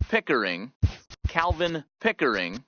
Pickering, Calvin Pickering,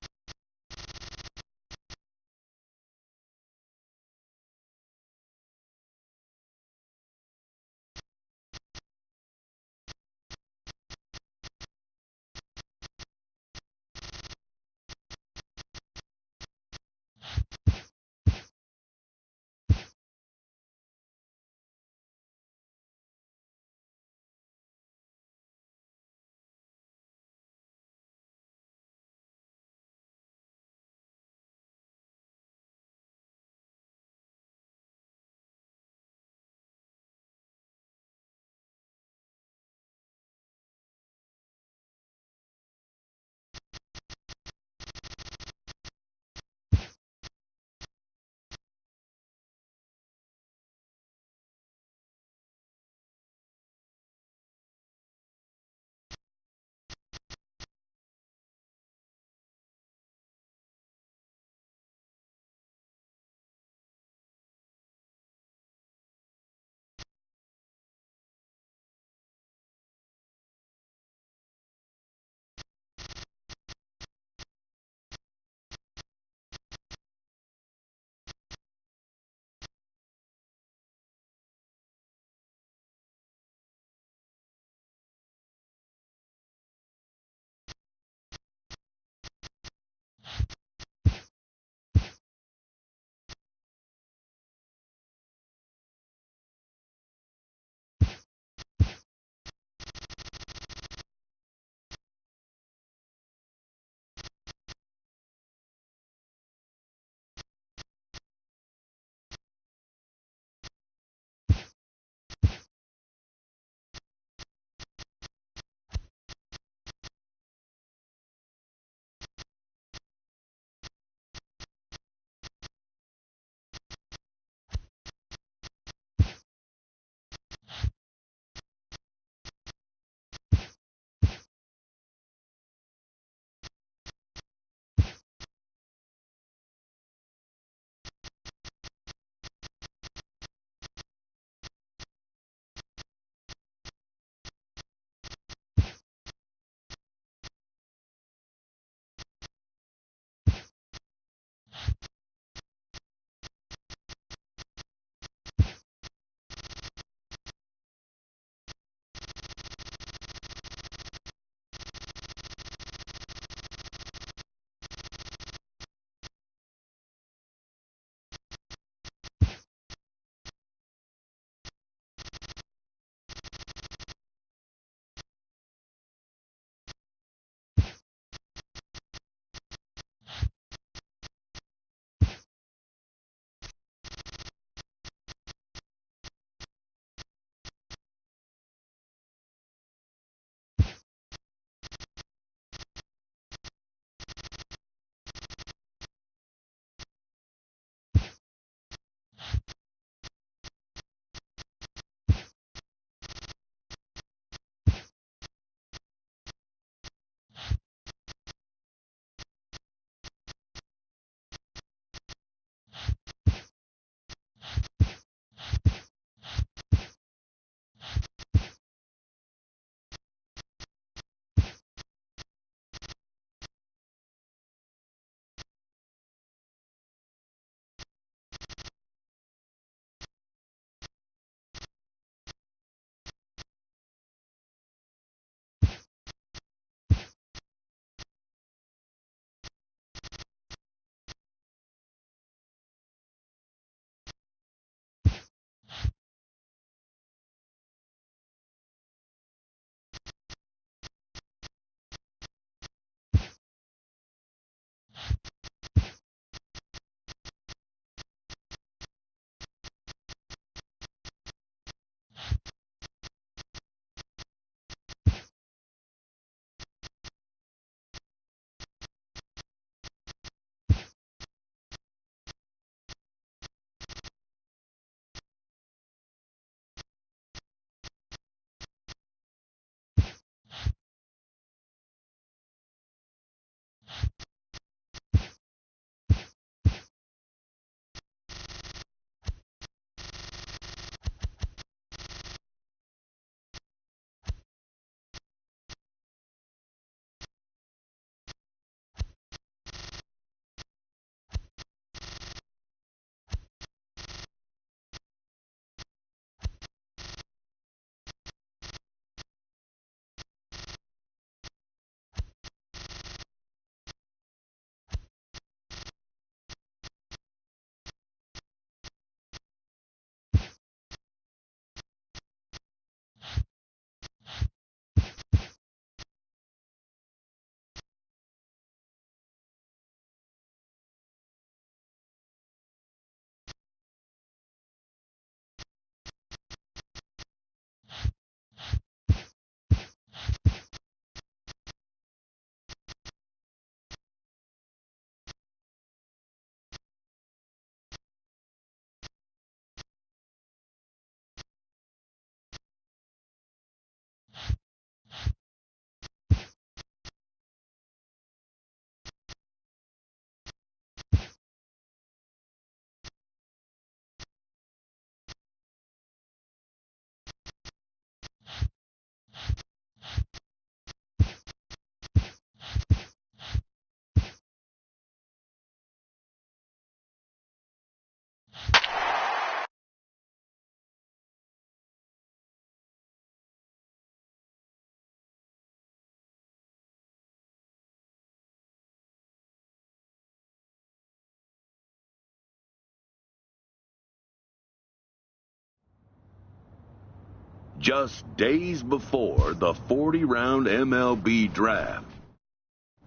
just days before the 40-round MLB draft.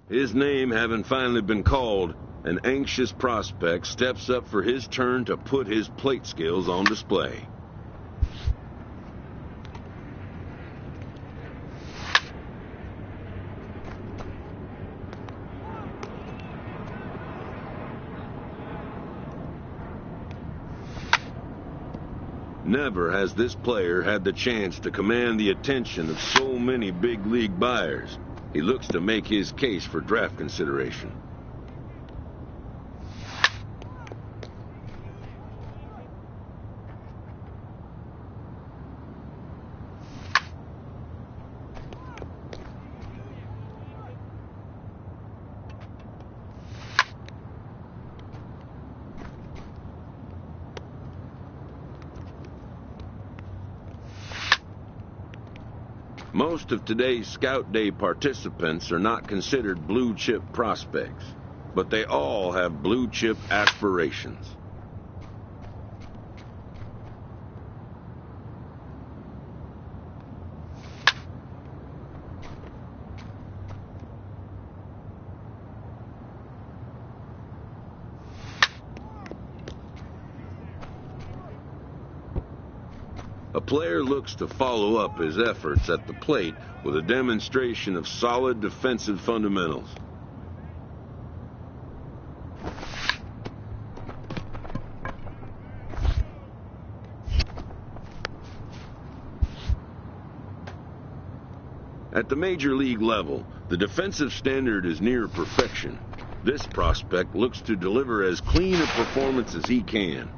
His name having finally been called, an anxious prospect steps up for his turn to put his plate skills on display. Never has this player had the chance to command the attention of so many big league buyers. He looks to make his case for draft consideration. Most of today's Scout Day participants are not considered blue-chip prospects, but they all have blue-chip aspirations. A player looks to follow up his efforts at the plate with a demonstration of solid defensive fundamentals. At the major league level, the defensive standard is near perfection. This prospect looks to deliver as clean a performance as he can.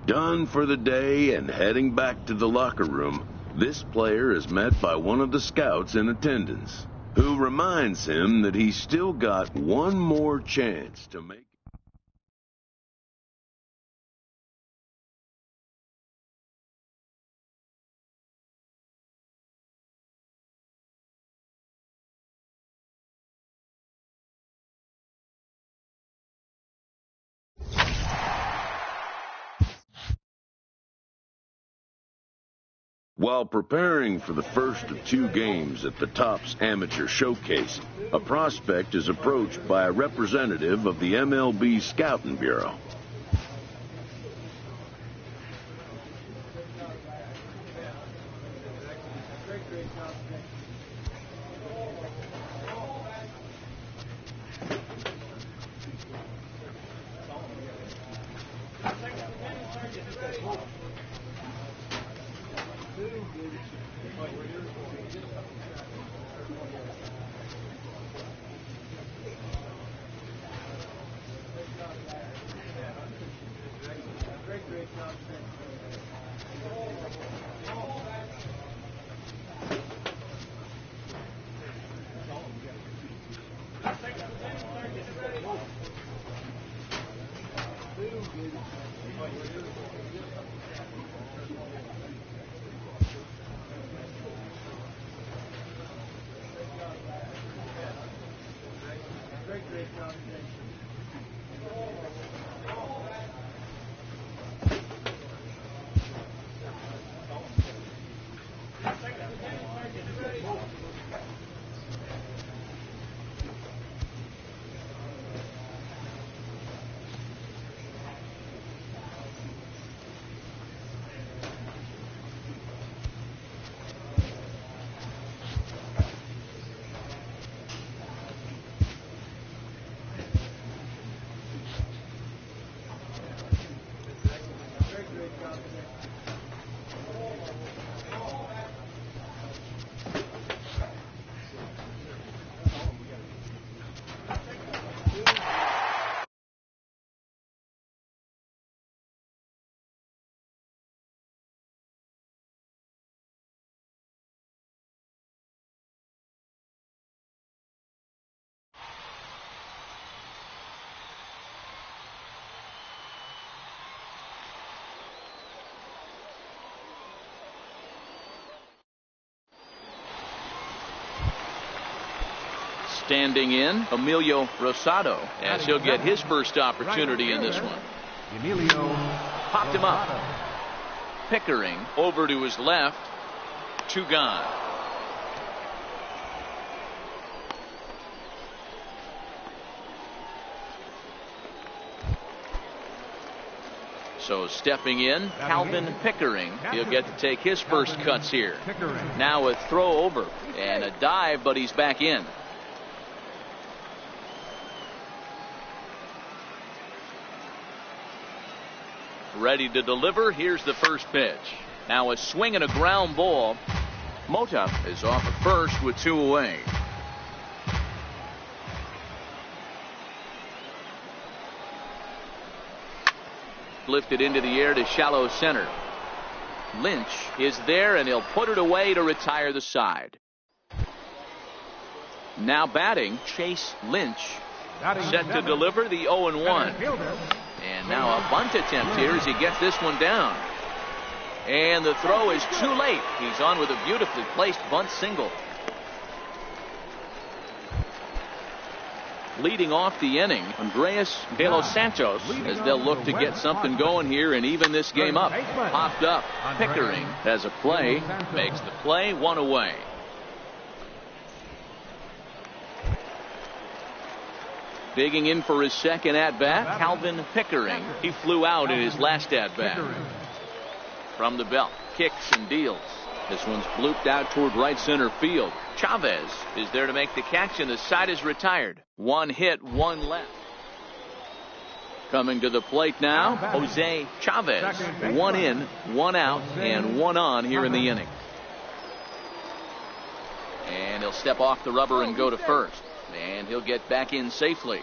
Done for the day and heading back to the locker room, this player is met by one of the scouts in attendance, who reminds him that he's still got one more chance to make. While preparing for the first of 2 games at the Topps Amateur Showcase, a prospect is approached by a representative of the MLB Scouting Bureau. Standing in, Emilio Rosado, as he'll get his first opportunity in this one. Emilio Popped him up. Pickering over to his left. 2 gone. So stepping in, Calvin Pickering. He'll get to take his first cuts here. Now a throw over and a dive, but he's back in. Ready to deliver. Here's the first pitch. Now a swing and a ground ball. Mota is off at first with 2 away. Lifted into the air to shallow center. Lynch is there and he'll put it away to retire the side. Now batting, Chase Lynch. Set to deliver the 0-1. And now a bunt attempt here as he gets this one down. And the throw is too late. He's on with a beautifully placed bunt single. Leading off the inning, Andres De Los Santos, as they'll look to get something going here and even this game up. Popped up. Pickering has a play, makes the play, 1 away. Digging in for his second at-bat, Calvin Pickering. He flew out in his last at-bat. From the belt, kicks and deals. This one's blooped out toward right center field. Chavez is there to make the catch, and the side is retired. 1 hit, 1 left. Coming to the plate now, Jose Chavez. 1 in, 1 out, and 1 on here in the inning. And he'll step off the rubber and go to first. And he'll get back in safely.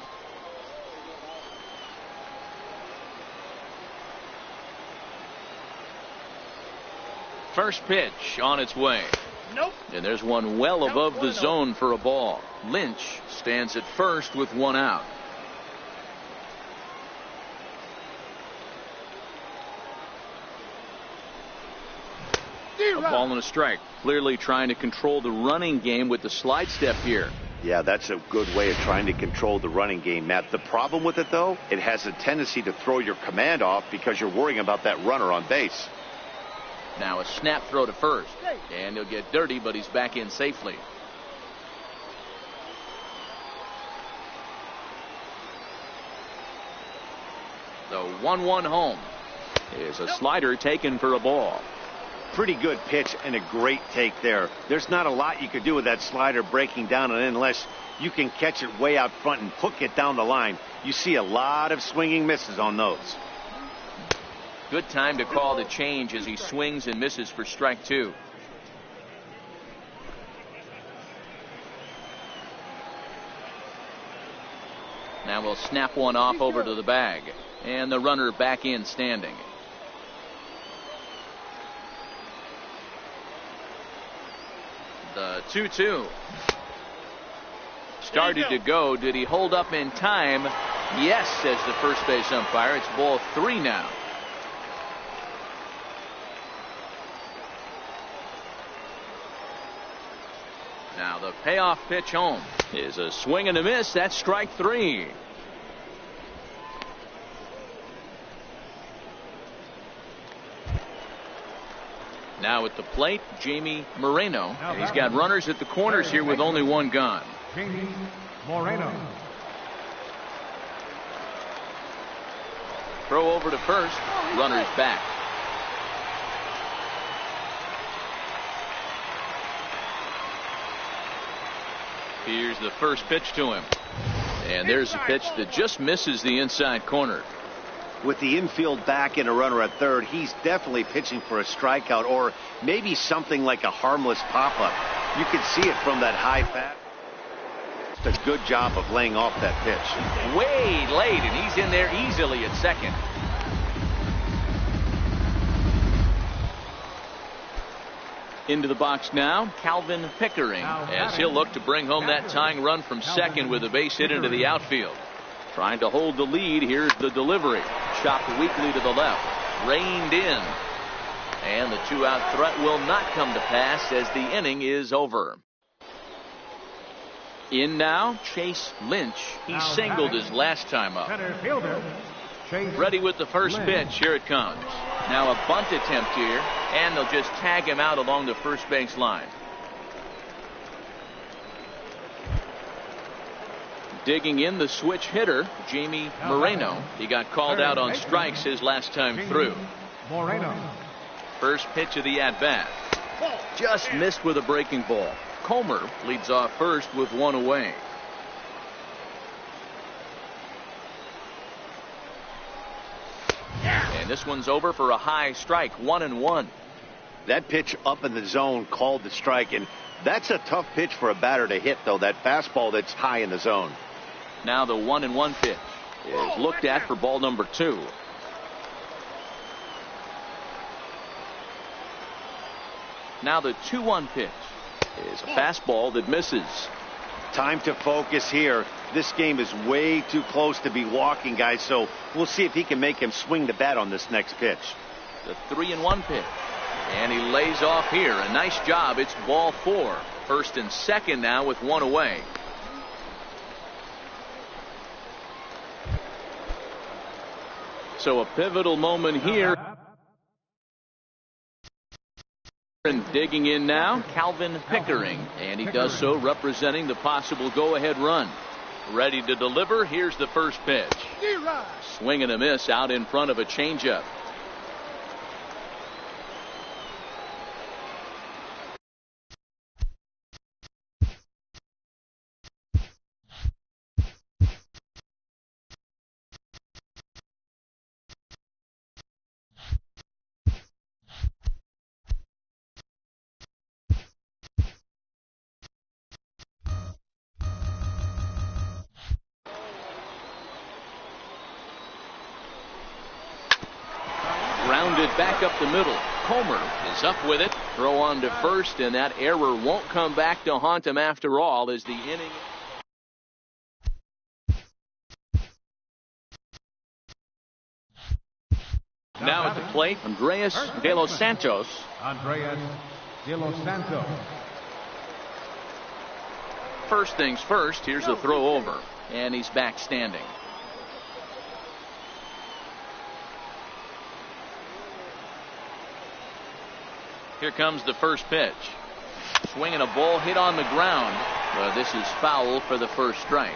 First pitch on its way. Nope. And there's one well above the zone for a ball. Lynch stands at first with 1 out. A ball and a strike. Clearly trying to control the running game with the slide step here. Yeah, that's a good way of trying to control the running game, Matt. The problem with it, though, it has a tendency to throw your command off because you're worrying about that runner on base. Now a snap throw to first. And he'll get dirty, but he's back in safely. The 1-1 home is a slider taken for a ball. Pretty good pitch and a great take there. There's not a lot you could do with that slider breaking down and unless you can catch it way out front and hook it down the line. You see a lot of swinging misses on those. Good time to call the change as he swings and misses for strike 2. Now we'll snap one off over to the bag. And the runner back in standing. The 2-2. Started to go. Did he hold up in time? Yes, says the first base umpire. It's ball 3 now. Now the payoff pitch home is a swing and a miss. That's strike 3. Now at the plate, Jamie Moreno. And he's got runners at the corners here with only one gone. Jamie Moreno. Throw over to first. Runners back. Here's the first pitch to him. And there's a pitch that just misses the inside corner. With the infield back and a runner at third, he's definitely pitching for a strikeout or maybe something like a harmless pop-up. You can see it from that high bat. It's a good job of laying off that pitch. Way late, and he's in there easily at second. Into the box now, Calvin Pickering, as he'll look to bring home that tying run from second with a base hit into the outfield. Trying to hold the lead. Here's the delivery. Chopped weakly to the left. Reined in. And the 2-out threat will not come to pass as the inning is over. In now, Chase Lynch. He singled his last time up. Ready with the first pitch. Here it comes. Now a bunt attempt here, and they'll just tag him out along the first base line. Digging in the switch hitter, Jamie Moreno. He got called out on strikes his last time through. First pitch of the at-bat. Just missed with a breaking ball. Comer leads off first with one away. And this one's over for a high strike, 1-1. That pitch up in the zone called the strike, and that's a tough pitch for a batter to hit, though, that fastball that's high in the zone. Now the 1-1 pitch is looked at for ball number 2. Now the 2-1 pitch is a fastball that misses. Time to focus here. This game is way too close to be walking, guys, so we'll see if he can make him swing the bat on this next pitch. The 3-1 pitch. And he lays off here. A nice job. It's ball 4. First and second now with one away. So a pivotal moment here. And digging in now, Calvin Pickering. And he does so representing the possible go-ahead run. Ready to deliver. Here's the first pitch. Swing and a miss out in front of a changeup. Rounded back up the middle. Comer is up with it. Throw on to first, and that error won't come back to haunt him after all as the inning. Now at the plate, Andreas De Los Santos. First things first, here's a throw over, and he's back standing. Here comes the first pitch. Swinging a ball hit on the ground. This is foul for the first strike.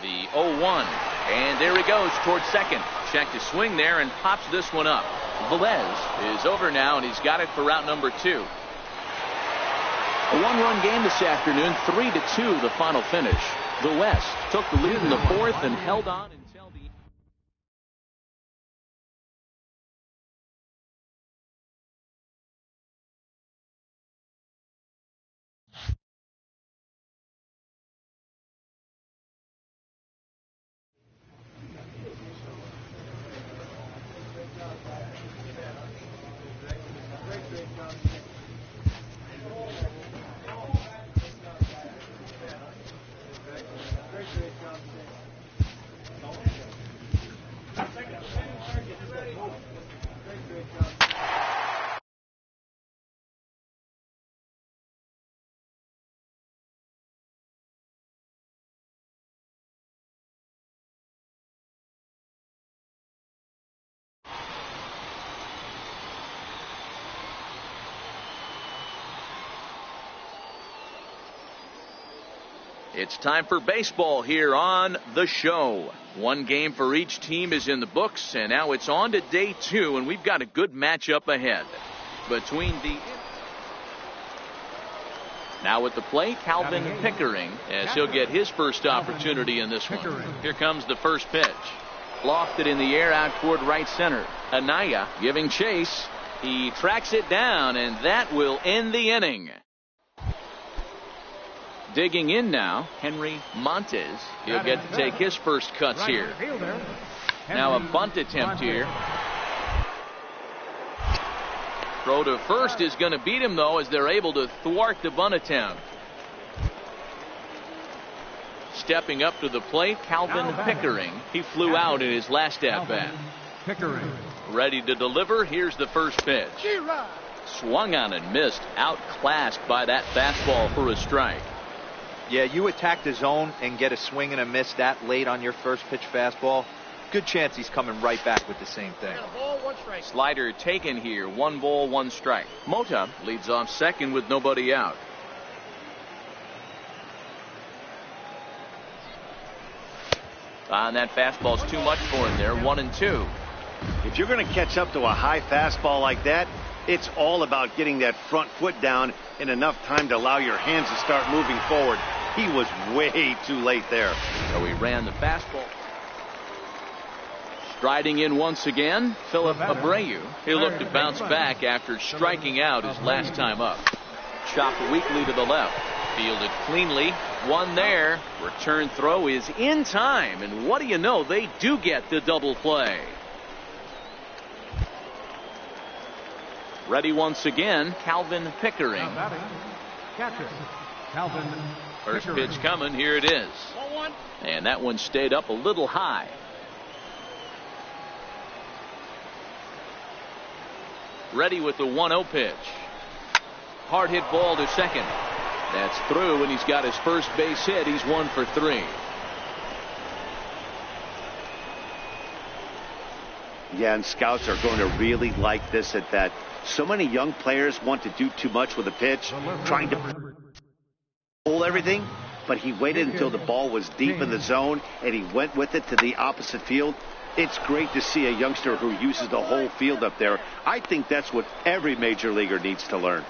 The 0-1. And there he goes towards second. Checked his swing there and pops this one up. Velez is over now, and he's got it for route number 2. A one-run game this afternoon, 3-2 the final finish. The West took the lead in the fourth and held on until the It's time for baseball here on the show. One game for each team is in the books, and now it's on to day 2, and we've got a good matchup ahead. Now at the plate, Calvin Pickard, as he'll get his first opportunity in this one. Here comes the first pitch. Lofted in the air out toward right center. Anaya giving chase. He tracks it down, and that will end the inning. Digging in now, Henry Montes. He'll get to take his first cuts here. Now a bunt attempt here. Throw to first is going to beat him, though, as they're able to thwart the bunt attempt. Stepping up to the plate, Calvin Pickard. He flew out in his last at-bat. Ready to deliver. Here's the first pitch. Swung on and missed. Outclassed by that fastball for a strike. Yeah, you attack the zone and get a swing and a miss that late on your first pitch fastball. Good chance he's coming right back with the same thing. Slider taken here. 1 ball, 1 strike. Mota leads off second with nobody out. That fastball's too much for him there. 1-2. If you're going to catch up to a high fastball like that, it's all about getting that front foot down in enough time to allow your hands to start moving forward. He was way too late there. So he ran the fastball. Striding in once again, Philip Abreu. He'll look to bounce back after striking out his last time up. Chopped weakly to the left. Fielded cleanly. One there. Return throw is in time. And what do you know? They do get the double play. Ready once again, Calvin Pickard. First pitch coming. Here it is. And that one stayed up a little high. Ready with the 1-0 pitch. Hard hit ball to second. That's through, and he's got his first base hit. He's 1 for 3. Yeah, and scouts are going to really like this at bat. So many young players want to do too much with a pitch, trying to pull everything, but he waited until the ball was deep in the zone, and he went with it to the opposite field. It's great to see a youngster who uses the whole field up there. I think that's what every major leaguer needs to learn.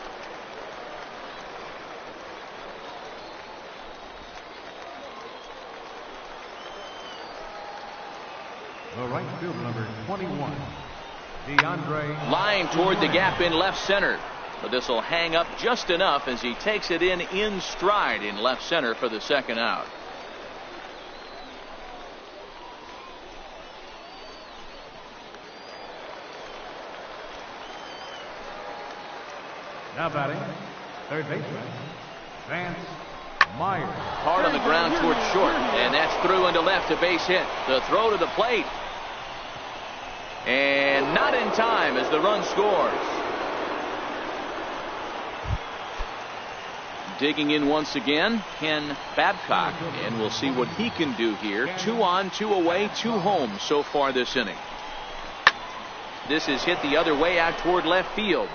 The right field number 21, DeAndre. Line toward the gap in left center. But this will hang up just enough as he takes it in stride in left center for the second out. Now batting, third baseman, Vance Myers. Hard on the ground toward short, and that's through into left, a base hit. The throw to the plate. And not in time as the run scores. Digging in once again, Ken Babcock, and we'll see what he can do here. 2 on, 2 away, 2 home so far this inning. This is hit the other way out toward left field.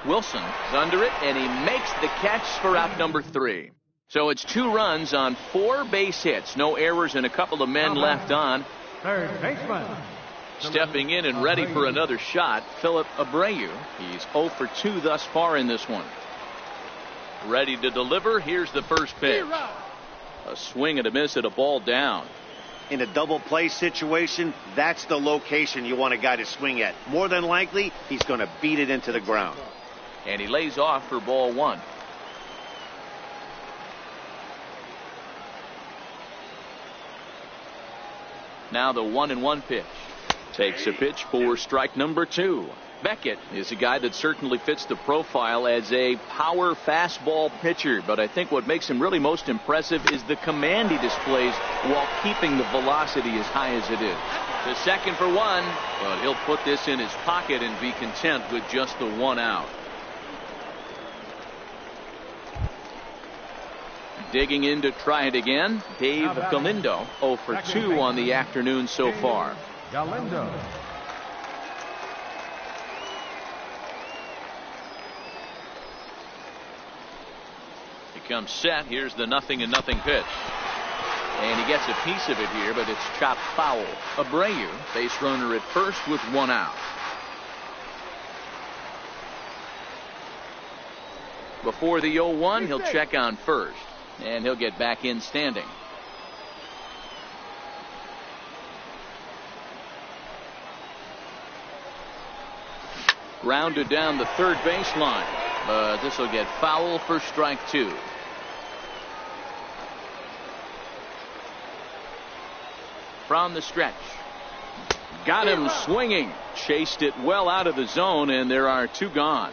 Wilson is under it, and he makes the catch for out number 3. So it's 2 runs on 4 base hits. No errors and a couple of men left on. Third baseman. Stepping in and ready for another shot, Philip Abreu. He's 0 for 2 thus far in this one. Ready to deliver. Here's the first pitch. A swing and a miss at a ball down. In a double play situation, that's the location you want a guy to swing at. More than likely, he's going to beat it into the ground. And he lays off for ball 1. Now the 1-1 pitch. Takes a pitch for strike number 2. Beckett is a guy that certainly fits the profile as a power fastball pitcher, but I think what makes him really most impressive is the command he displays while keeping the velocity as high as it is. The second for 1, but he'll put this in his pocket and be content with just the 1 out. Digging in to try it again, Dave Galindo, 0 for 2 on the afternoon so far. Galindo. comes set. Here's the 0-0 pitch. And he gets a piece of it here, but it's chopped foul. Abreu, base runner at first with 1 out. Before the 0-1, he'll check on first, and he'll get back in standing. Grounded down the third baseline, but this will get foul for strike 2. From the stretch. Got him swinging. Chased it well out of the zone, and there are 2 gone.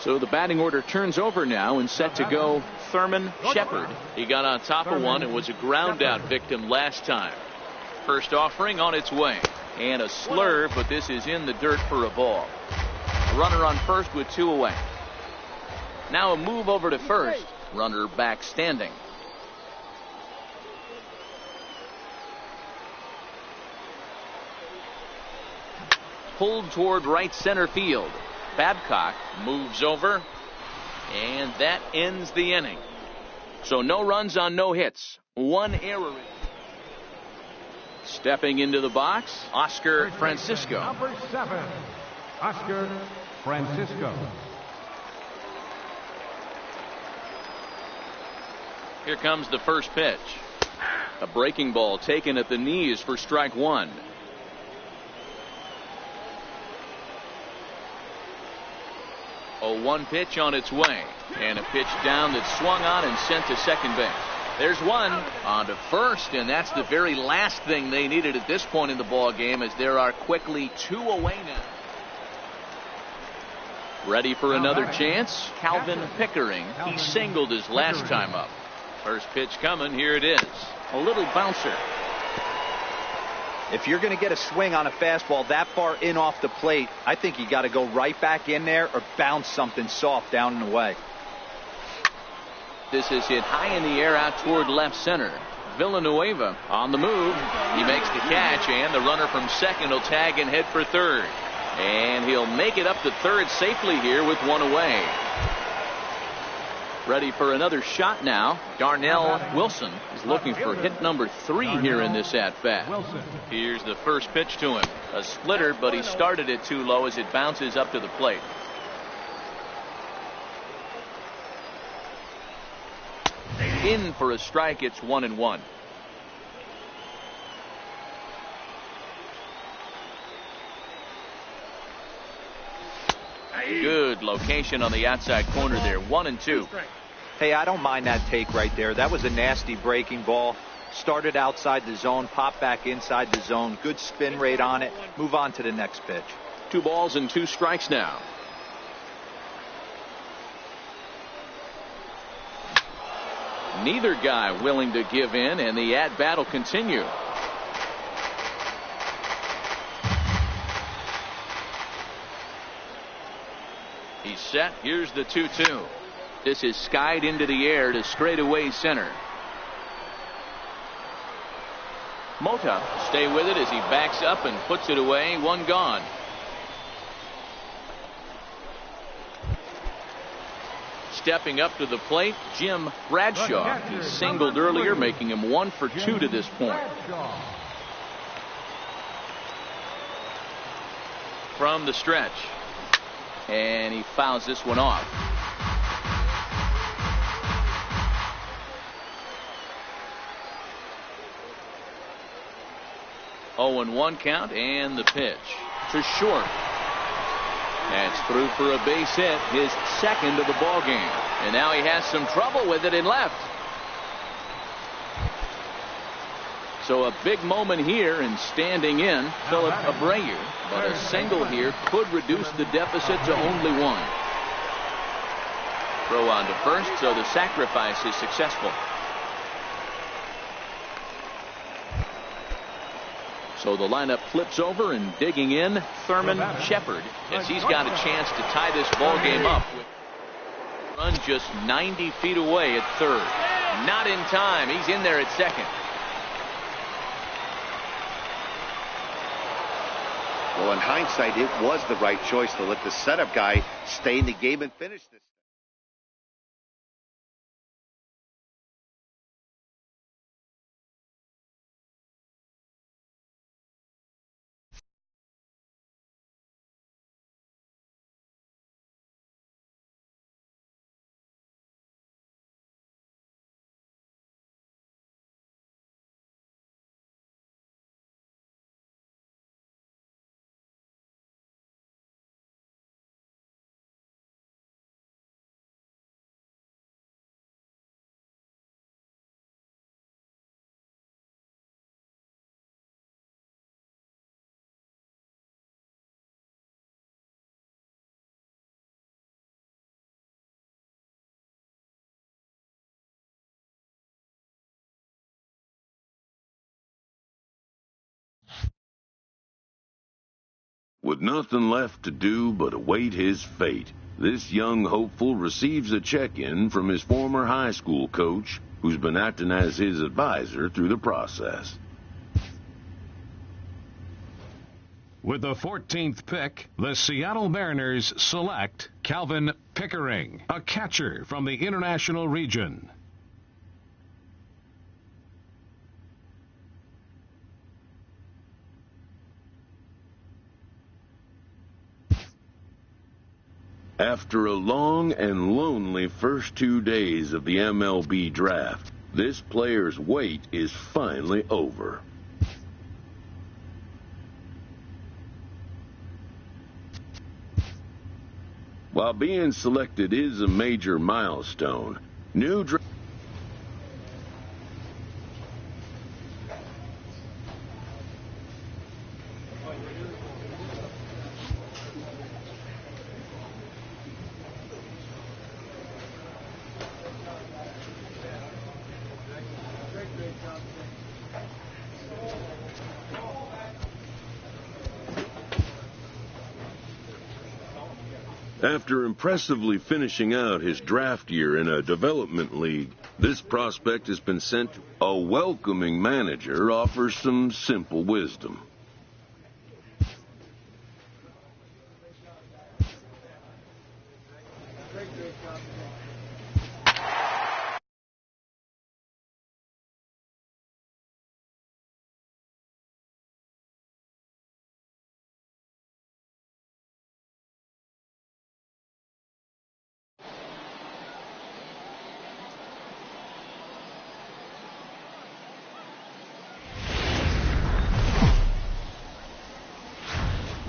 So the batting order turns over now, and set to go Thurman Shepard. He got on top of one and was a ground out victim last time. First offering on its way. And a slurve, but this is in the dirt for a ball. Runner on first with 2 away. Now a move over to first. Runner back standing. Pulled toward right center field. Babcock moves over, and that ends the inning. So no runs on no hits. 1 error. Stepping into the box, Oscar Francisco. Number 7, Oscar Francisco. Here comes the first pitch. A breaking ball taken at the knees for strike 1. A 1 pitch on its way, and a pitch down that's swung on and sent to second base. There's one on to first, and that's the very last thing they needed at this point in the ball game, as there are quickly 2 away now. Ready for another chance? Calvin Pickering. He singled his last time up. First pitch coming. Here it is. A little bouncer. If you're going to get a swing on a fastball that far in off the plate, I think you got to go right back in there or bounce something soft down and away. This is hit high in the air out toward left center. Villanueva on the move. He makes the catch, and the runner from second will tag and head for third. And he'll make it up to third safely here with 1 away. Ready for another shot now. Darnell Wilson is looking for hit number 3 here in this at-bat. Here's the first pitch to him. A splitter, but he started it too low as it bounces up to the plate. In for a strike. It's 1-1. Good location on the outside corner there. 1-2. Hey, I don't mind that take right there. That was a nasty breaking ball. Started outside the zone, popped back inside the zone. Good spin rate on it. Move on to the next pitch. 2 balls and 2 strikes now. Neither guy willing to give in, and the at-bat will continue. He's set. Here's the 2-2. This is skied into the air to straightaway center. Mota stay with it as he backs up and puts it away. 1 gone. Stepping up to the plate, Jim Bradshaw. He singled earlier, making him 1 for 2 to this point. From the stretch. And he fouls this one off. Oh, and 1 count, and the pitch to short. That's through for a base hit, his second of the ball game. And now he has some trouble with it in left. So a big moment here, and standing in Philip Abreu, but a single here could reduce the deficit to only 1. Throw on to first, so the sacrifice is successful. So the lineup flips over, and digging in, Thurman Shepard, as he's got a chance to tie this ball game up with run just 90 feet away at third. Not in time. He's in there at second. Well, in hindsight, it was the right choice to let the setup guy stay in the game and finish this. With nothing left to do but await his fate, this young hopeful receives a check-in from his former high school coach, who's been acting as his advisor through the process. With the 14th pick, the Seattle Mariners select Calvin Pickard, a catcher from the International region. After a long and lonely first 2 days of the MLB draft, this player's wait is finally over. While being selected is a major milestone, new draft After impressively finishing out his draft year in a development league, this prospect has been sent. A welcoming manager offers some simple wisdom.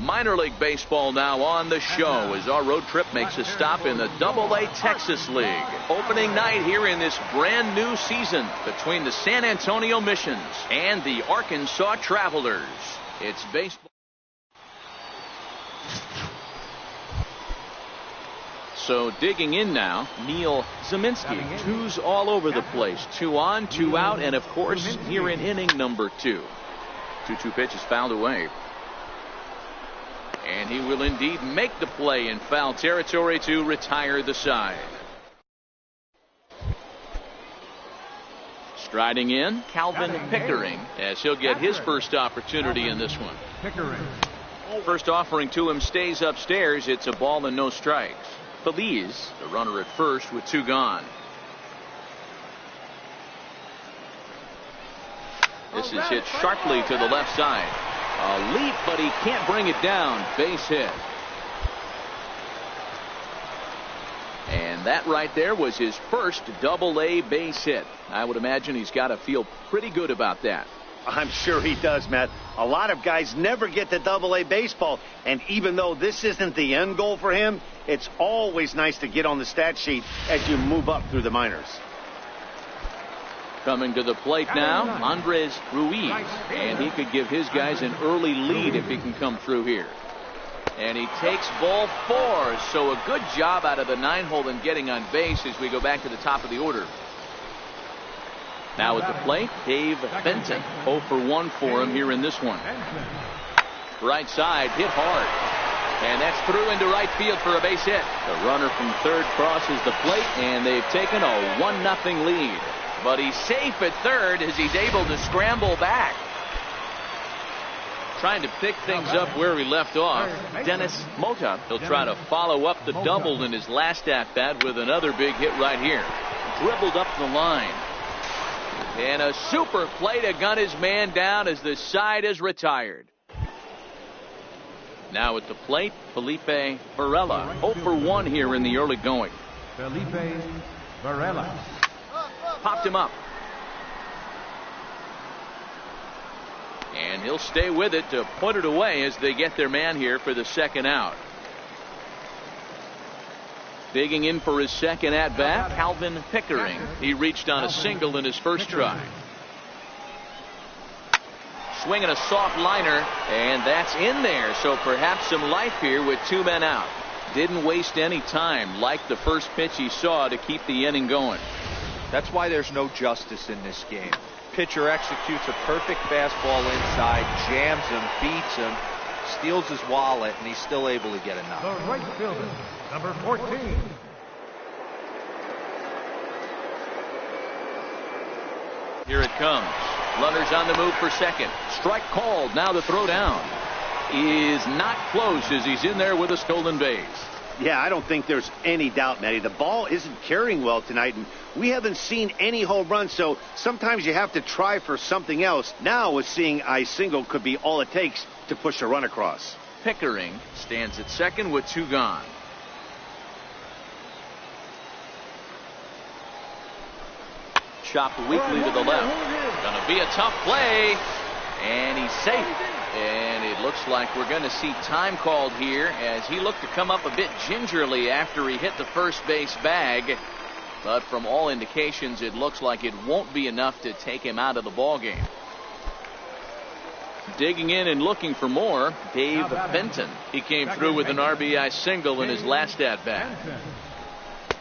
Minor League Baseball now on the show as our road trip makes a stop in the AA Texas League. Opening night here in this brand new season between the San Antonio Missions and the Arkansas Travelers. It's baseball. So digging in now, Neil Zeminski. Twos all over the place. 2 on, 2 out, and of course here in inning number 2. 2-2 pitch is fouled away. And he will indeed make the play in foul territory to retire the side. Striding in, Calvin Pickard, as he'll get his first opportunity in this one. First offering to him stays upstairs. It's a ball and no strikes. Feliz, the runner at first with 2 gone. This is hit sharply to the left side. A leap, but he can't bring it down. Base hit. And that right there was his first AA base hit. I would imagine he's got to feel pretty good about that. I'm sure he does, Matt. A lot of guys never get to AA baseball, and even though this isn't the end goal for him, it's always nice to get on the stat sheet as you move up through the minors. Coming to the plate now, Andres Ruiz, and he could give his guys an early lead if he can come through here. And he takes ball 4, so a good job out of the 9-hole in getting on base as we go back to the top of the order. Now at the plate, Dave Benton. 0 for 1 for him here in this one. Right side, hit hard. And that's through into right field for a base hit. The runner from third crosses the plate, and they've taken a 1-0 lead. But he's safe at third as he's able to scramble back. trying to pick things up where he left off. Dennis Mota. He'll try to follow up the double in his last at-bat with another big hit right here. Dribbled up the line. And a super play to gun his man down as the side is retired. Now at the plate, Felipe Varela. 0 for 1 here in the early going. Felipe Varela. Popped him up. And he'll stay with it to put it away as they get their man here for the second out. Digging in for his second at-bat, Calvin Pickering. He reached on a single in his first try. Swinging a soft liner, and that's in there. So perhaps some life here with 2 men out. Didn't waste any time, like the first pitch he saw, to keep the inning going. That's why there's no justice in this game. Pitcher executes a perfect fastball inside, jams him, beats him, steals his wallet, and he's still able to get a knock. The right fielder, number 14. Here it comes. Runners on the move for second. Strike called. Now the throw down is not close as he's in there with a stolen base. Yeah, I don't think there's any doubt, Matty. The ball isn't carrying well tonight, and we haven't seen any home runs, so sometimes you have to try for something else. Now, with seeing I single could be all it takes to push a run across. Pickering stands at second with 2 gone. Chopped weakly to the left. Gonna be a tough play, and he's safe. And it looks like we're going to see time called here as he looked to come up a bit gingerly after he hit the first base bag. But from all indications, it looks like it won't be enough to take him out of the ball game. Digging in and looking for more, Dave Benton. He came through with an RBI single in his last at-bat.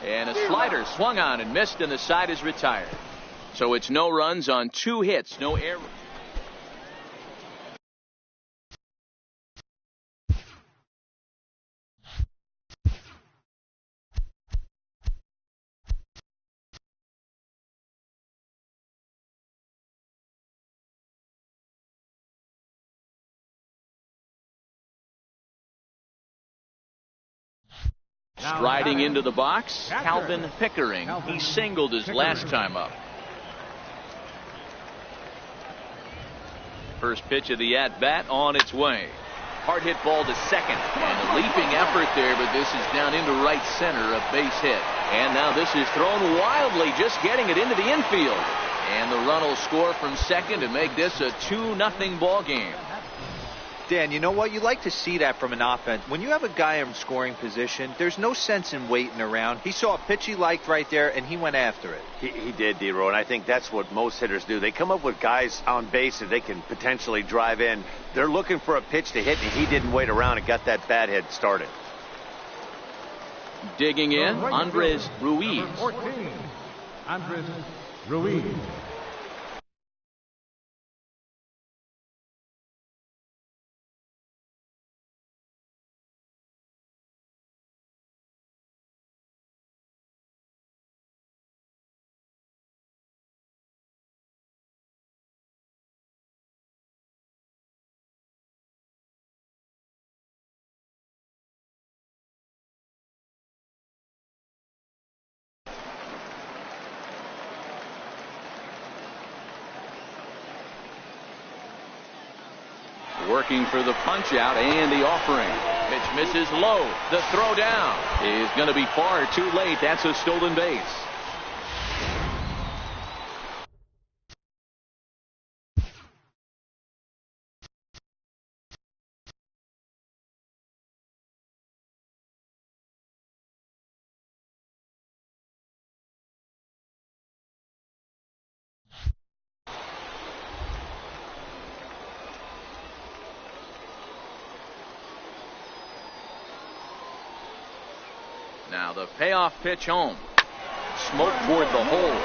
And a slider swung on and missed, and the side is retired. So it's no runs on 2 hits, no errors. Striding into the box, Calvin Pickering. He singled his last time up. First pitch of the at-bat on its way. Hard hit ball to second. And a leaping effort there, but this is down into right center, a base hit. And now this is thrown wildly, just getting it into the infield. And the run will score from second to make this a 2-0 ball game. Dan, you know what? You like to see that from an offense. When you have a guy in scoring position, there's no sense in waiting around. He saw a pitch he liked right there, and he went after it. He did, D-Row, and I think that's what most hitters do. They come up with guys on base that they can potentially drive in. They're looking for a pitch to hit, and he didn't wait around and got that bat hit started. Digging in, Andres Ruiz. Number 14, Andres Ruiz. Working for the punch out and the offering. Pitch misses low. The throw down is going to be far too late. That's a stolen base. Now the payoff pitch home. Smoke toward the hole.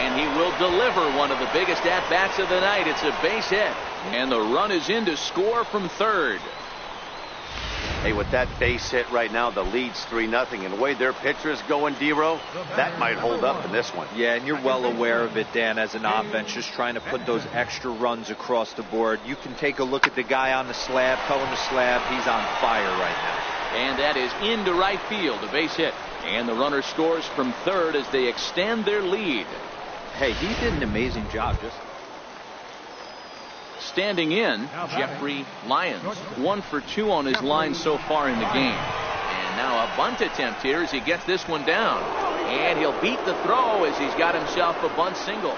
And he will deliver one of the biggest at-bats of the night. It's a base hit. And the run is in to score from third. Hey, with that base hit right now, the lead's 3-0. And the way their pitcher is going, D-Row, that might hold up in this one. Yeah, and you're well aware of it, Dan, as an offense, just trying to put those extra runs across the board. You can take a look at the guy on the slab, towing the slab. He's on fire right now. And that is into right field, a base hit. And the runner scores from third as they extend their lead. Hey, he did an amazing job. Just standing in, Jeffrey Lyons, 1 for 2 on his line so far in the game. And now a bunt attempt here as he gets this one down. And he'll beat the throw as he's got himself a bunt single.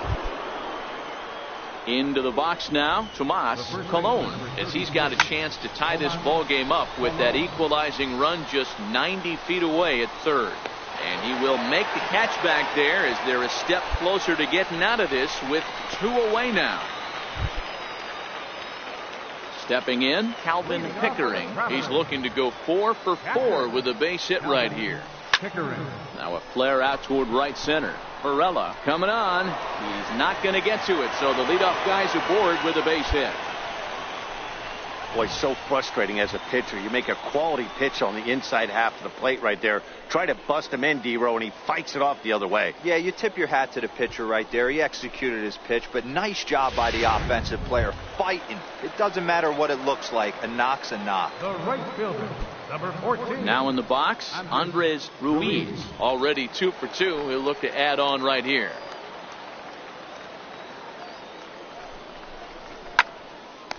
Into the box now, Tomas Colon, as he's got a chance to tie this ball game up with that equalizing run just 90 feet away at third. And he will make the catch back there as they're a step closer to getting out of this with 2 away now. Stepping in, Calvin Pickering. He's looking to go 4 for 4 with a base hit right here. Now a flare out toward right center. Varela coming on. He's not going to get to it, so the leadoff guy's aboard with a base hit. Boy, so frustrating as a pitcher. You make a quality pitch on the inside half of the plate right there. Try to bust him in, D-Row, and he fights it off the other way. Yeah, you tip your hat to the pitcher right there. He executed his pitch, but nice job by the offensive player. Fighting. It doesn't matter what it looks like. A knock's a knock. The right fielder, number 14. Now in the box, Andres Ruiz. Already 2 for 2. He'll look to add on right here.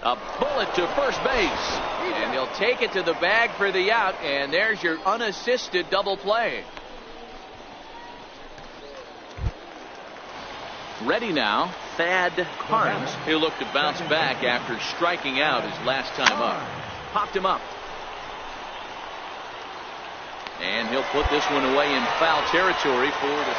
A bullet to first base. And he'll take it to the bag for the out. And there's your unassisted double play. Ready now, Thad Carnes. He'll look to bounce back after striking out his last time up. Popped him up. And he'll put this one away in foul territory for the...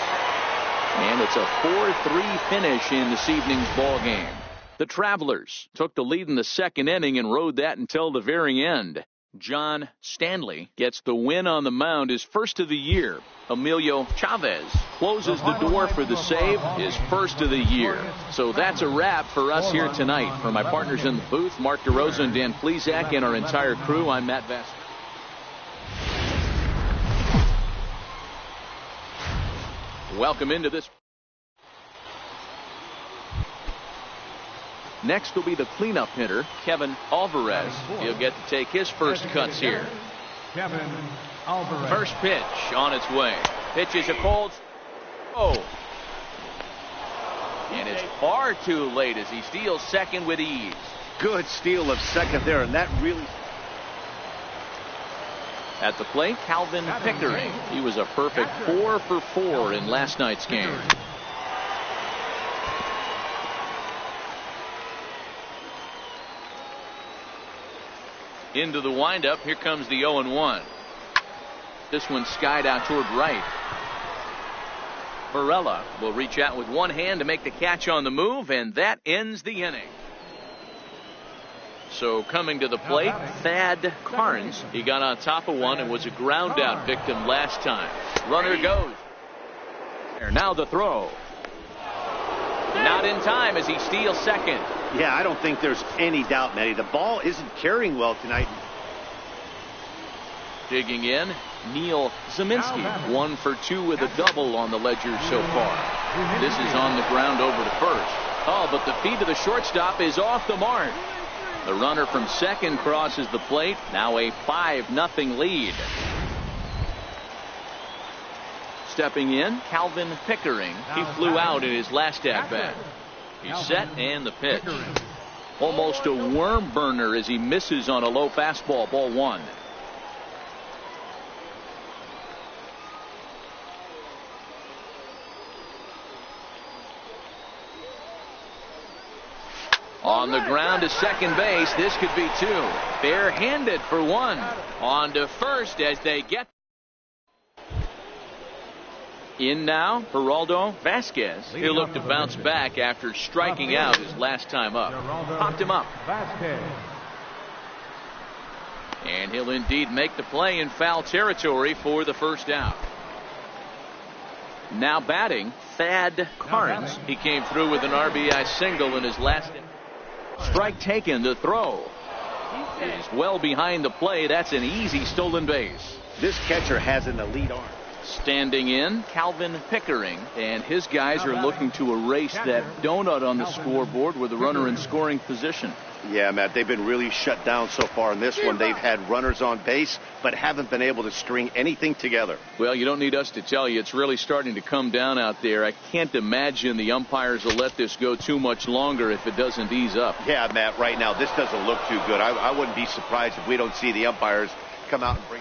And it's a 4-3 finish in this evening's ball game. The Travelers took the lead in the second inning and rode that until the very end. John Stanley gets the win on the mound, his first of the year. Emilio Chavez closes the door for the save, his first of the year. So that's a wrap for us here tonight. For my partners in the booth, Mark DeRosa and Dan Plesac, and our entire crew, I'm Matt Vass. Welcome into this. Next will be the cleanup hitter, Kevin Alvarez. He'll get to take his first cuts here. Kevin Alvarez. First pitch on its way. Pitch is a cold. Oh. And it's far too late as he steals second with ease. Good steal of second there, and that really... At the plate, Calvin Pickard. He was a perfect 4 for 4 in last night's game. Into the windup. Here comes the 0-1. This one skied out toward right. Varela will reach out with one hand to make the catch on the move, and that ends the inning. So coming to the plate, Thad Carnes. He got on top of one and was a ground out victim last time. Runner goes. Now the throw. Not in time as he steals second. Yeah, I don't think there's any doubt, Matty. The ball isn't carrying well tonight. Digging in, Neil Zeminski. 1 for 2 with a double on the ledger so far. This is on the ground over to first. Oh, but the feet of the shortstop is off the mark. The runner from second crosses the plate. Now a 5-0 lead. Stepping in, Calvin Pickering. He flew out in his last at-bat. He's set and the pitch. Almost a worm burner as he misses on a low fastball, ball 1. On the ground to second base. This could be 2. Barehanded for 1. On to first as they get. In now, Geraldo Vasquez. He'll look to bounce back after striking out his last time up. Popped him up. And he'll indeed make the play in foul territory for the first out. Now batting, Thad Carnes. He came through with an RBI single in his last. Strike taken to throw. is well behind the play. That's an easy stolen base. This catcher has an elite arm. Standing in, Calvin Pickering, and his guys are looking to erase that donut on the scoreboard with a runner in scoring position. Yeah, Matt, they've been really shut down so far in this one. They've had runners on base, but haven't been able to string anything together. Well, you don't need us to tell you. It's really starting to come down out there. I can't imagine the umpires will let this go too much longer if it doesn't ease up. Yeah, Matt, right now, this doesn't look too good. I wouldn't be surprised if we don't see the umpires come out and bring.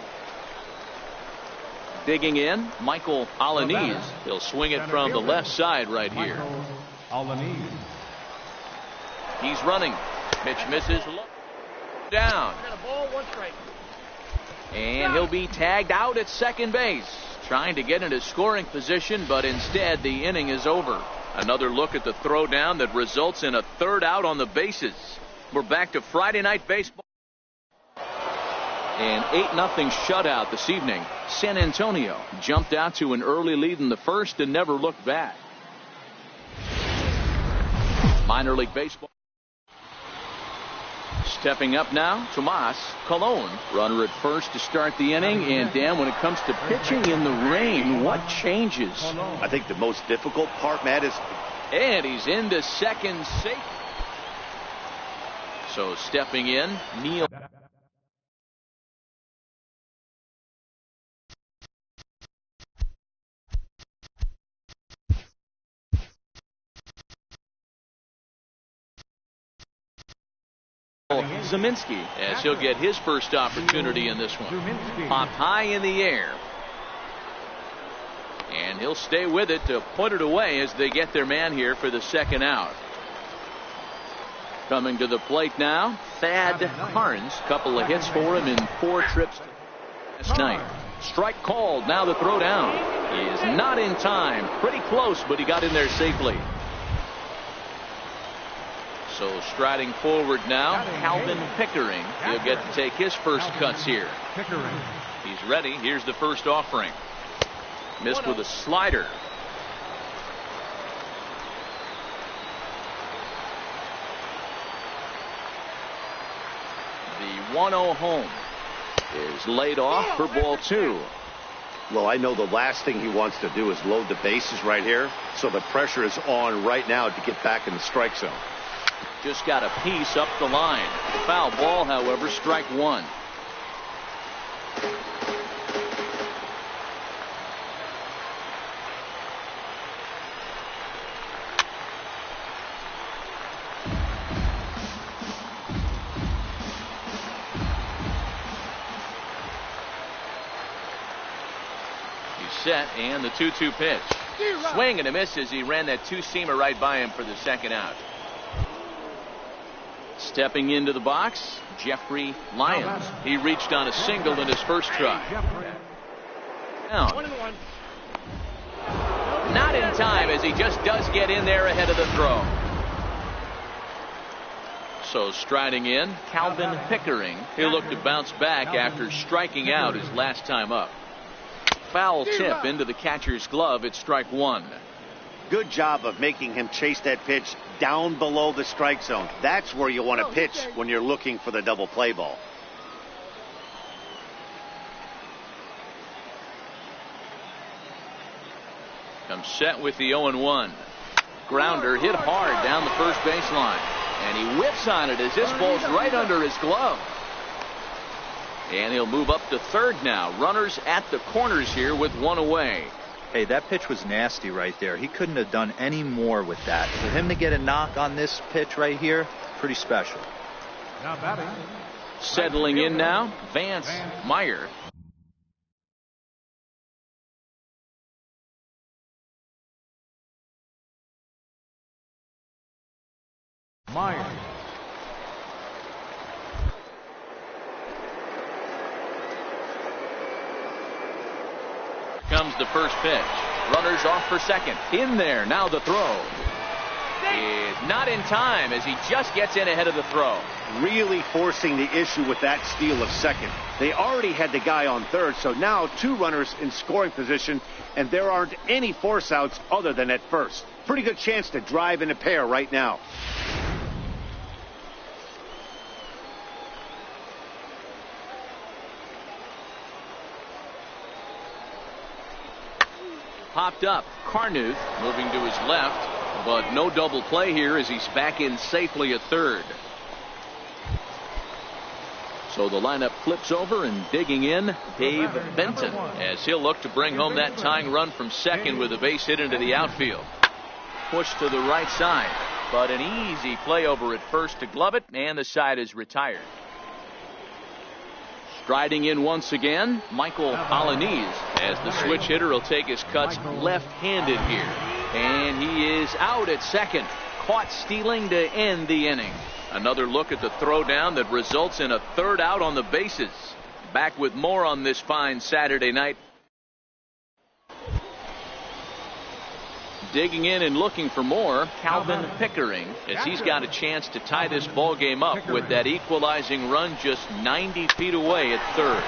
Digging in, Michael Alaniz. He'll swing it from the left side right here. He's running. Pitch misses. Down. And he'll be tagged out at second base. Trying to get into scoring position, but instead the inning is over. Another look at the throwdown that results in a third out on the bases. We're back to Friday Night Baseball. An 8-0 shutout this evening. San Antonio jumped out to an early lead in the first and never looked back. Minor League Baseball. Stepping up now, Tomas Colon, runner at first to start the inning. And Dan, when it comes to pitching in the rain, what changes? I think the most difficult part, Matt, is... And he's into second safe. So stepping in, Neil. Zeminski, as he'll get his first opportunity in this one. Popped high in the air. And he'll stay with it to put it away as they get their man here for the second out. Coming to the plate now, Thad Carnes. Couple of hits for him in 4 trips last night. Strike called. Now the throw down. He is not in time. Pretty close, but he got in there safely. So striding forward now, Calvin Pickering. He'll get to take his first cuts here. He's ready. Here's the first offering. Missed with a slider. The 1-0 home is laid off for ball 2. Well, I know the last thing he wants to do is load the bases right here. So the pressure is on right now to get back in the strike zone. Just got a piece up the line. Foul ball, however, strike 1. He's set, and the 2-2 pitch. Swing and a miss as he ran that two-seamer right by him for the second out. Stepping into the box, Jeffrey Lyons. He reached on a single in his first try. Down. Not in time, as he just does get in there ahead of the throw. So striding in, Calvin Pickering. He'll look to bounce back after striking out his last time up. Foul tip into the catcher's glove at strike 1. Good job of making him chase that pitch down below the strike zone. That's where you want to pitch when you're looking for the double play ball. Comes set with the 0-1. Grounder hit hard down the first baseline. And he whips on it as this ball's right under his glove. And he'll move up to third now. Runners at the corners here with 1 away. Hey, that pitch was nasty right there. He couldn't have done any more with that. For him to get a knock on this pitch right here, pretty special. Now batting. Settling in now, Vance Meyer. Comes the first pitch. Runners off for second. In there. Now the throw is not in time as he just gets in ahead of the throw. Really forcing the issue with that steal of second. They already had the guy on third, so now 2 runners in scoring position, and there aren't any force outs other than at first. Pretty good chance to drive in a pair right now. popped up. Carnuth moving to his left, but no double play here as he's back in safely at third. So the lineup flips over, and digging in, Dave Benton, as he'll look to bring home that tying run from second with a base hit into the outfield. Pushed to the right side, but an easy play over at first to glove it, and the side is retired. Striding in once again, Michael Polanese, as the switch hitter will take his cuts left-handed here. And he is out at second, caught stealing to end the inning. Another look at the throwdown that results in a third out on the bases. Back with more on this fine Saturday night. Digging in and looking for more, Calvin Pickering, as he's got a chance to tie this ball game up with that equalizing run just 90 feet away at third.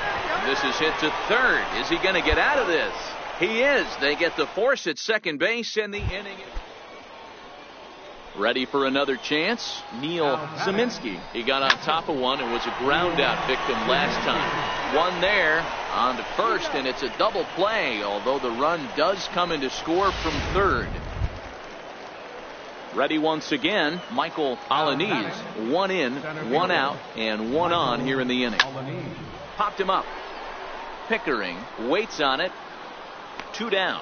This is hit to third. Is he going to get out of this? He is. They get the force at second base, and the inning is ready for another chance. Neil Zeminski. He got on top of one and was a ground out victim last time. One there on to first, and it's a double play, although the run does come in to score from third. Ready once again, Michael Polanese. One in, one out, and one on here in the inning. Popped him up. Pickering waits on it. 2 down.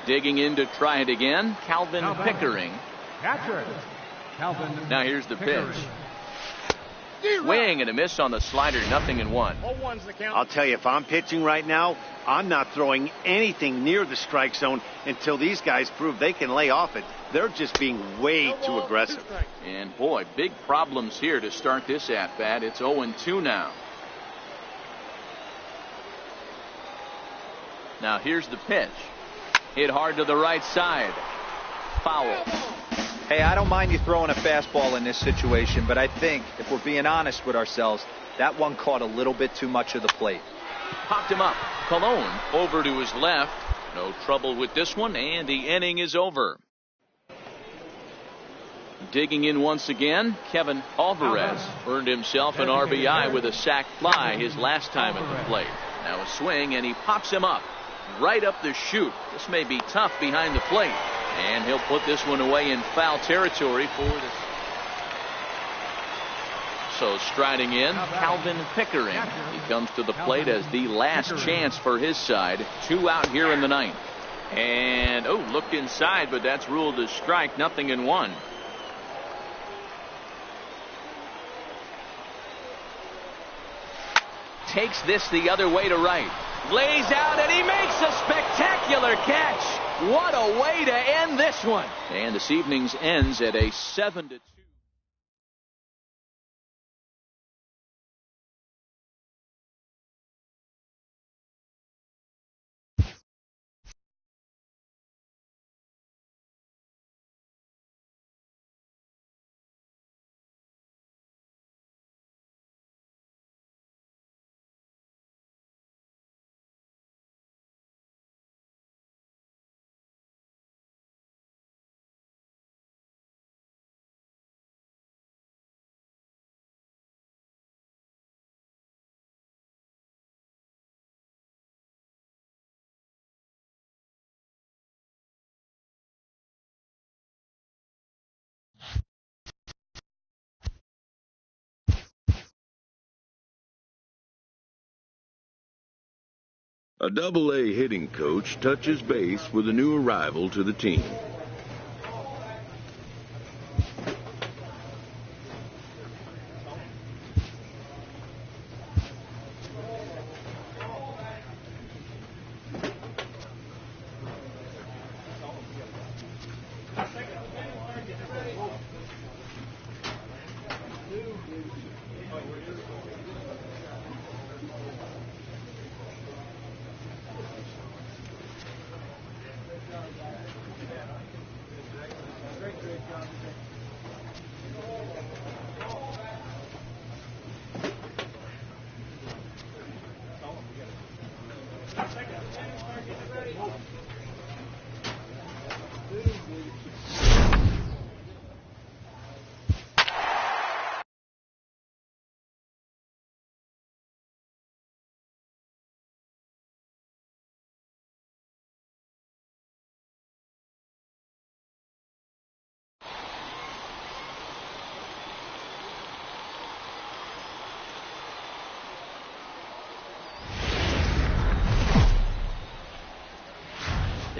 Digging in to try it again, Calvin Pickering. Now here's the pitch. Swing and a miss on the slider, 0-1. I'll tell you, if I'm pitching right now, I'm not throwing anything near the strike zone until these guys prove they can lay off it. They're just being way too aggressive. And boy, big problems here to start this at-bat. It's 0-2 now. Now here's the pitch. Hit hard to the right side. Foul. Hey, I don't mind you throwing a fastball in this situation, but I think if we're being honest with ourselves, that one caught a little bit too much of the plate. Popped him up. Cologne over to his left. No trouble with this one, and the inning is over. Digging in once again, Kevin Alvarez earned himself an RBI with a sac fly his last time at the plate. Now a swing, and he pops him up. Right up the chute. This may be tough behind the plate. And he'll put this one away in foul territory for the... So striding in, Calvin Pickering. He comes to the plate as the last chance for his side. 2 out here in the ninth. And, looked inside, but that's ruled as strike, 0-1. Takes this the other way to right. Lays out, and he makes a spectacular catch. What a way to end this one. And this evening's ends at a 7-2. A Double-A hitting coach touches base with a new arrival to the team.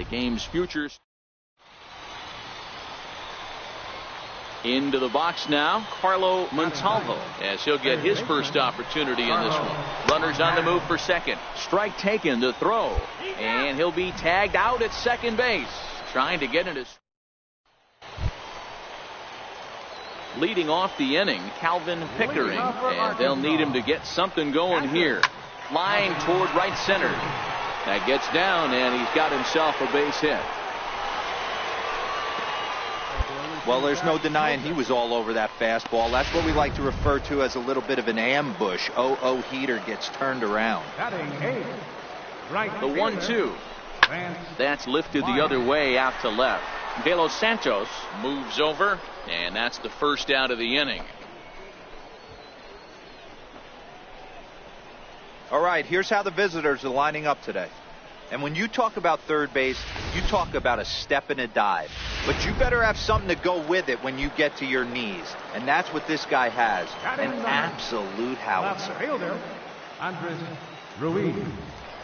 the game's futures. Into the box now, Carlo Montalvo, as he'll get his first opportunity in this one. Runners on the move for second. Strike taken, the throw. And he'll be tagged out at second base. Trying to get into. Leading off the inning, Calvin Pickard. And they'll need him to get something going here. Line toward right center. That gets down, and he's got himself a base hit. Well, there's no denying he was all over that fastball. That's what we like to refer to as a little bit of an ambush. 0-0 heater gets turned around. The 1-2. That's lifted the other way out to left. De Los Santos moves over, and that's the first out of the inning. All right, here's how the visitors are lining up today. And when you talk about third base, you talk about a step and a dive. But you better have something to go with it when you get to your knees. And that's what this guy has. An absolute howitzer.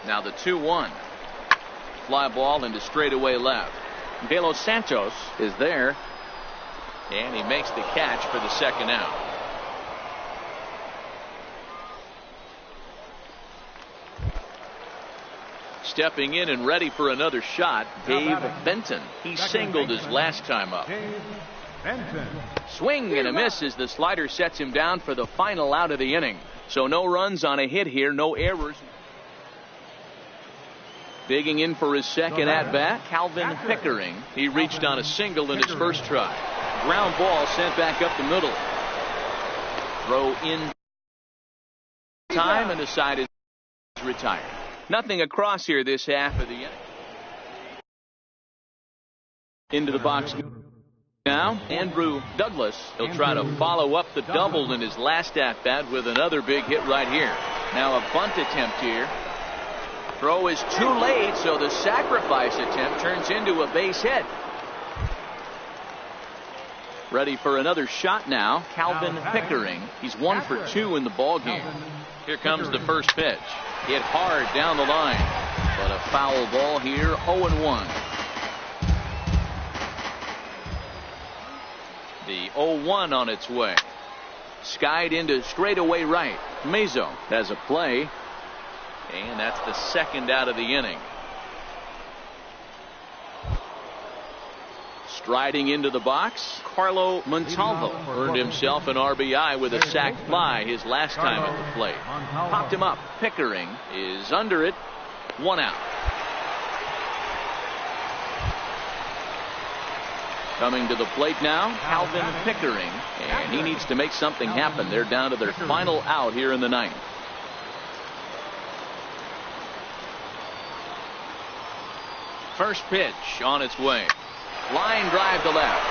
Now the 2-1. Fly ball into straightaway left. De Los Santos is there. And he makes the catch for the second out. Stepping in and ready for another shot, Dave Benton. He singled his last time up. Swing and a miss as the slider sets him down for the final out of the inning. So no runs on a hit here, no errors. Digging in for his second at-bat, Calvin Pickard. He reached on a single in his first try. Ground ball sent back up the middle. Throw in time, and the side is retired. Nothing across here this half of the inning. Into the box now, Andrew Douglas. He'll try to follow up the double in his last at-bat with another big hit right here. Now a bunt attempt here. Throw is too late, so the sacrifice attempt turns into a base hit. Ready for another shot now, Calvin Pickard. He's 1 for 2 in the ballgame. Here comes the first pitch. Hit hard down the line, but a foul ball here, 0-1. The 0-1 on its way. Skied into straightaway right. Mazo has a play, and that's the second out of the inning. Striding into the box, Carlo Montalvo earned himself an RBI with a sac fly his last time at the plate. Popped him up. Pickard is under it. 1 out. Coming to the plate now, Calvin Pickard, and he needs to make something happen. They're down to their final out here in the ninth. First pitch on its way. Line drive to left.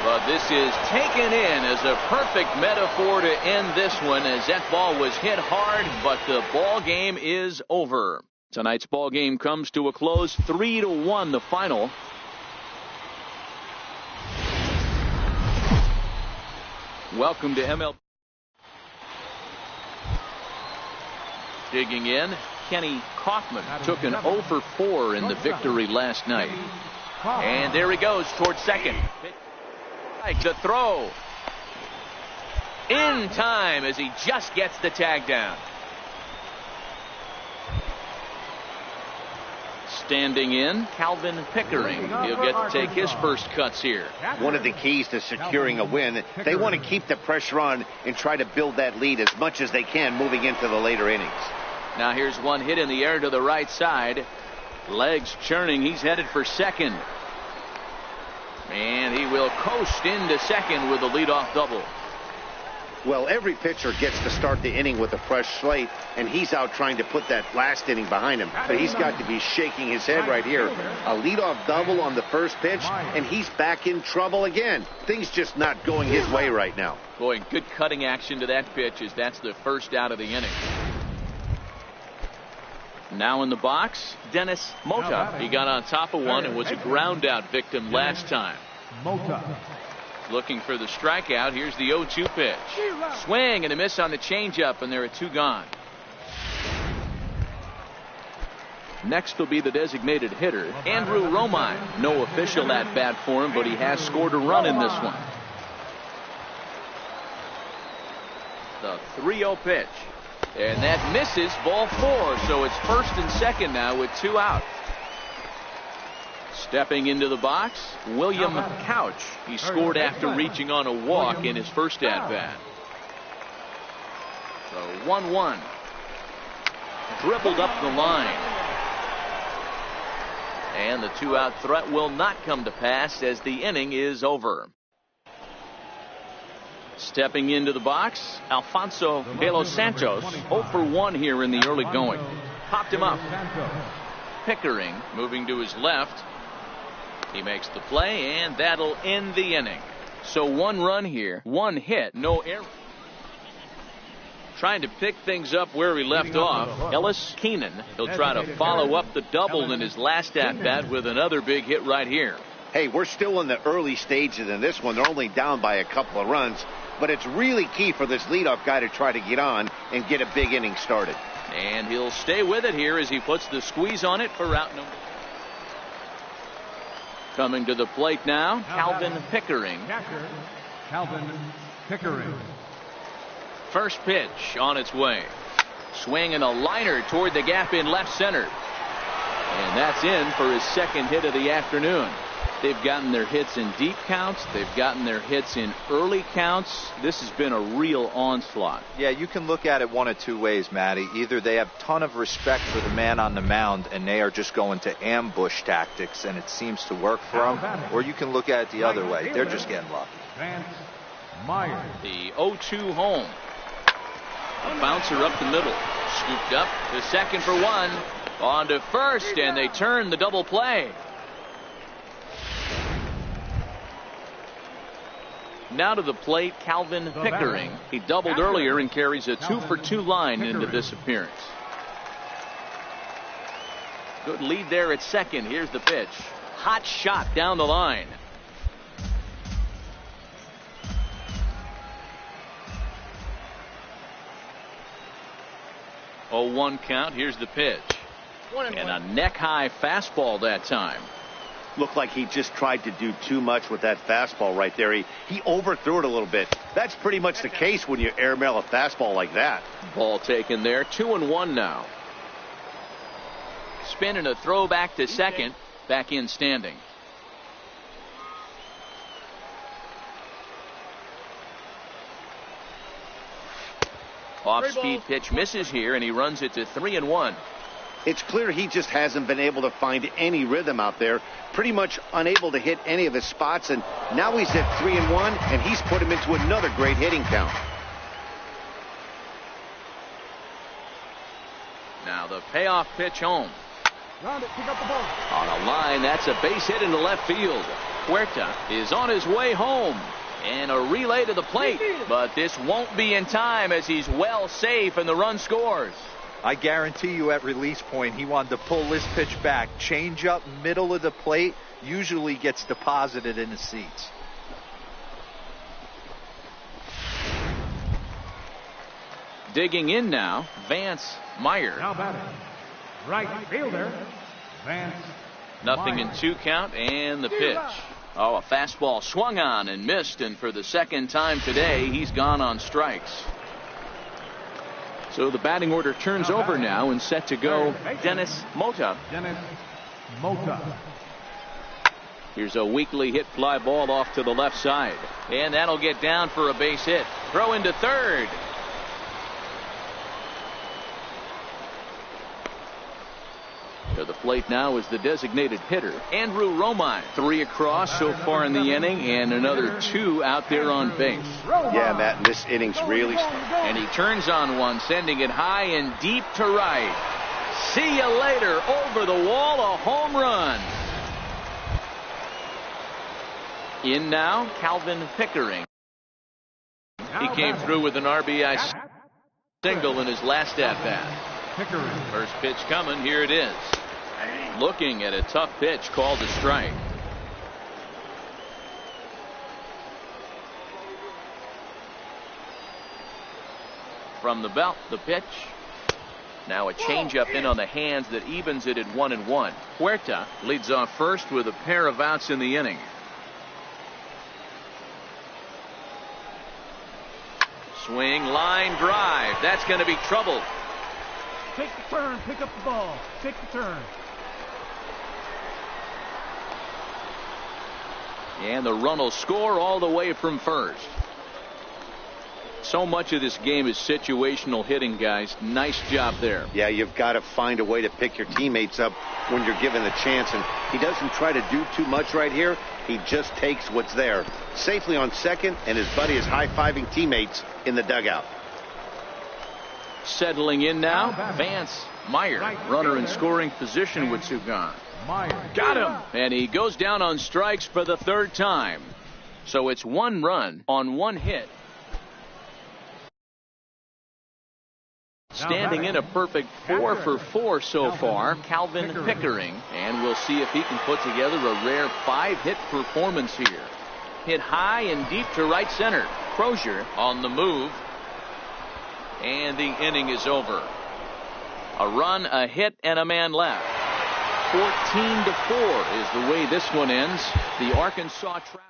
But this is taken in as a perfect metaphor to end this one, as that ball was hit hard, but the ball game is over. Tonight's ball game comes to a close, 3-1 the final. Welcome to MLB. Digging in, Kenny Kaufman took an 0 for 4 in the victory last night. And there he goes towards second. The throw. In time as he just gets the tag down. Standing in, Calvin Pickard. He'll get to take his first cuts here. One of the keys to securing a win, they want to keep the pressure on and try to build that lead as much as they can moving into the later innings. Now here's one hit in the air to the right side. Legs churning. He's headed for second. And he will coast into second with a leadoff double. Well, every pitcher gets to start the inning with a fresh slate, and he's out trying to put that last inning behind him. But he's got to be shaking his head right here. A leadoff double on the first pitch, and he's back in trouble again. Things just not going his way right now. Boy, good cutting action to that pitch, as that's the first out of the inning. Now in the box, Dennis Mota. He got on top of one and was a ground out victim last time. Looking for the strikeout. Here's the 0-2 pitch. Swing and a miss on the changeup, and there are 2 gone. Next will be the designated hitter, Andrew Romine. No official at bat for him, but he has scored a run in this one. The 3-0 pitch. And that misses, ball 4. So it's first and second now with 2 out. Stepping into the box, William Couch. He scored after reaching on a walk in his first at-bat. So 1-1. Dribbled up the line. And the 2-out threat will not come to pass as the inning is over. Stepping into the box, Alfonso de los Santos, 0 for 1 here in the early going. Popped him up. Pickering moving to his left. He makes the play, and that'll end the inning. So 1 run here, 1 hit, no error. Trying to pick things up where he left off, Ellis Keenan. He'll try to follow up the double in his last at-bat with another big hit right here. Hey, we're still in the early stages in this one. They're only down by a couple of runs, but it's really key for this leadoff guy to try to get on and get a big inning started. And he'll stay with it here as he puts the squeeze on it for out number. Coming to the plate now, Calvin Pickering. Catcher, Calvin Pickering. First pitch on its way. Swing and a liner toward the gap in left center. And that's in for his second hit of the afternoon. They've gotten their hits in deep counts. They've gotten their hits in early counts. This has been a real onslaught. Yeah, you can look at it one of 2 ways, Matty. Either they have a ton of respect for the man on the mound and they are just going to ambush tactics and it seems to work for them, or you can look at it the other way. They're just getting lucky. Vance Meyer. The 0-2 home. A bouncer up the middle. Scooped up to second for 1. On to first, and they turn the double play. Now to the plate, Calvin Pickering. He doubled earlier and carries a 2 for 2 line into this appearance. Good lead there at second. Here's the pitch. Hot shot down the line. 0-1 count. Here's the pitch. And a neck-high fastball that time. Looked like he just tried to do too much with that fastball right there. He overthrew it a little bit. That's pretty much the case when you airmail a fastball like that. Ball taken there. 2-1 now. Spin and a throw back to second. Back in standing. Off-speed pitch misses here, and he runs it to 3-1. It's clear he just hasn't been able to find any rhythm out there. Pretty much unable to hit any of his spots, and now he's at 3-1, and he's put him into another great hitting count. Now the payoff pitch home. Round it, pick up the ball. On a line, that's a base hit into left field. Huerta is on his way home. And a relay to the plate, but this won't be in time as he's well safe and the run scores. I guarantee you at release point he wanted to pull this pitch back. Change up middle of the plate usually gets deposited in the seats. Digging in now, Vance Meyer. Now batting, right fielder, Vance Nothing Meyer. in 2 count, and the pitch. Oh, a fastball swung on and missed, and for the second time today, he's gone on strikes. So the batting order turns over now and set to go Dennis Mota. Dennis Mota. Here's a weakly hit fly ball off to the left side. And that'll get down for a base hit. Throw into third. To the plate now is the designated hitter, Andrew Romine. 3 across so far in the inning, and another 2 out there on base. Yeah, Matt, and this inning's really... And he turns on one, sending it high and deep to right. See you later. Over the wall, a home run. In now, Calvin Pickering. He came through with an RBI single in his last at-bat. Pickering. First pitch coming. Here it is. Looking at a tough pitch called a strike. From the belt, the pitch. Now a changeup in on the hands that evens it at 1-1. Huerta leads off first with a pair of outs in the inning. Swing, line drive. That's going to be trouble. Take the turn, pick up the ball. Take the turn. And the run will score all the way from first. So much of this game is situational hitting, guys. Nice job there. Yeah, you've got to find a way to pick your teammates up when you're given the chance. And he doesn't try to do too much right here. He just takes what's there. Safely on second, and his buddy is high-fiving teammates in the dugout. Settling in now, Vance Meyer, runner in scoring position with Sugan. Got him! And he goes down on strikes for the third time. So it's 1 run on 1 hit. Standing in a perfect 4 for 4 so far, Calvin Pickering. And we'll see if he can put together a rare 5-hit performance here. Hit high and deep to right center. Crozier on the move. And the inning is over. A run, a hit, and a man left. 14-4 is the way this one ends. The Arkansas Travelers.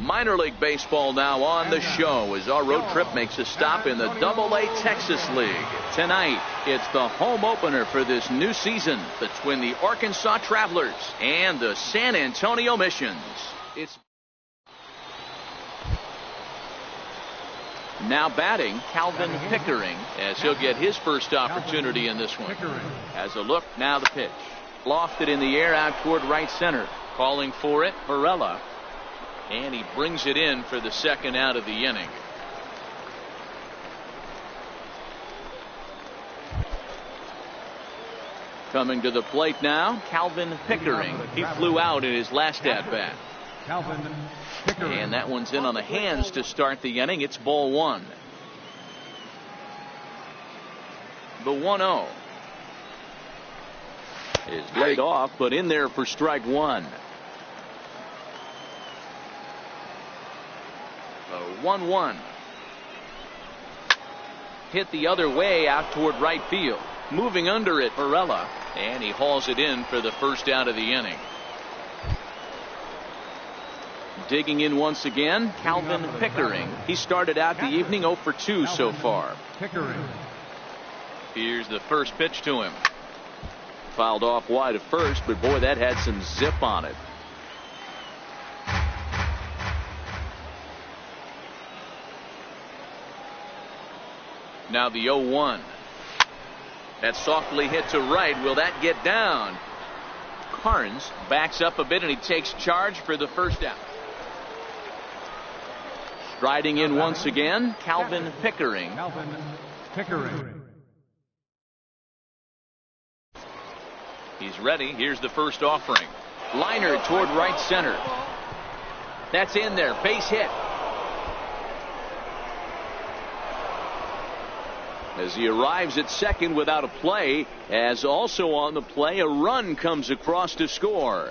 Minor League Baseball now on the show as our road trip makes a stop in the AA Texas League. Tonight, it's the home opener for this new season between the Arkansas Travelers and the San Antonio Missions. It's now batting Calvin Pickering as he'll get his first opportunity in this one. As a look, now the pitch. Lofted in the air out toward right center. Calling for it, Varela. And he brings it in for the second out of the inning. Coming to the plate now, Calvin Pickering. He flew out in his last at-bat. And that one's in on the hands to start the inning. It's ball one. The 1-0 is laid off, but in there for strike one. The 1-1. Hit the other way out toward right field. Moving under it, Varela. And he hauls it in for the first out of the inning. Digging in once again, Calvin Pickering. He started out the evening 0 for 2 so far. Here's the first pitch to him. Fouled off wide at first, but boy, that had some zip on it. Now the 0-1. That softly hit to right. Will that get down? Carnes backs up a bit and he takes charge for the first out. Striding in once again, Calvin Pickering. He's ready. Here's the first offering. Liner toward right center. That's in there. Base hit. As he arrives at second without a play, as also on the play, a run comes across to score.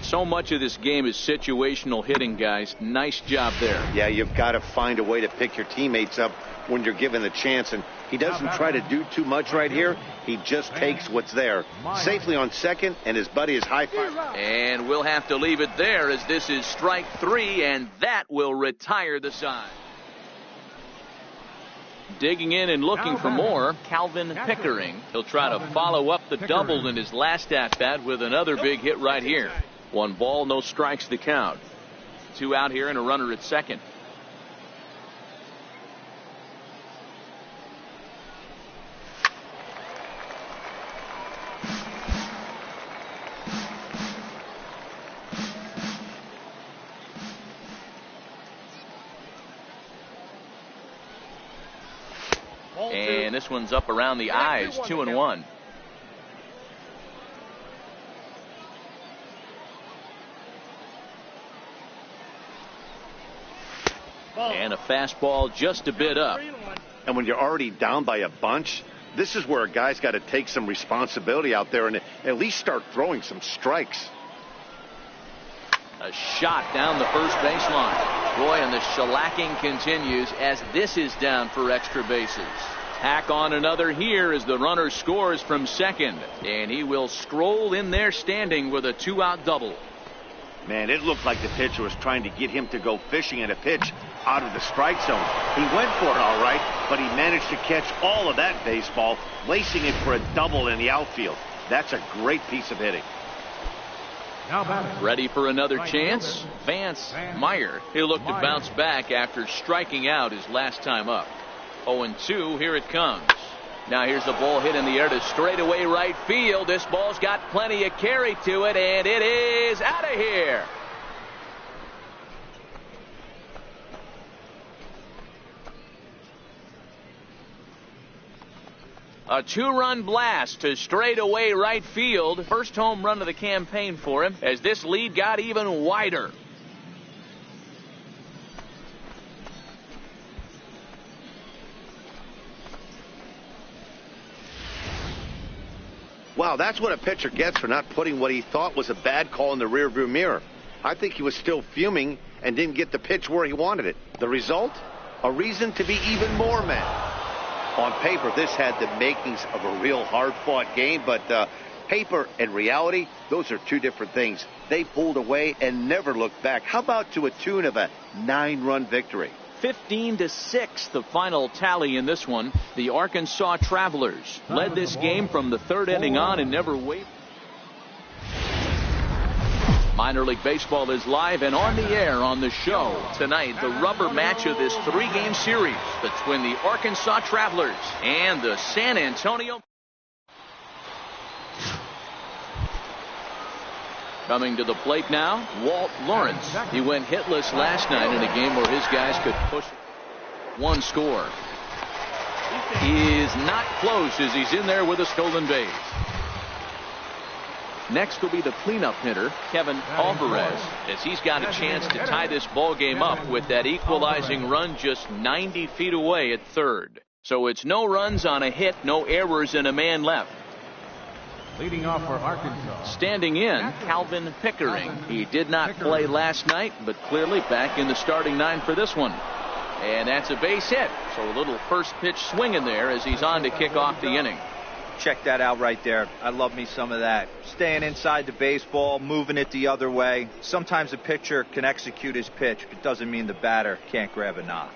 So much of this game is situational hitting, guys. Nice job there. Yeah, you've got to find a way to pick your teammates up when you're given the chance, and he doesn't try to do too much right here. He just takes what's there. Safely on second, and his buddy is high-fiving. And we'll have to leave it there, as this is strike three, and that will retire the side. Digging in and looking for more, Calvin Pickering. He'll try to follow up the double in his last at-bat with another big hit right here. 1 ball, no strikes to count. 2 out here and a runner at second. And this one's up around the eyes, 2-1. And a fastball just a bit up. And when you're already down by a bunch, this is where a guy's got to take some responsibility out there and at least start throwing some strikes. A shot down the first baseline. Boy, and the shellacking continues as this is down for extra bases. Tack on another here as the runner scores from second. And he will stroll in there standing with a 2-out double. Man, it looked like the pitcher was trying to get him to go fishing in a pitch out of the strike zone. He went for it all right, but he managed to catch all of that baseball, lacing it for a double in the outfield. That's a great piece of hitting. Ready for another chance? Vance Meyer. He'll look to bounce back after striking out his last time up. 0-2, here it comes. Now here's the ball hit in the air to straightaway right field. This ball's got plenty of carry to it, and it is out of here. A 2-run blast to straightaway right field. First home run of the campaign for him as this lead got even wider. Wow, that's what a pitcher gets for not putting what he thought was a bad call in the rearview mirror. I think he was still fuming and didn't get the pitch where he wanted it. The result? A reason to be even more mad. On paper, this had the makings of a real hard-fought game, but paper and reality, those are two different things. They pulled away and never looked back. How about to a tune of a 9-run victory? 15-6, the final tally in this one. The Arkansas Travelers led this game from the third inning on and never wavered. Minor League Baseball is live and on the air on the show. Tonight, the rubber match of this 3-game series between the Arkansas Travelers and the San Antonio. Coming to the plate now, Walt Lawrence. He went hitless last night in a game where his guys could push one score. He is not close as he's in there with a stolen base. Next will be the cleanup hitter, Kevin Alvarez, as he's got a chance to tie this ball game up with that equalizing run just 90 feet away at third. So it's no runs on a hit, no errors, and a man left. Leading off for Arkansas. Standing in, Calvin Pickering. He did not play last night, but clearly back in the starting nine for this one. And that's a base hit. So a little first pitch swing in there as he's on to kick off the inning. Check that out right there. I love me some of that. Staying inside the baseball, moving it the other way. Sometimes a pitcher can execute his pitch, but it doesn't mean the batter can't grab a knock.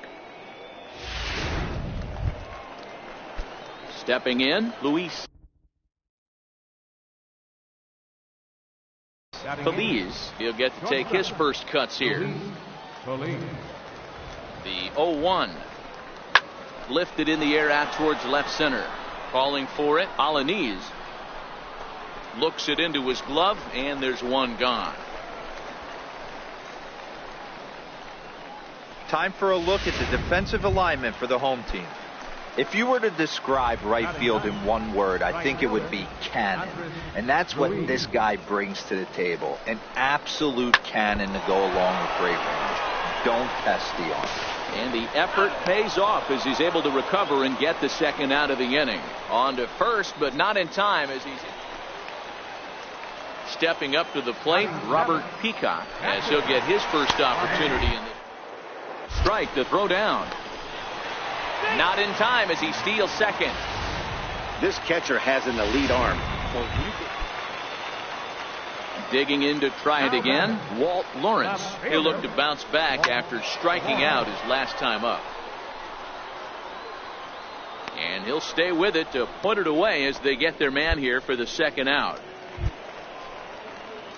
Stepping in, Feliz. He'll get to take his first cuts here. The 0-1. Lifted in the air out towards left center. Calling for it, Alanis. Looks it into his glove, and there's one gone. Time for a look at the defensive alignment for the home team. If you were to describe right field in one word, I think it would be cannon. And that's what this guy brings to the table. An absolute cannon to go along with great range. Don't test the arm. And the effort pays off as he's able to recover and get the second out of the inning. On to first, but not in time as he's stepping up to the plate. Robert Pickard, as he'll get his first opportunity in the strike to throw down. Not in time as he steals second. This catcher has an elite arm. Digging in to try it again, Walt Lawrence. He'll look to bounce back after striking out his last time up. And he'll stay with it to put it away as they get their man here for the second out.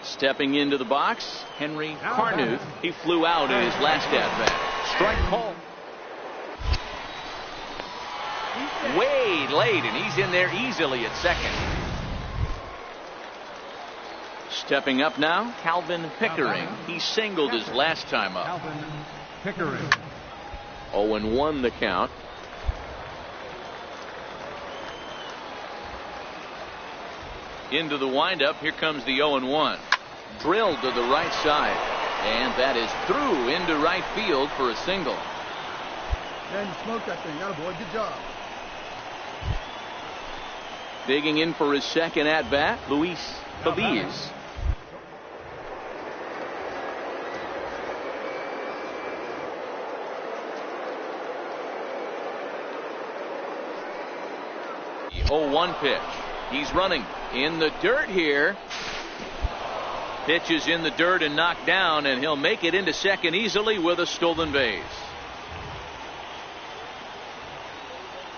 Stepping into the box, Henry Carnuth. He flew out in his last at-bat. Strike call. Way late, and he's in there easily at second. Stepping up now, Calvin Pickering. He singled his last time up. Calvin Pickering. 0-1 the count. Into the windup. Here comes the 0-1. Drilled to the right side. And that is through into right field for a single. Man, you smoked that thing. Attaboy. Good job. Digging in for his second at-bat, Luis Feliz. The 0-1 pitch. He's running in the dirt here. Pitch is in the dirt and knocked down, and he'll make it into second easily with a stolen base.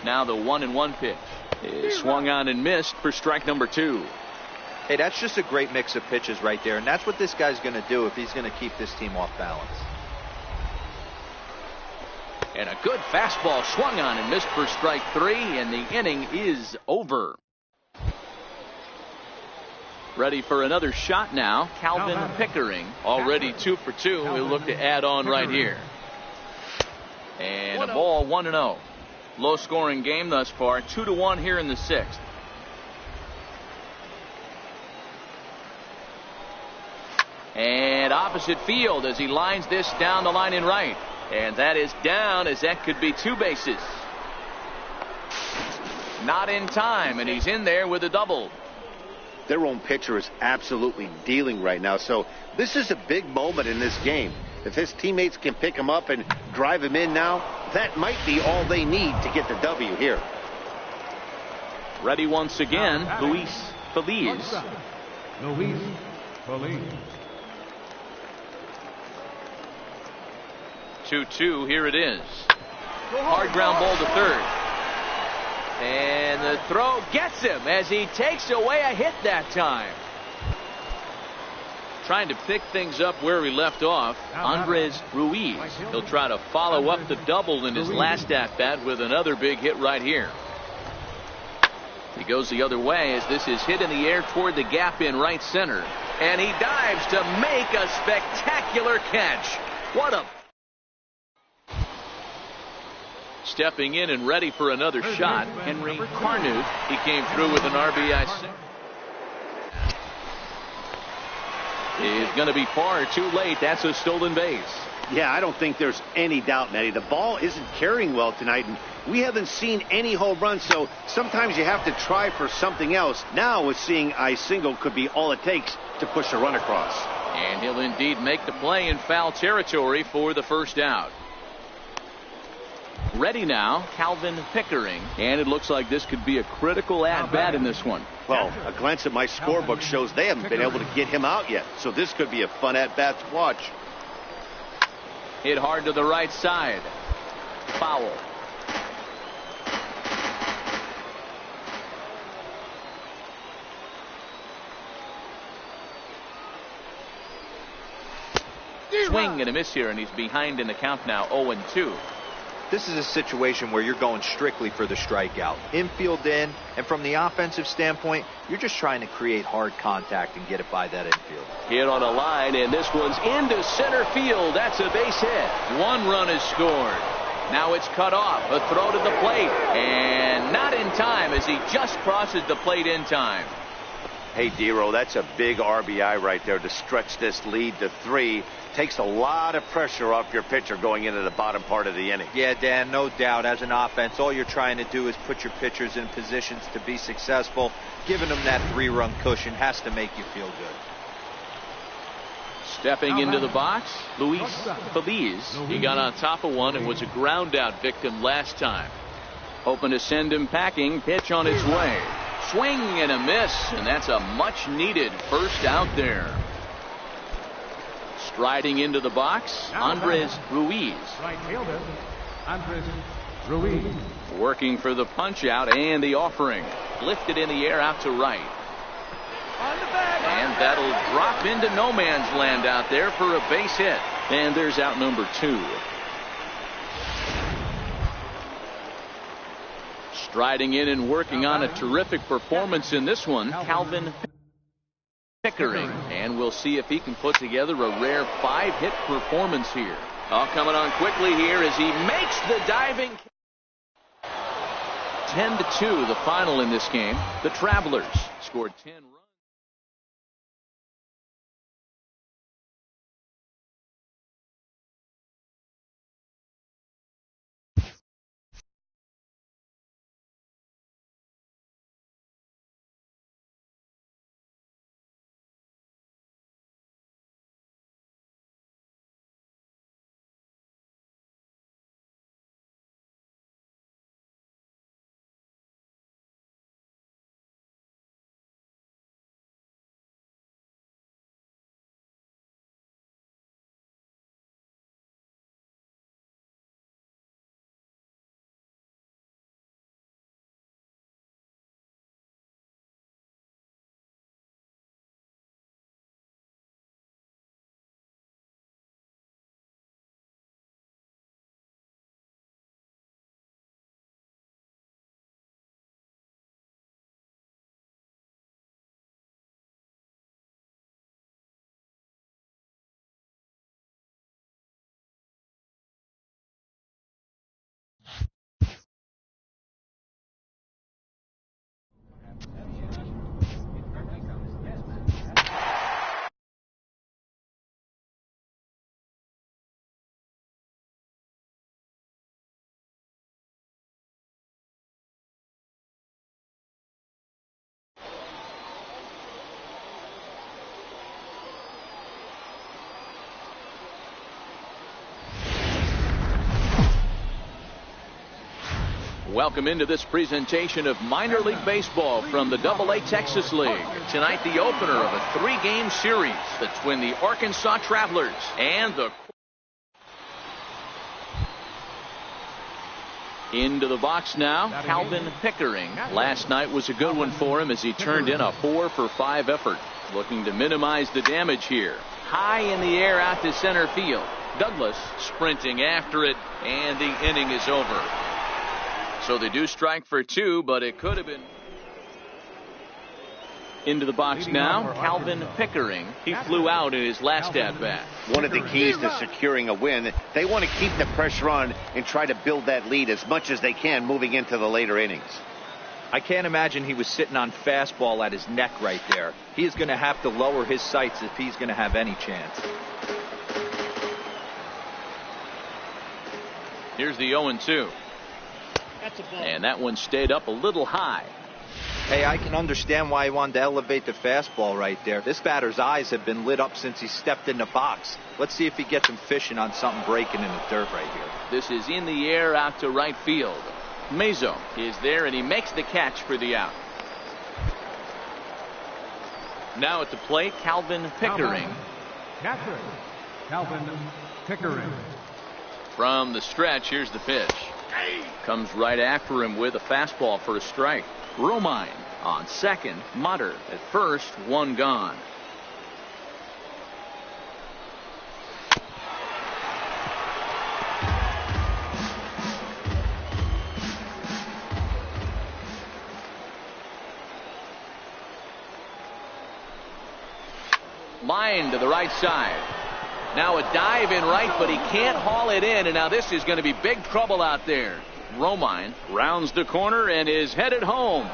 Now the 1-1 pitch is swung on and missed for strike number 2. Hey, that's just a great mix of pitches right there, and that's what this guy's going to do if he's going to keep this team off balance. And a good fastball swung on and missed for strike 3, and the inning is over. Ready for another shot now, Calvin Pickering. Already 2 for 2. He'll look to add on right here. And a ball, 1-0. Low scoring game thus far, 2-1 here in the 6th. And opposite field as he lines this down the line in right. And that is down, as that could be 2 bases. Not in time, and he's in there with a double. Their own pitcher is absolutely dealing right now, so this is a big moment in this game. If his teammates can pick him up and drive him in now, that might be all they need to get the W here. Ready once again, Luis Feliz. Luis Feliz. 2-2, here it is. Hard ground ball to third. And the throw gets him as he takes away a hit that time. Trying to pick things up where he left off, Andres Ruiz. He'll try to follow up the double in his last at-bat with another big hit right here. He goes the other way as this is hit in the air toward the gap in right center. And he dives to make a spectacular catch. What a... Stepping in and ready for another shot, Henry Carnuth. He came through with an RBI. is going to be far too late. That's a stolen base. Yeah, I don't think there's any doubt, Nettie. The ball isn't carrying well tonight, and we haven't seen any home runs, so sometimes you have to try for something else. Now, with seeing I single could be all it takes to push a run across. And he'll indeed make the play in foul territory for the first out. Ready now, Calvin Pickering. And it looks like this could be a critical at-bat in this one. Well, a glance at my scorebook shows they haven't been able to get him out yet, so this could be a fun at-bat to watch. Hit hard to the right side. Foul. Swing and a miss here, and he's behind in the count now, 0-2. This is a situation where you're going strictly for the strikeout. Infield in, and from the offensive standpoint, you're just trying to create hard contact and get it by that infield. Hit on a line, and this one's into center field. That's a base hit. One run is scored. Now it's cut off. A throw to the plate, and not in time as he just crosses the plate in time. Hey, Dero, that's a big RBI right there to stretch this lead to 3. Takes a lot of pressure off your pitcher going into the bottom part of the inning. Yeah, Dan, no doubt. As an offense, all you're trying to do is put your pitchers in positions to be successful. Giving them that 3-run cushion has to make you feel good. Stepping into the box, Luis Feliz. He got on top of one and was a ground out victim last time. Hoping to send him packing. Pitch on its way. Swing and a miss, and that's a much needed first out there. Striding into the box, Andres Ruiz. Right fielder, Andres Ruiz. Working for the punch out and the offering. Lifted in the air out to right. And that'll drop into no man's land out there for a base hit. And there's out number 2. Striding in and working on a terrific performance in this one, Calvin Pickering. And we'll see if he can put together a rare 5-hit performance here. Oh, coming on quickly here as he makes the diving. 10-2 the final in this game. The Travelers scored 10 runs. Welcome into this presentation of minor league baseball from the AA Texas League. Tonight, the opener of a 3-game series between the Arkansas Travelers and the... Into the box now, Calvin Pickering. Last night was a good one for him as he turned in a 4-for-5 effort. Looking to minimize the damage here. High in the air out to center field. Douglas sprinting after it, and the inning is over. So they do strike for 2, but it could have been. Into the box now, Calvin Pickering. He flew out in his last at-bat. One of the keys to securing a win, they want to keep the pressure on and try to build that lead as much as they can moving into the later innings. I can't imagine he was sitting on fastball at his neck right there. He is going to have to lower his sights if he's going to have any chance. Here's the 0-2. And that one stayed up a little high. Hey, I can understand why he wanted to elevate the fastball right there. This batter's eyes have been lit up since he stepped in the box. Let's see if he gets him fishing on something breaking in the dirt right here. This is in the air out to right field. Mazo is there, and he makes the catch for the out. Now at the plate, Calvin Pickering. Catcher, Calvin Pickering. From the stretch, here's the pitch. Comes right after him with a fastball for a strike. Romine on second. Mutter at first. One gone. Line to the right side. Now a dive in right, but he can't haul it in, and now this is going to be big trouble out there. Romine rounds the corner and is headed home.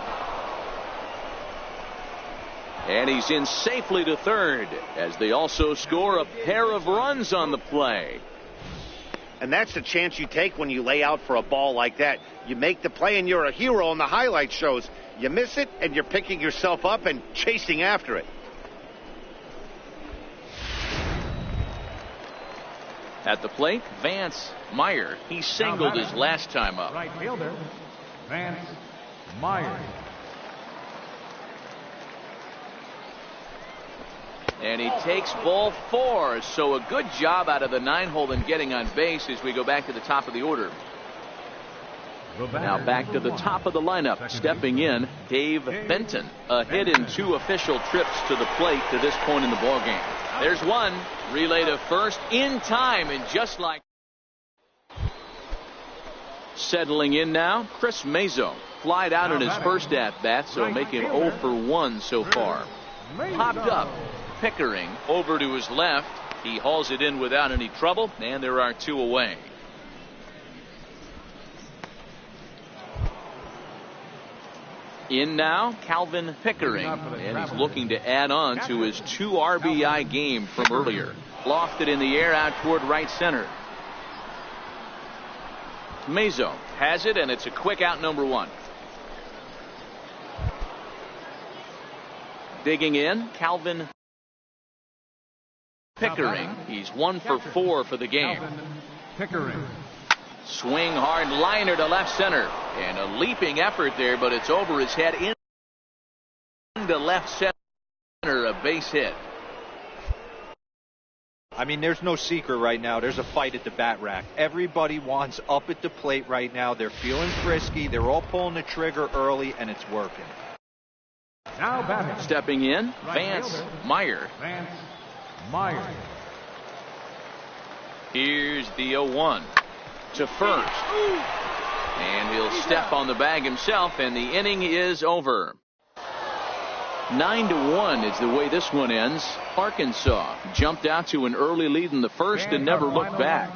And he's in safely to third as they also score a pair of runs on the play. And that's the chance you take when you lay out for a ball like that. You make the play and you're a hero on the highlight shows. You miss it and you're picking yourself up and chasing after it. At the plate, Vance Meyer. He singled his last time up. Right fielder, Vance Meyer. And he takes ball 4. So a good job out of the 9-hole in getting on base as we go back to the top of the order. Now back to the top of the lineup. Stepping in, Dave Benton. A hit in 2 official trips to the plate to this point in the ballgame. There's one. Relay to first in time, and just like settling in now, Chris Mazo flied out in his first at-bat, so make him 0 for 1 so far. Popped up. Pickering over to his left. He hauls it in without any trouble, and there are 2 away. In now, Calvin Pickering, and he's looking to add on to his 2 RBI game from earlier. Lofted in the air out toward right center. Mazo has it, and it's a quick out, number 1. Digging in, Calvin Pickering. He's 1 for 4 for the game. Pickering. Swing hard liner to left center, and a leaping effort there, but it's over his head into left center. A base hit. I mean, there's no secret right now. There's a fight at the bat rack. Everybody wants up at the plate right now. They're feeling frisky. They're all pulling the trigger early, and it's working. Now batting. Stepping in, Vance Meyer. Vance Meyer. Here's the 0-1 to first. And he'll step on the bag himself, and the inning is over. 9-1 is the way this one ends. Arkansas jumped out to an early lead in the first and never looked back.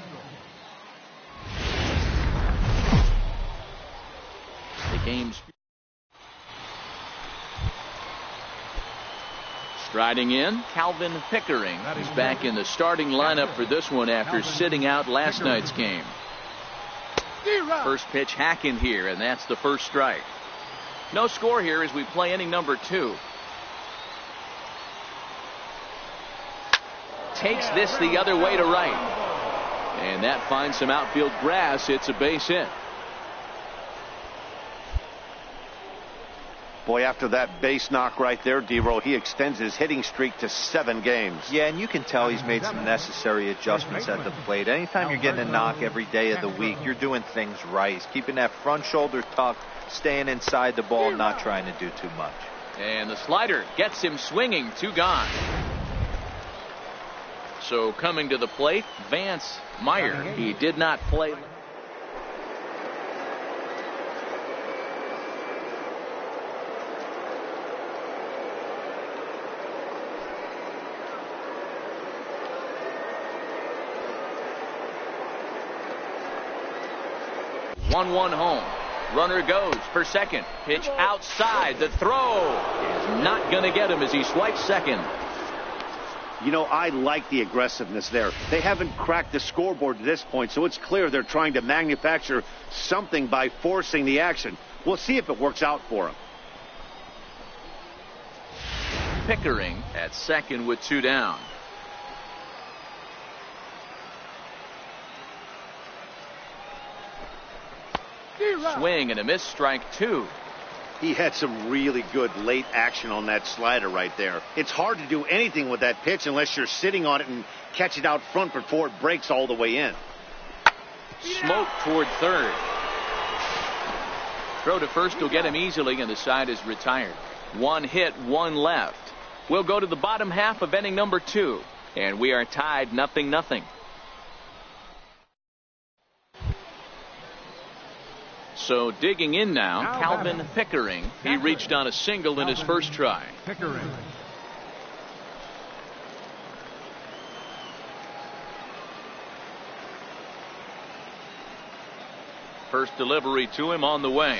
The game's striding in, Calvin Pickering. He's back in the starting lineup for this one after sitting out last night's game. First pitch hack in here, and that's the first strike. No score here as we play inning number 2. Takes this the other way to right. And that finds some outfield grass. It's a base hit. Boy, after that base knock right there, D-Roll, he extends his hitting streak to 7 games. Yeah, and you can tell he's made some necessary adjustments at the plate. Anytime you're getting a knock every day of the week, you're doing things right. He's keeping that front shoulder tucked, staying inside the ball, not trying to do too much. And the slider gets him swinging. 2 gone. So coming to the plate, Vance Meyer. He did not play. One home. Runner goes for second. Pitch outside. The throw is not going to get him as he swipes second. You know, I like the aggressiveness there. They haven't cracked the scoreboard to this point, so it's clear they're trying to manufacture something by forcing the action. We'll see if it works out for them. Pickering at second with 2 down. Swing and a miss, strike 2. He had some really good late action on that slider right there. It's hard to do anything with that pitch unless you're sitting on it and catch it out front before it breaks all the way in. Smoke toward third. Throw to first will get him easily, and the side is retired. 1 hit, 1 left. We'll go to the bottom half of inning number 2, and we are tied 0-0. So digging in now, Calvin Pickering. He reached on a single in his first try. Pickering. First delivery to him on the way.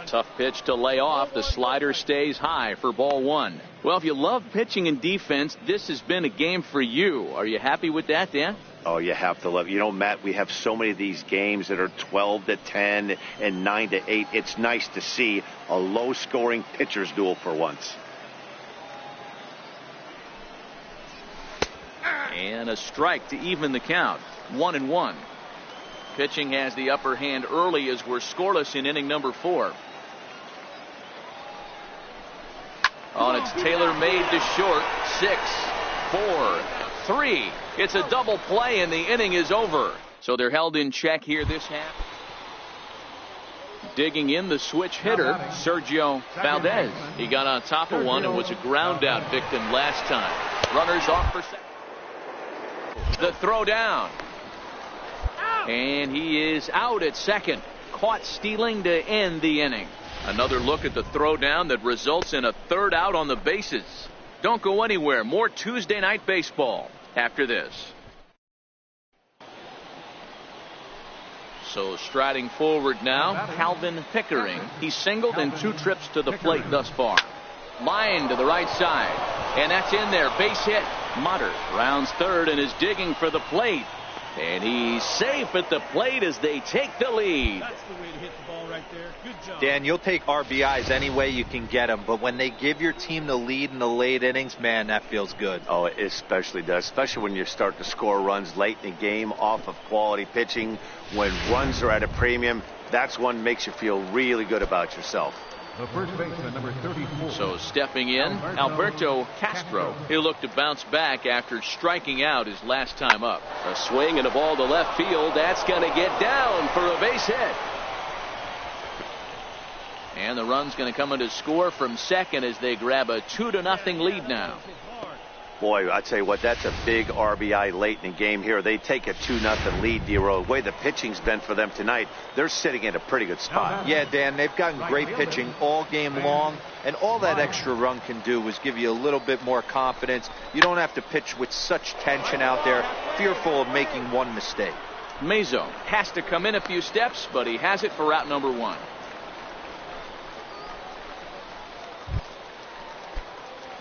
Tough pitch to lay off. The slider stays high for ball 1. Well, if you love pitching and defense, this has been a game for you. Are you happy with that, Dan? Oh, you have to love it. You know, Matt, we have so many of these games that are 12-10 and 9-8. It's nice to see a low-scoring pitcher's duel for once. And a strike to even the count. 1-1. Pitching has the upper hand early as we're scoreless in inning number 4. On its tailor-made to short. 6, 4, 3. It's a double play and the inning is over. So they're held in check here this half. Digging in the switch hitter, Sergio Valdez. He got on top of one and was a ground out victim last time. Runners off for second. The throw down. And he is out at second. Caught stealing to end the inning. Another look at the throw down that results in a third out on the bases. Don't go anywhere. More Tuesday night baseball after this. So striding forward now, Calvin Pickering. He's singled in 2 trips to the plate thus far. Line to the right side. And that's in there. Base hit. Mutter rounds third and is digging for the plate. And he's safe at the plate as they take the lead. That's the way to hit the ball right there. Good job. Dan, you'll take RBIs any way you can get them, but when they give your team the lead in the late innings, man, that feels good. Oh, it especially does, especially when you start to score runs late in the game off of quality pitching. When runs are at a premium, that's one makes you feel really good about yourself. The first baseman, number 34. So stepping in, Alberto Castro. He'll look to bounce back after striking out his last time up. A swing and a ball to left field. That's going to get down for a base hit. And the run's going to come in to score from second as they grab a 2-0 lead now. Boy, I tell you what, that's a big RBI late in the game here. They take a 2-0 lead, D-Row. The way the pitching's been for them tonight, they're sitting in a pretty good spot. Yeah, Dan, they've gotten great pitching all game long, and all that extra run can do is give you a little bit more confidence. You don't have to pitch with such tension out there, fearful of making one mistake. Mazo has to come in a few steps, but he has it for out number 1.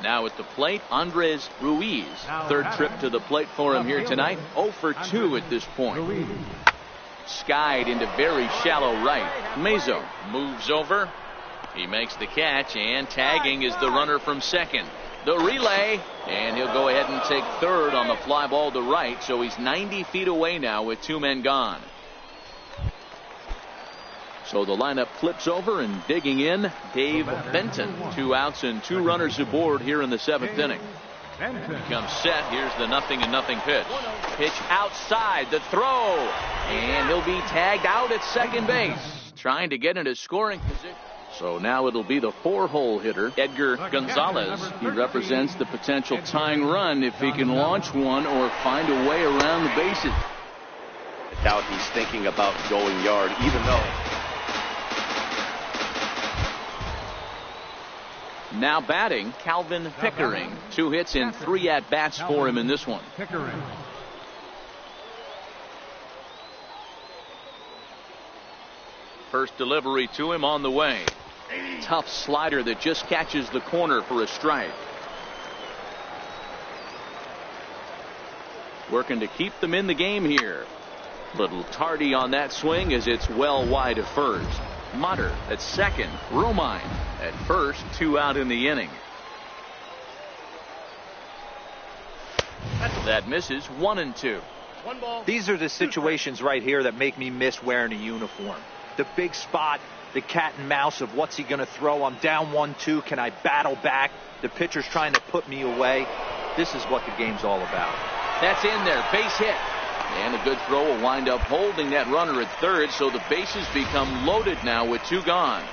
Now at the plate, Andres Ruiz. Third trip to the plate for him here tonight. 0 for 2 at this point. Skied into very shallow right. Mazo moves over. He makes the catch, and tagging is the runner from second. The relay, and he'll go ahead and take third on the fly ball to right, so he's 90 feet away now with 2 men gone. So the lineup flips over, and digging in, Dave Benton. 2 outs and 2 runners aboard here in the 7th inning. He comes set. Here's the 0-0 pitch. Pitch outside, the throw, and he'll be tagged out at second base, trying to get into scoring position. So now it'll be the 4-hole hitter, Edgar Gonzalez. He represents the potential tying run if he can launch one or find a way around the bases. I doubt he's thinking about going yard, even though. Now batting, Calvin Pickering. 2 hits and 3 at-bats for him in this one. Pickering. First delivery to him on the way. Tough slider that just catches the corner for a strike. Working to keep them in the game here. Little tardy on that swing as it's well wide of first. Mutter at second. Romine at first. 2 out in the inning. That misses. 1-2. These are the situations right here that make me miss wearing a uniform. The big spot, the cat and mouse of what's he going to throw. I'm down 1-2. Can I battle back? The pitcher's trying to put me away. This is what the game's all about. That's in there. Base hit. And a good throw will wind up holding that runner at third, so the bases become loaded now with 2 gone.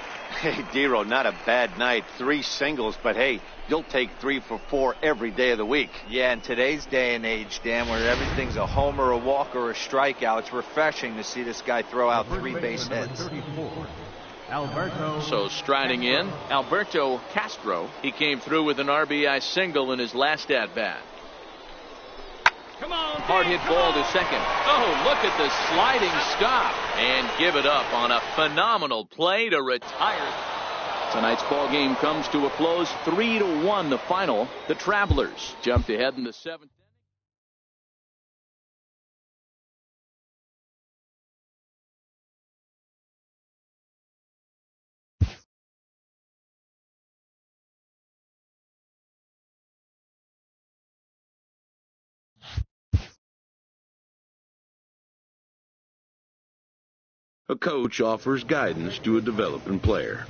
Hey, Dero, not a bad night. 3 singles, but hey, you'll take 3 for 4 every day of the week. Yeah, in today's day and age, Dan, where everything's a homer, a walk, or a strikeout, it's refreshing to see this guy throw out 3 base hits. Alberto. So striding in, Alberto Castro. He came through with an RBI single in his last at-bat. Hard hit ball to second. Oh, look at the sliding stop. And give it up on a phenomenal play to retire. Tonight's ball game comes to a close. 3-1 the final. The Travelers jumped ahead in the 7th. A coach offers guidance to a developing player.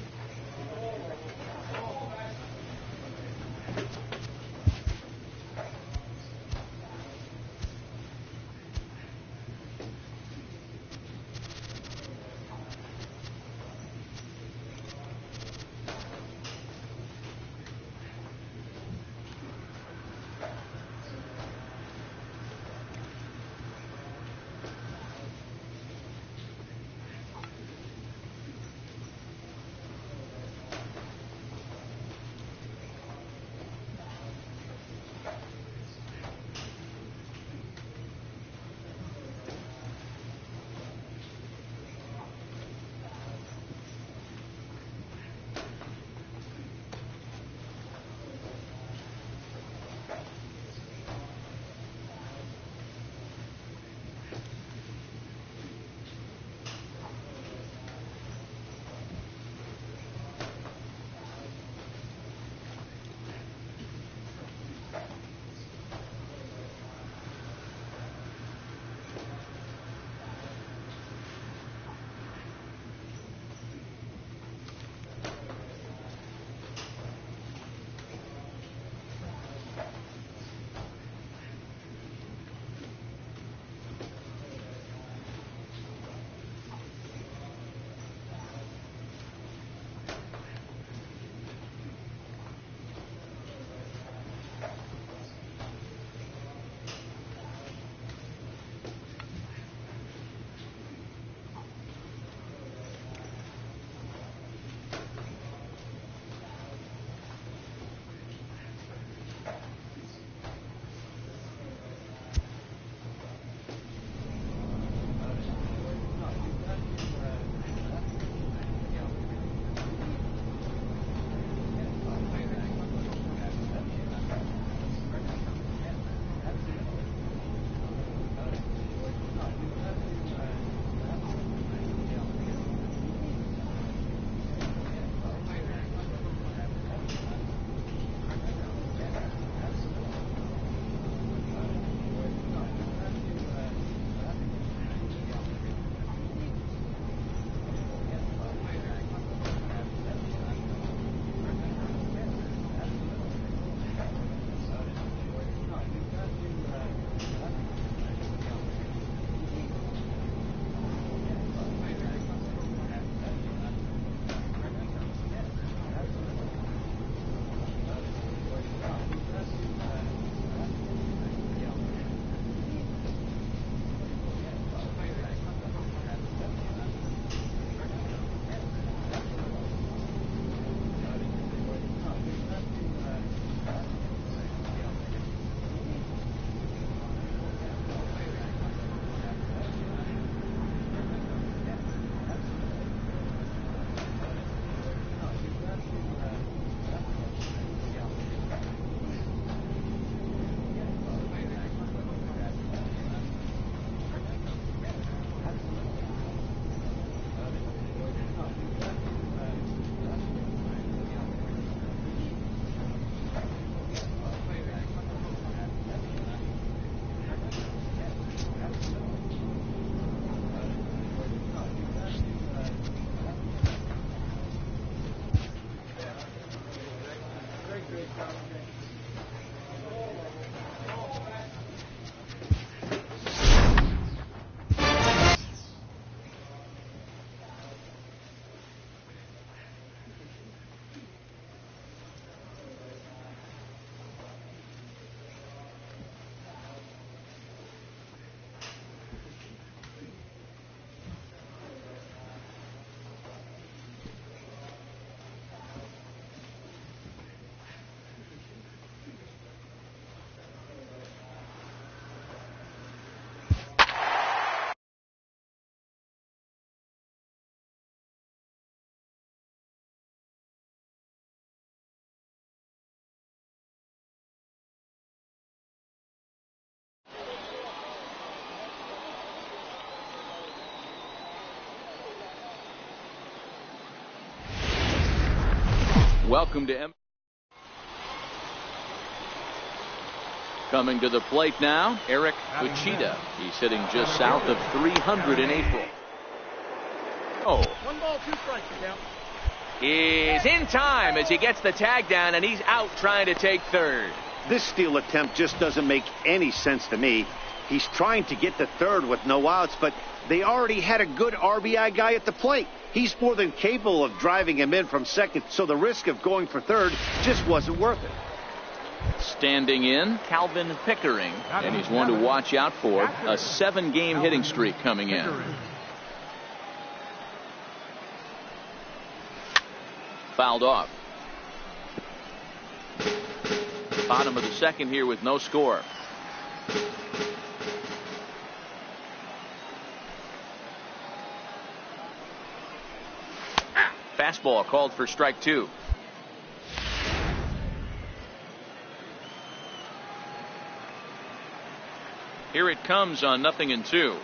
Welcome to MLB. Coming to the plate now, Eric Uchida. He's hitting just south of 300 in April. Oh. 1 ball, 2 strikes, count. He's in time as he gets the tag down, and he's out trying to take third. This steal attempt just doesn't make any sense to me. He's trying to get to third with no outs, but they already had a good RBI guy at the plate. He's more than capable of driving him in from second, so the risk of going for third just wasn't worth it. Standing in, Calvin Pickering, and he's one to watch out for. A 7-game hitting streak coming in. Fouled off. Bottom of the second here with no score. Fastball called for strike 2. Here it comes on 0-2.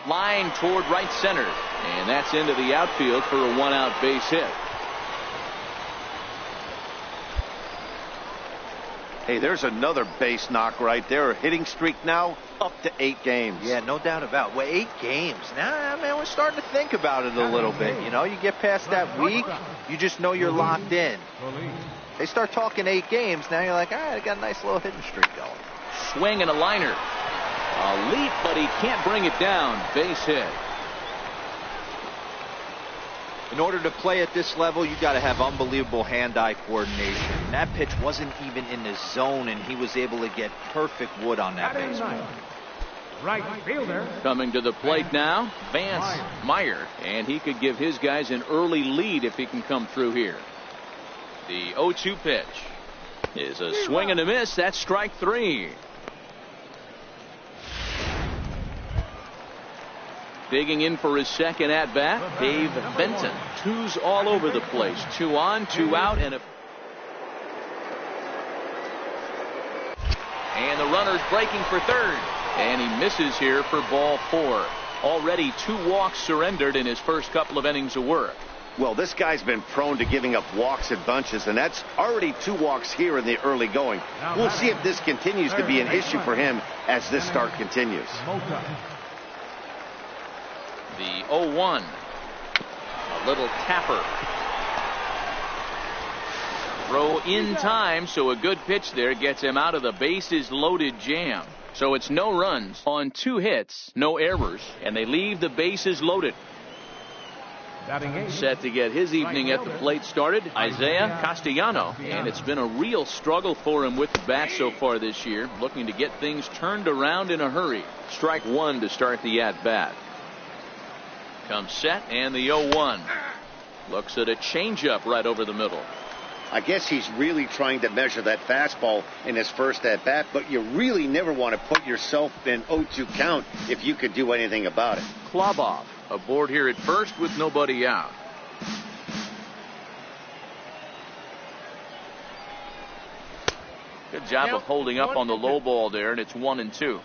Line toward right center, and that's into the outfield for a 1-out base hit. Hey, there's another base knock right there. A hitting streak now up to 8 games. Yeah, no doubt about it. Well, 8 games. Now, man, we're starting to think about it a little bit. You know, you get past that week, you just know you're locked in. They start talking 8 games, now you're like, all right, I got a nice little hitting streak going. Swing and a liner. A leap, but he can't bring it down. Base hit. In order to play at this level, you got to have unbelievable hand-eye coordination. That pitch wasn't even in the zone, and he was able to get perfect wood on that baseball. Right fielder. Coming to the plate now, Vance Meyer, and he could give his guys an early lead if he can come through here. The 0-2 pitch is a swing and a miss. That's strike 3. Digging in for his second at bat, Dave Benton. 2s all over the place. 2 on, 2 out, and the runner's breaking for third, and he misses here for ball 4. Already 2 walks surrendered in his first couple of innings of work. Well, this guy's been prone to giving up walks at bunches, and that's already 2 walks here in the early going. We'll see if this continues to be an issue for him as this start continues. The 0-1. A little tapper. Throw in time, so a good pitch there gets him out of the bases loaded jam. So it's no runs on 2 hits, no errors, and they leave the bases loaded. Set to get his evening at the plate started, Isaiah Castellano, and it's been a real struggle for him with the bat so far this year, looking to get things turned around in a hurry. Strike 1 to start the at-bat. Comes set, and the 0-1. Looks at a changeup right over the middle. I guess he's really trying to measure that fastball in his first at-bat, but you really never want to put yourself in 0-2 count if you could do anything about it. Kloboff aboard here at first with nobody out. Good job of holding up on the low ball there, and it's 1-2.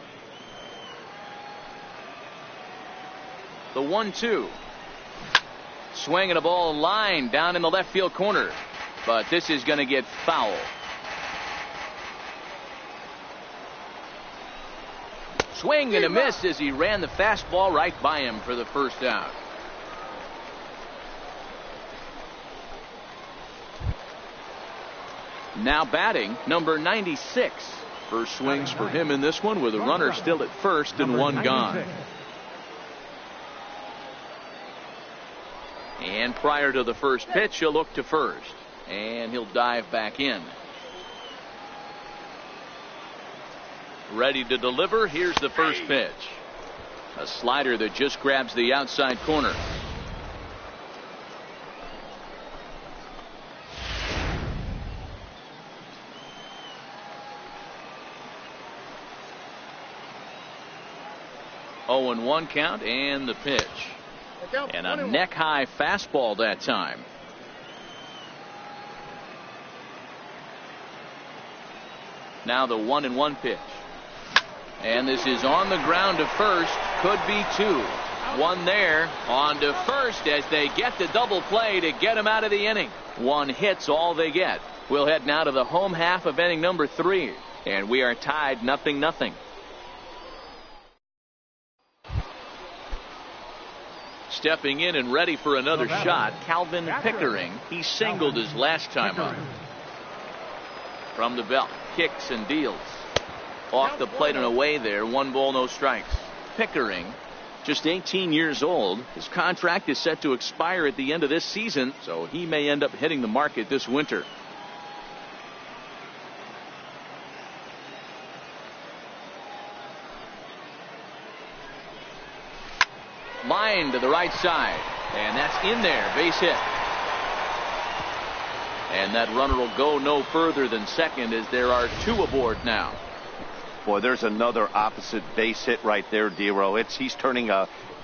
The 1-2. Swinging a ball line down in the left field corner, but this is going to get foul. Swing and a miss as he ran the fastball right by him for the first out. Now batting, number 96. First swings for him in this one with a runner still at first and 1 gone. And prior to the first pitch, he'll look to first, and he'll dive back in. Ready to deliver. Here's the first pitch. A slider that just grabs the outside corner. Oh, and 1 count, and the pitch. And a neck-high fastball that time. Now the 1-1 pitch. And this is on the ground to first. Could be 2. One there on to first as they get the double play to get him out of the inning. One hit's all they get. We'll head now to the home half of inning number 3, and we are tied 0-0. Stepping in and ready for another shot, Calvin Pickard. He singled his last time up. From the belt, kicks and deals. Off the plate and away there, 1 ball, no strikes. Pickard, just 18 years old. His contract is set to expire at the end of this season, so he may end up hitting the market this winter. Line to the right side, and that's in there, base hit. And that runner will go no further than second as there are 2 aboard now. Boy, there's another opposite base hit right there, Dero. He's turning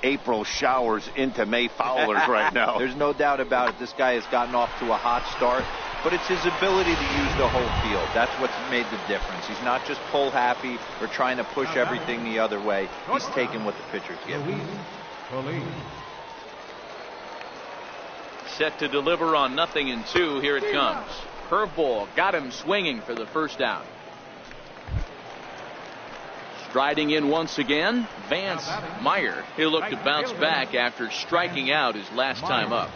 April showers into May foulers right now. There's no doubt about it. This guy has gotten off to a hot start, but it's his ability to use the whole field. That's what's made the difference. He's not just pull happy or trying to push everything the other way. He's taking what the pitchers give him. Set to deliver on 0-2. Here it comes. Curveball got him swinging for the first out. Striding in once again, Vance Meyer. He'll look to bounce back after striking out his last time up.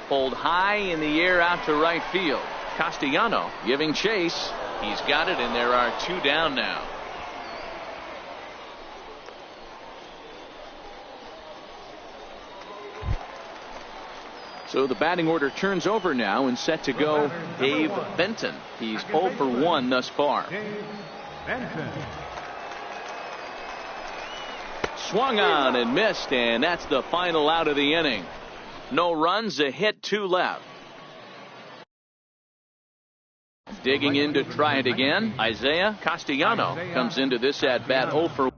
Pulled high in the air out to right field. Castellano giving chase. He's got it, and there are 2 down now. So the batting order turns over now and set to go Dave Benton. He's 0 for 1 thus far. Swung on and missed, and that's the final out of the inning. No runs, a hit, 2 left. Digging in to try it again, Isaiah Castellano comes into this at bat 0 for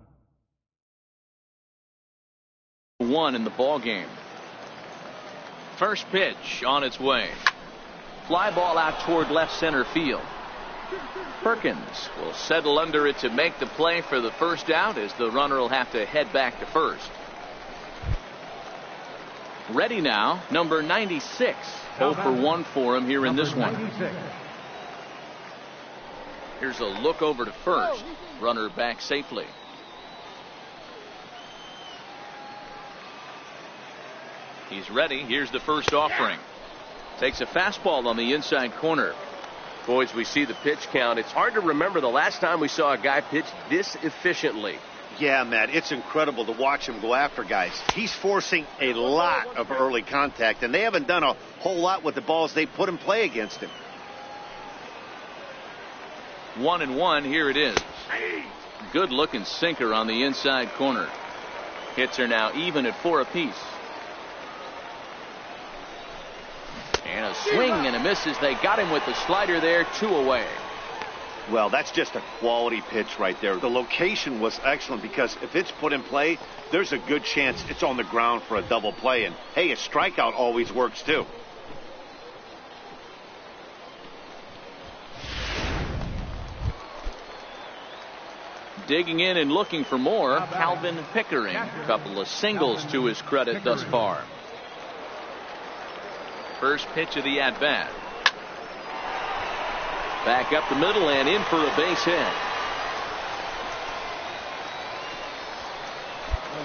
1 in the ball game. First pitch on its way. Fly ball out toward left center field. Perkins will settle under it to make the play for the first out as the runner will have to head back to first. Ready now, number 96. 0 for 1 for him here in this one. Here's a look over to first. Runner back safely. He's ready. Here's the first offering. Takes a fastball on the inside corner. Boys, we see the pitch count. It's hard to remember the last time we saw a guy pitch this efficiently. Yeah, Matt, it's incredible to watch him go after guys. He's forcing a lot of early contact, and they haven't done a whole lot with the balls they put in play against him. 1-1. Here it is. Good looking sinker on the inside corner. Hits are now even at 4 apiece. And a swing and a miss as they got him with the slider there, 2 away. Well, that's just a quality pitch right there. The location was excellent because if it's put in play, there's a good chance it's on the ground for a double play. And, hey, a strikeout always works, too. Digging in and looking for more, Calvin Pickard. A couple of singles to his credit thus far. First pitch of the at-bat. Back up the middle and in for a base hit.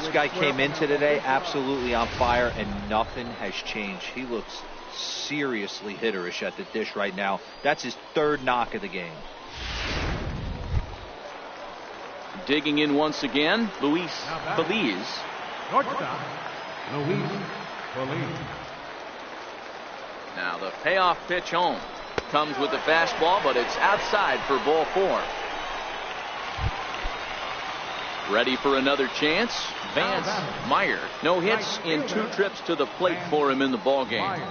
This guy came into today absolutely on fire, and nothing has changed. He looks seriously hitterish at the dish right now. That's his 3rd knock of the game. Digging in once again, Luis Feliz. Shortstop, Luis Feliz. Now the payoff pitch home. Comes with the fastball, but it's outside for ball 4. Ready for another chance. Vance Meyer. No hits in 2 trips to the plate for him in the ball game.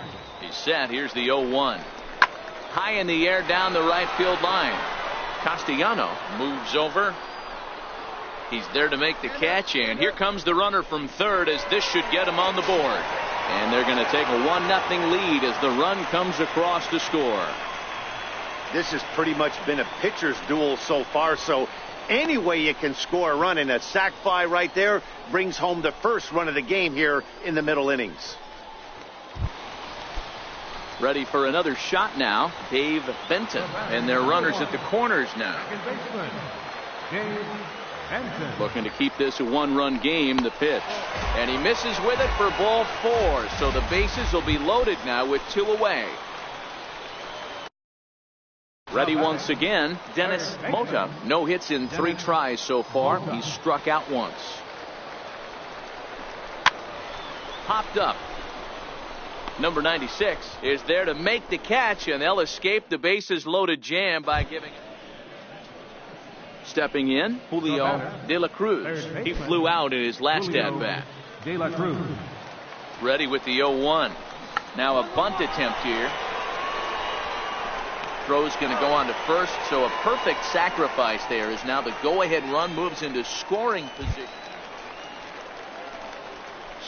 He's set. Here's the 0-1. High in the air down the right field line. Castellano moves over. He's there to make the catch, and here comes the runner from third as this should get him on the board. And they're going to take a 1-0 lead as the run comes across to score. This has pretty much been a pitcher's duel so far, so Any way you can score a run, and a sac fly right there brings home the first run of the game here in the middle innings. Ready for another shot now, Dave Benton, and their runners at the corners now. Looking to keep this a one-run game, the pitch. And he misses with it for ball 4, so the bases will be loaded now with 2 away. Ready once again, Dennis Mota. No hits in 3 tries so far. He's struck out once. Popped up. Number 96 is there to make the catch, and they'll escape the bases loaded jam by giving it. Stepping in, Julio De La Cruz. He flew out in his last at-bat. De La Cruz. Ready with the 0-1. Now a bunt attempt here. Throw's going to go on to first, so a perfect sacrifice there as now the go-ahead run moves into scoring position.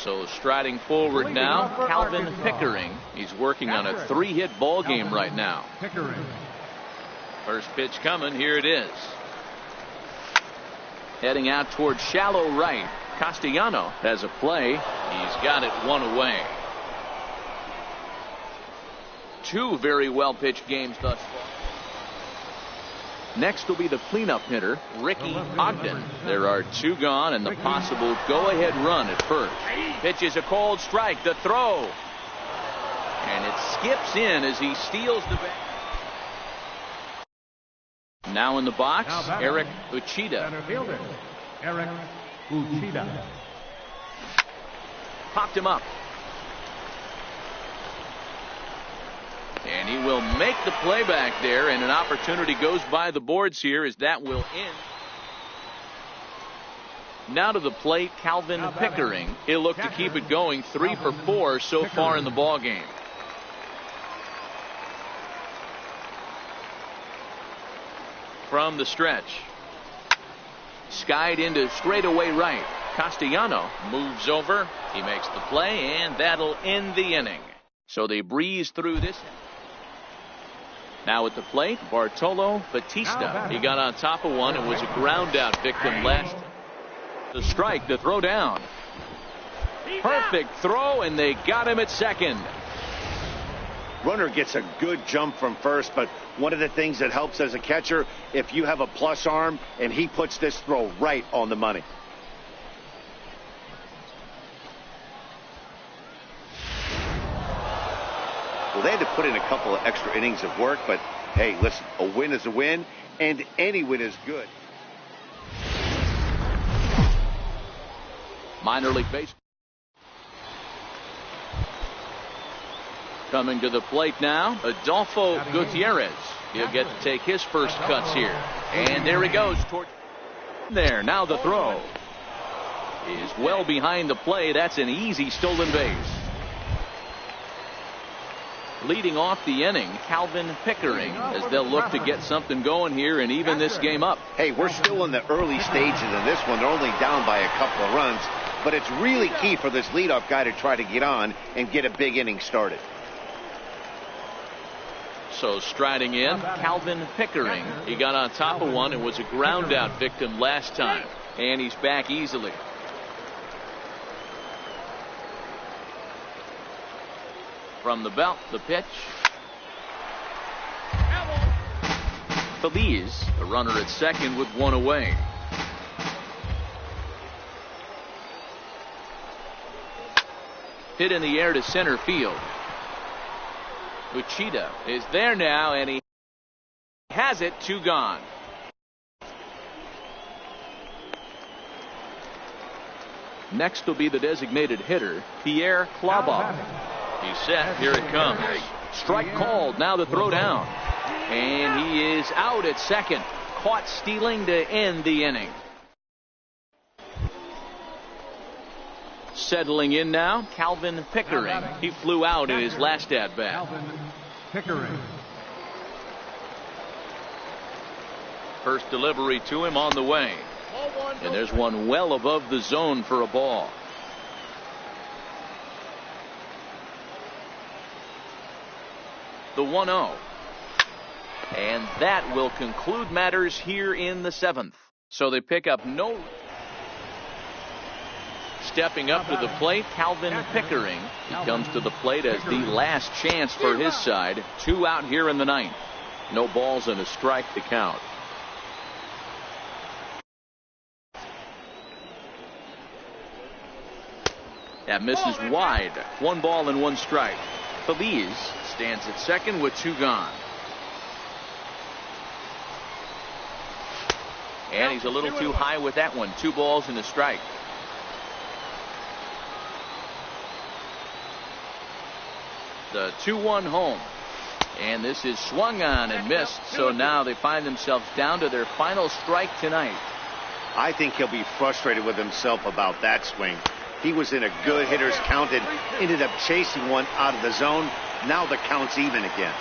So striding forward now, Calvin Pickering. He's working on a 3-hit ball game right now. Pickering. First pitch coming, here it is. Heading out towards shallow right. Castellano has a play. He's got it 1 away. 2 very well pitched games thus far. Next will be the cleanup hitter, Ricky Ogden. There are 2 gone and the possible go-ahead run at first. Pitch is a cold strike. The throw. And it skips in as he steals the bat. Now in the box, Eric Uchida. Eric Uchida. Popped him up. And he will make the play back there, and an opportunity goes by the boards here as that will end. Now to the plate, Calvin Pickering. He'll look to keep it going, 3 for 4 so far in the ball game. From the stretch. Skied into straightaway right. Castellano moves over. He makes the play, and that'll end the inning. So they breeze through this. Now at the plate, Bartolo Batista. He got on top of one and was a ground out victim last. The strike, the throw down. Perfect throw, and they got him at second. Runner gets a good jump from first, but one of the things that helps as a catcher, if you have a plus arm, and he puts this throw right on the money. Well, they had to put in a couple of extra innings of work, but hey, listen, a win is a win, and any win is good. Minor league baseball. Coming to the plate now, Adolfo Gutierrez. He'll get to take his first cuts here. And there he goes toward there. Now the throw is well behind the play. That's an easy stolen base. Leading off the inning, Calvin Pickering, as they'll look to get something going here and even this game up. Hey, we're still in the early stages of this one. They're only down by a couple of runs, but it's really key for this leadoff guy to try to get on and get a big inning started. So striding in, Calvin Pickering. He got on top of one and was a ground out victim last time, and he's back easily. From the belt, the pitch. Feliz, the runner at second with 1 away. Hit in the air to center field. Uchida is there now, and he has it. 2 gone. Next will be the designated hitter, Pierre Klabov. He's set. Here it comes. Strike called. Now the throw down. And he is out at second. Caught stealing to end the inning. Settling in now, Calvin Pickering. He flew out in his last at-bat. Calvin Pickering. First delivery to him on the way. And there's one well above the zone for a ball. The 1-0. And that will conclude matters here in the 7th. So they pick up no. Stepping up to the plate, Calvin Pickering. He comes to the plate as the last chance for his side. 2 out here in the 9th. No balls and a strike to count. That misses wide. 1 ball and 1 strike. Feliz stands at second with 2 gone. And he's a little too high with that one. 2 balls and a strike. The 2-1 home. And this is swung on and missed. So now they find themselves down to their final strike tonight. I think he'll be frustrated with himself about that swing. He was in a good hitter's count and ended up chasing one out of the zone. Now the count's even again.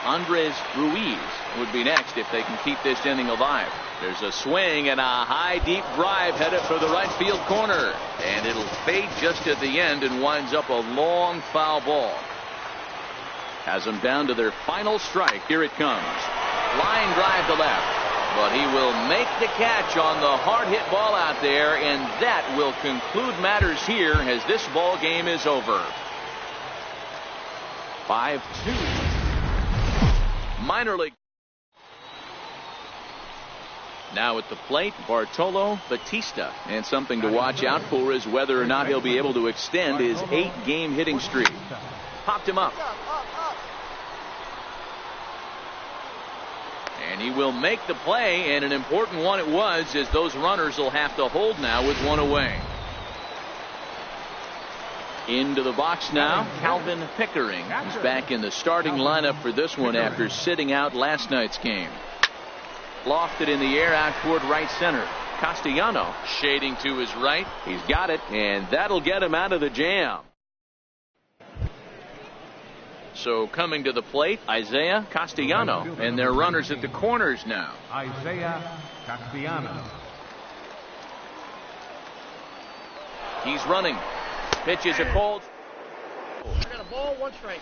Andres Ruiz would be next if they can keep this inning alive. There's a swing and a high deep drive headed for the right field corner. And it'll fade just at the end and winds up a long foul ball. Has them down to their final strike. Here it comes. Line drive to left. But he will make the catch on the hard hit ball out there, and that will conclude matters here as this ball game is over. 5-2. Minor league. Now at the plate, Bartolo Batista. And something to watch out for is whether or not he'll be able to extend his 8-game hitting streak. Popped him up. And he will make the play, and an important one it was, as those runners will have to hold now with 1 away. Into the box now, Calvin Pickering. He's back in the starting lineup for this one after sitting out last night's game. Lofted in the air out toward right center. Castellano shading to his right. He's got it, and that'll get him out of the jam. So coming to the plate, Isaiah Castellano, and their runners at the corners now. Isaiah Castellano. He's running. Pitch is a cold. I got a ball, 1 strike.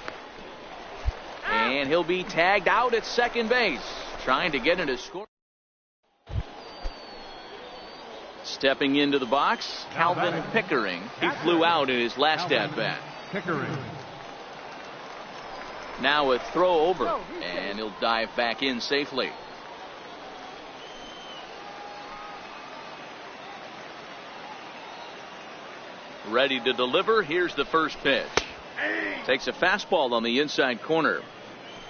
And he'll be tagged out at second base, trying to get into score. Stepping into the box, Calvin Pickering. He flew out in his last at bat. Pickering. Now a throw over, and he'll dive back in safely. Ready to deliver. Here's the first pitch. Takes a fastball on the inside corner.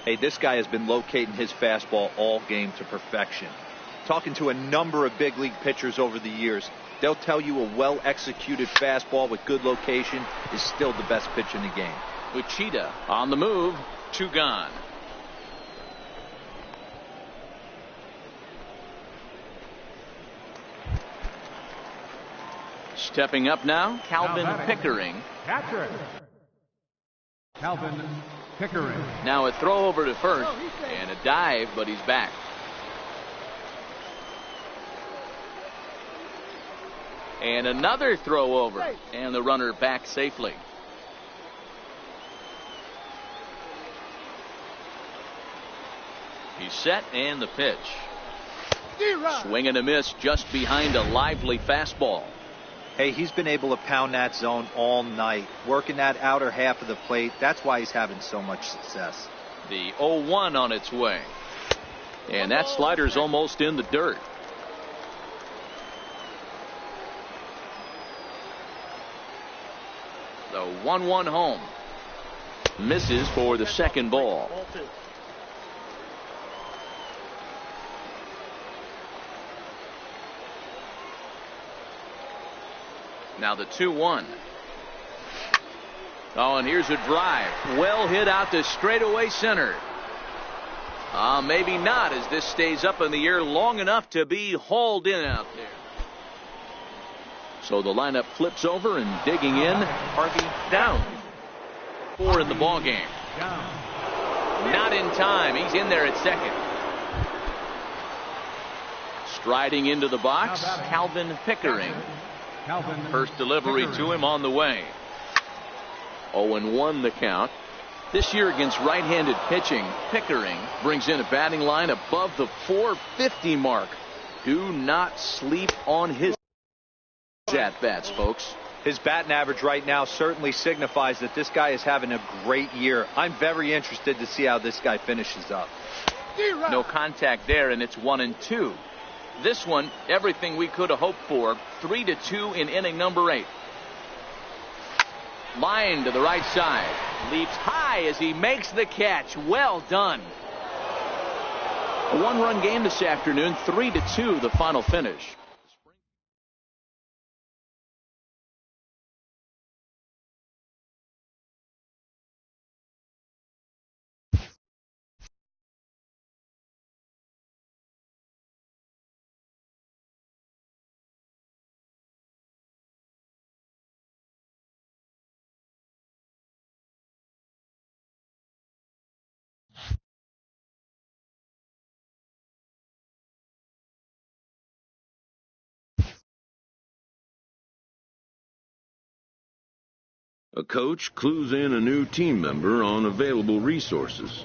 Hey, this guy has been locating his fastball all game to perfection. Talking to a number of big league pitchers over the years, they'll tell you a well-executed fastball with good location is still the best pitch in the game. Uchida on the move. 2 gone. Stepping up now, Calvin Pickering. Catcher. Calvin Pickering. Now a throw over to first and a dive, but he's back. And another throw over, and the runner back safely. He's set, and the pitch. Swing and a miss just behind a lively fastball. Hey, he's been able to pound that zone all night, working that outer half of the plate. That's why he's having so much success. The 0-1 on its way. And that slider's almost in the dirt. The 1-1 home. Misses for the second ball. Now the 2-1. Oh, and here's a drive. Well hit out to straightaway center. Maybe not, as this stays up in the air long enough to be hauled in out there. So the lineup flips over, and digging in, Harvey down. 4 in the ball game. Not in time. He's in there at second. Striding into the box, Calvin Pickering. First delivery to him on the way. 0-1 the count. This year against right-handed pitching, Pickering brings in a batting line above the .450 mark. Do not sleep on his at-bats, folks. His batting average right now certainly signifies that this guy is having a great year. I'm very interested to see how this guy finishes up. No contact there, and it's 1-2. This one, everything we could have hoped for. 3-2 in inning number 8. Line to the right side. Leaps high as he makes the catch. Well done. A 1-run game this afternoon. 3-2 the final finish. A coach clues in a new team member on available resources.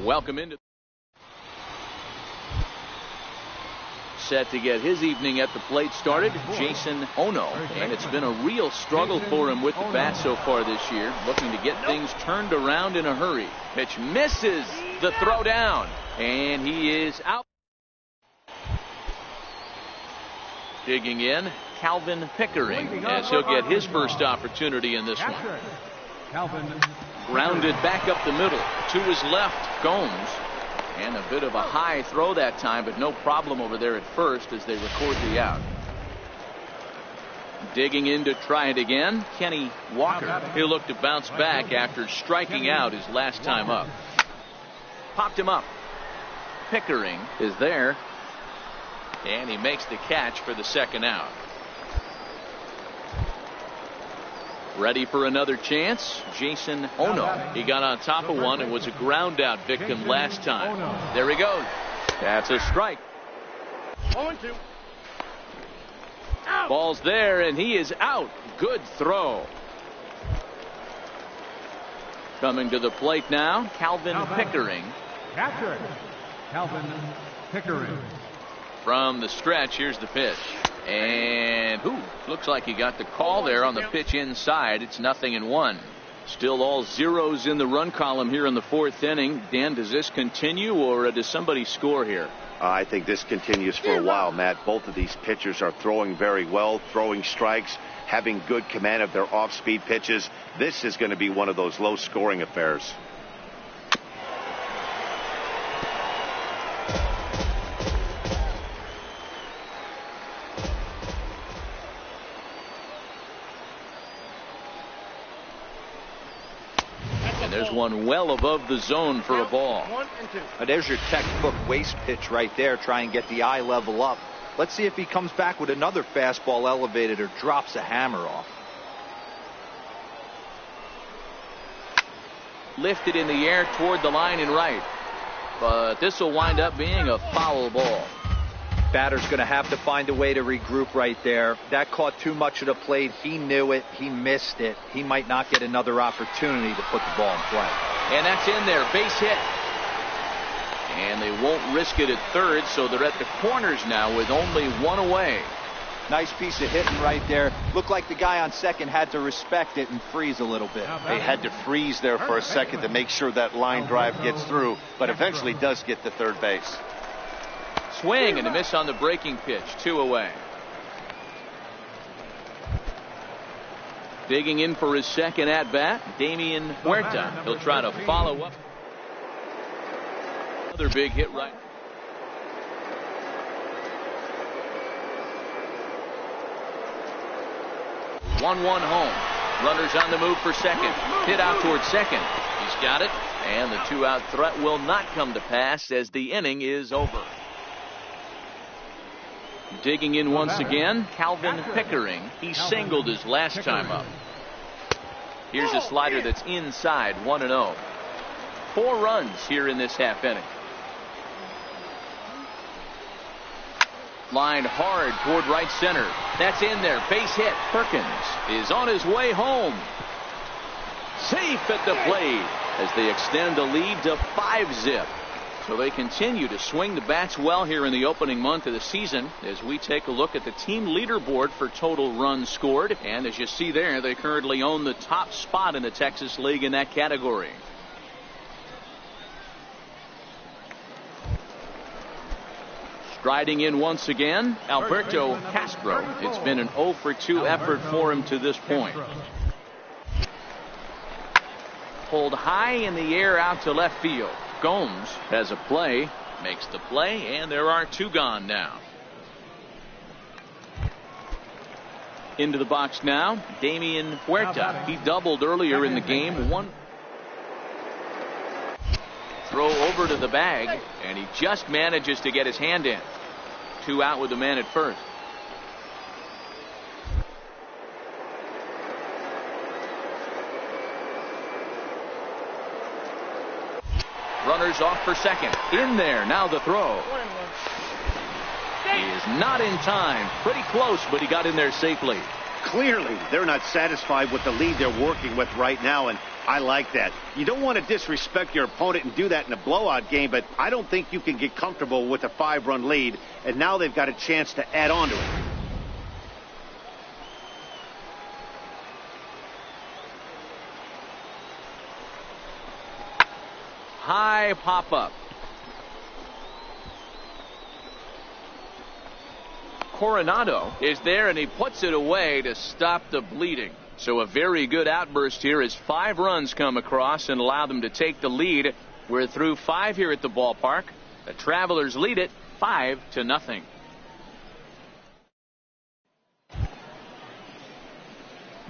Welcome into set to get his evening at the plate started, Jason Ono, and it's been a real struggle for him with the bat so far this year, looking to get things turned around in a hurry. Pitch misses the throw down, and he is out. Digging in, Calvin Pickering, as he'll get his first opportunity in this one. Grounded back up the middle to his left, Gomes, and a bit of a high throw that time, but no problem over there at first as they record the out. Digging in to try it again, Kenny Walker. He'll look to bounce back after striking out his last time up. Popped him up. Pickering is there, and he makes the catch for the second out. Ready for another chance, Jason Ono. He got on top of one and was a ground out victim last time. There he goes. That's a strike. 0-2. Ball's there, and he is out. Good throw. Coming to the plate now, Calvin Pickering. Catcher, Calvin Pickering. From the stretch, here's the pitch. And looks like he got the call there on the pitch inside. It's 0-1. Still all zeros in the run column here in the fourth inning. Dan, does this continue, or does somebody score here? I think this continues for a while, Matt. Both of these pitchers are throwing very well, throwing strikes, having good command of their off-speed pitches. This is going to be one of those low-scoring affairs. There's one well above the zone for a ball. There's your textbook waste pitch right there. Try and get the eye level up. Let's see if he comes back with another fastball elevated or drops a hammer off. Lifted in the air toward the line and right. But this will wind up being a foul ball. Batter's going to have to find a way to regroup right there. That caught too much of the plate. He knew it. He missed it. He might not get another opportunity to put the ball in play. And that's in there. Base hit. And they won't risk it at third, so they're at the corners now with only one away. Nice piece of hitting right there. Looked like the guy on second had to respect it and freeze a little bit. They had to freeze there for a second to make sure that line drive gets through, but eventually does get to third base. Swing and a miss on the breaking pitch. 2 away. Digging in for his second at bat, Damian Huerta. He'll try to follow up. Another big hit right. 1-1 home. Runners on the move for second. Hit out towards second. He's got it. And the 2-out threat will not come to pass as the inning is over. Digging in once again, Calvin Pickering. He singled his last time up. Here's a slider that's inside, 1-0. 4 runs here in this half inning. Lined hard toward right center. That's in there. Base hit. Perkins is on his way home. Safe at the plate as they extend the lead to 5-zip. So they continue to swing the bats well here in the opening month of the season as we take a look at the team leaderboard for total runs scored. And as you see there, they currently own the top spot in the Texas League in that category. Striding in once again, Alberto Castro. It's been an 0-for-2 effort for him to this point. Pulled high in the air out to left field. Gomes has a play, makes the play, and there are 2 gone now. Into the box now, Damian Huerta. He doubled earlier in the game. One throw over to the bag, and he just manages to get his hand in. 2 out with the man at first. Runners off for second. In there. Now the throw. He is not in time. Pretty close, but he got in there safely. Clearly, they're not satisfied with the lead they're working with right now, and I like that. You don't want to disrespect your opponent and do that in a blowout game, but I don't think you can get comfortable with a 5-run lead, and now they've got a chance to add on to it. High pop-up. Coronado is there, and he puts it away to stop the bleeding. So a very good outburst here as 5 runs come across and allow them to take the lead. We're through 5 here at the ballpark. The Travelers lead it 5-0.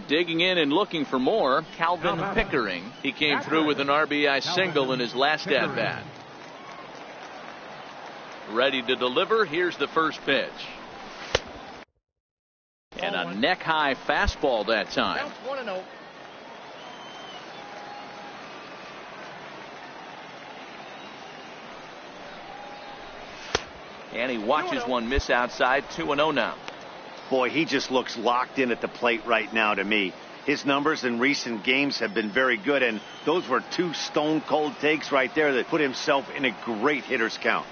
Digging in and looking for more, Calvin Pickering. He came through with an RBI single in his last at-bat. Ready to deliver. Here's the first pitch. And a neck-high fastball that time. And he watches one miss outside. 2-0 now. Boy, he just looks locked in at the plate right now to me. His numbers in recent games have been very good, and those were 2 stone-cold takes right there that put himself in a great hitter's count.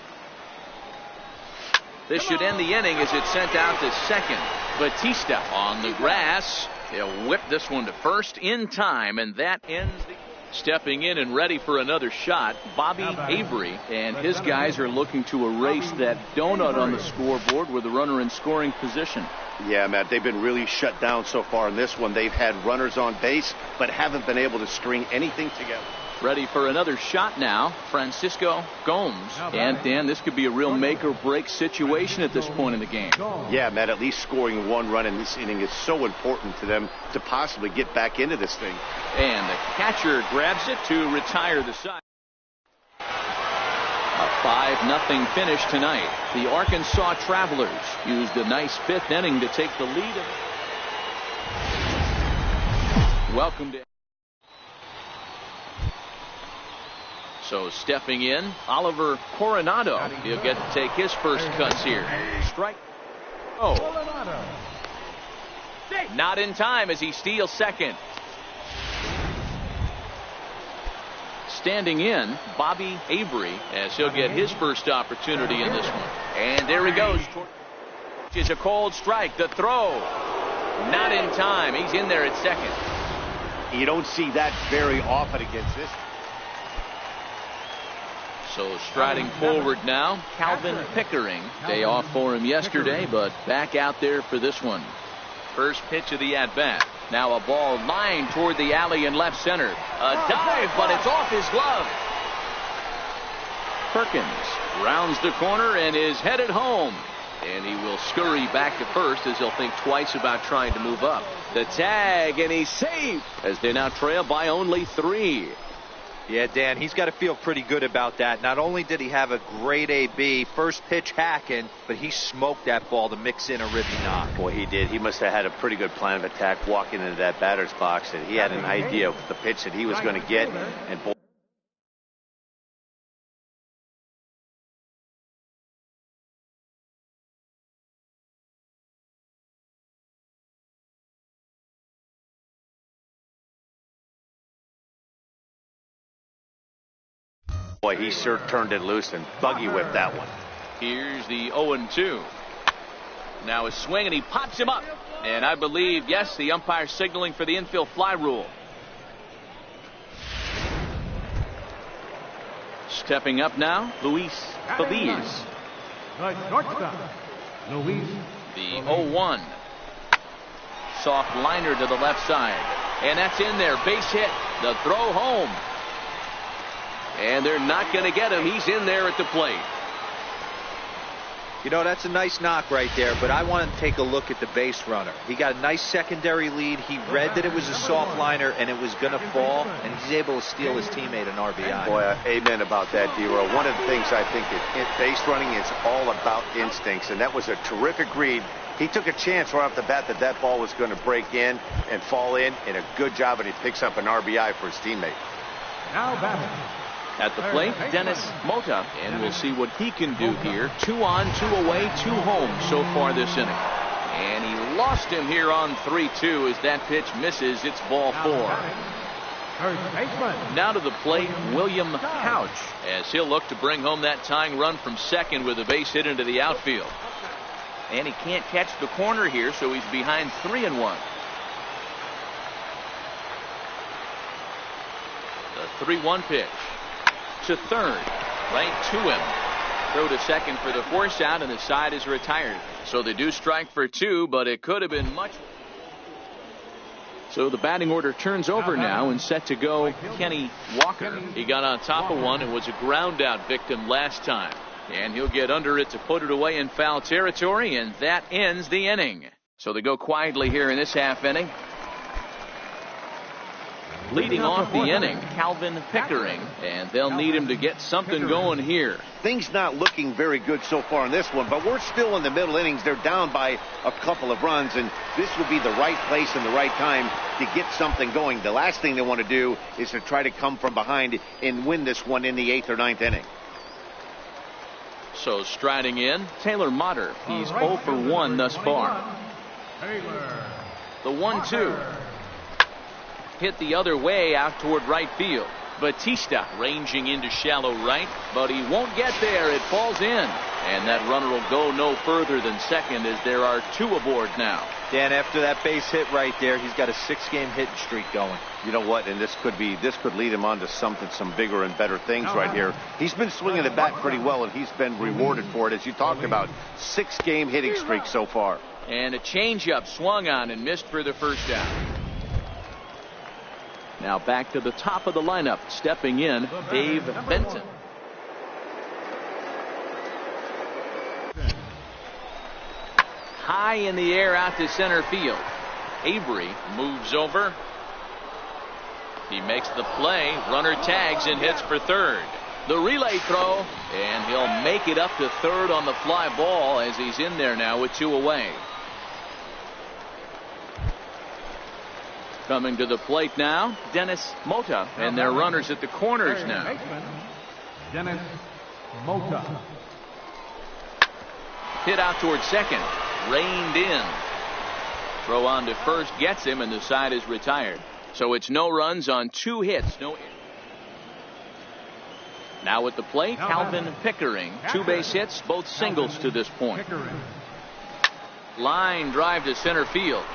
This should end the inning as it's sent out to second. Batista on the grass. He'll whip this one to first in time, and that ends the... Stepping in and ready for another shot, Bobby Avery, and his guys are looking to erase that donut on the scoreboard with the runner in scoring position. Yeah, Matt, they've been really shut down so far in this one. They've had runners on base, but haven't been able to string anything together. Ready for another shot now, Francisco Gomes. And Dan, this could be a real make or break situation at this point in the game. Yeah, Matt, at least scoring 1 run in this inning is so important to them to possibly get back into this thing. And the catcher grabs it to retire the side. A 5-0 finish tonight. The Arkansas Travelers used a nice 5th inning to take the lead. Welcome to... So stepping in, Oliver Coronado. He'll get to take his first cuts here. Strike. Oh. Not in time as he steals second. Standing in, Bobby Avery, as he'll get his first opportunity in this one. And there he goes. It's a cold strike. The throw. Not in time. He's in there at second. You don't see that very often against this. So striding forward now, Calvin Pickering. Day off for him yesterday, but back out there for this one. First pitch of the at-bat. Now a ball lined toward the alley in left center. A dive, but it's off his glove. Perkins rounds the corner and is headed home. And he will scurry back to first as he'll think twice about trying to move up. The tag, and he's safe as they now trail by only 3. Yeah, Dan, he's got to feel pretty good about that. Not only did he have a great AB, first pitch hacking, but he smoked that ball to mix in a ribby knock. Boy, he did. He must have had a pretty good plan of attack walking into that batter's box, and he had an idea of the pitch that he was going to get. And boy, he sure turned it loose and buggy whipped that one. Here's the 0-2. Now a swing, and he pops him up. And I believe, yes, the umpire signaling for the infield fly rule. Stepping up now, Luis Feliz. The shortstop, Luis. The 0-1. Soft liner to the left side. And that's in there. Base hit. The throw home. And they're not going to get him. He's in there at the plate. You know, that's a nice knock right there, but I want to take a look at the base runner. He got a nice secondary lead. He read that it was a soft liner and it was going to fall, and he's able to steal his teammate an RBI. Boy, amen about that, D-Row. One of the things I think that base running is all about instincts, and that was a terrific read. He took a chance right off the bat that ball was going to break in and fall in, and a good job, and he picks up an RBI for his teammate. Now batting. At the plate, Dennis Mota, and we'll see what he can do here. 2 on, 2 away, 2 home so far this inning. And he lost him here on 3-2 as that pitch misses. It's ball 4. Now to the plate, William Couch, as he'll look to bring home that tying run from second with a base hit into the outfield. And he can't catch the corner here, so he's behind 3-1. The 3-1 pitch. To third, right to him. Throw to second for the force out, and the side is retired. So they do strike for 2, but it could have been much. So the batting order turns over now, and set to go Kenny Walker. He got on top of one and was a ground out victim last time. And he'll get under it to put it away in foul territory, and that ends the inning. So they go quietly here in this half inning. Leading off the inning, Calvin Pickering, and they'll need him to get something going here. Things not looking very good so far in this one, but we're still in the middle innings. They're down by a couple of runs, and this would be the right place and the right time to get something going. The last thing they want to do is to try to come from behind and win this one in the 8th or 9th inning. So striding in, Taylor Motter. He's 0 for 1 thus far. The 1-2. Hit the other way out toward right field. Batista ranging into shallow right, but he won't get there. It falls in, and that runner will go no further than second as there are 2 aboard now. Dan, after that base hit right there, he's got a 6-game hitting streak going. You know what? And this could lead him on to some bigger and better things right here. He's been swinging the bat pretty well, and he's been rewarded for it, as you talked about. 6-game hitting streak so far. And a changeup swung on and missed for the first out. Now back to the top of the lineup, stepping in, Dave Benton. High in the air out to center field. Avery moves over. He makes the play. Runner tags and hits for third. The relay throw, and he'll make it up to third on the fly ball as he's in there now with 2 away. Coming to the plate now, Dennis Mota, and their runners at the corners now. Dennis Mota. Hit out toward second, reined in. Throw on to first gets him, and the side is retired. So it's no runs on 2 hits. Now at the plate, Calvin Pickering. 2 base hits, both singles to this point. Line drive to center field.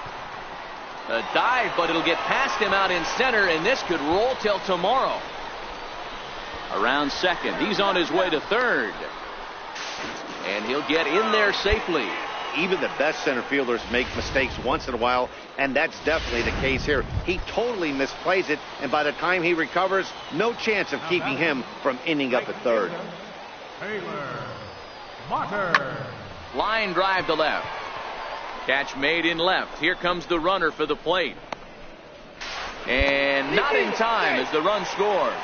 A dive, but it'll get past him out in center, and this could roll till tomorrow. Around second, he's on his way to third. And he'll get in there safely. Even the best center fielders make mistakes once in a while, and that's definitely the case here. He totally misplays it, and by the time he recovers, no chance of keeping him from ending up at third. Taylor Motter. Line drive to left. Catch made in left. Here comes the runner for the plate. And not in time as the run scores.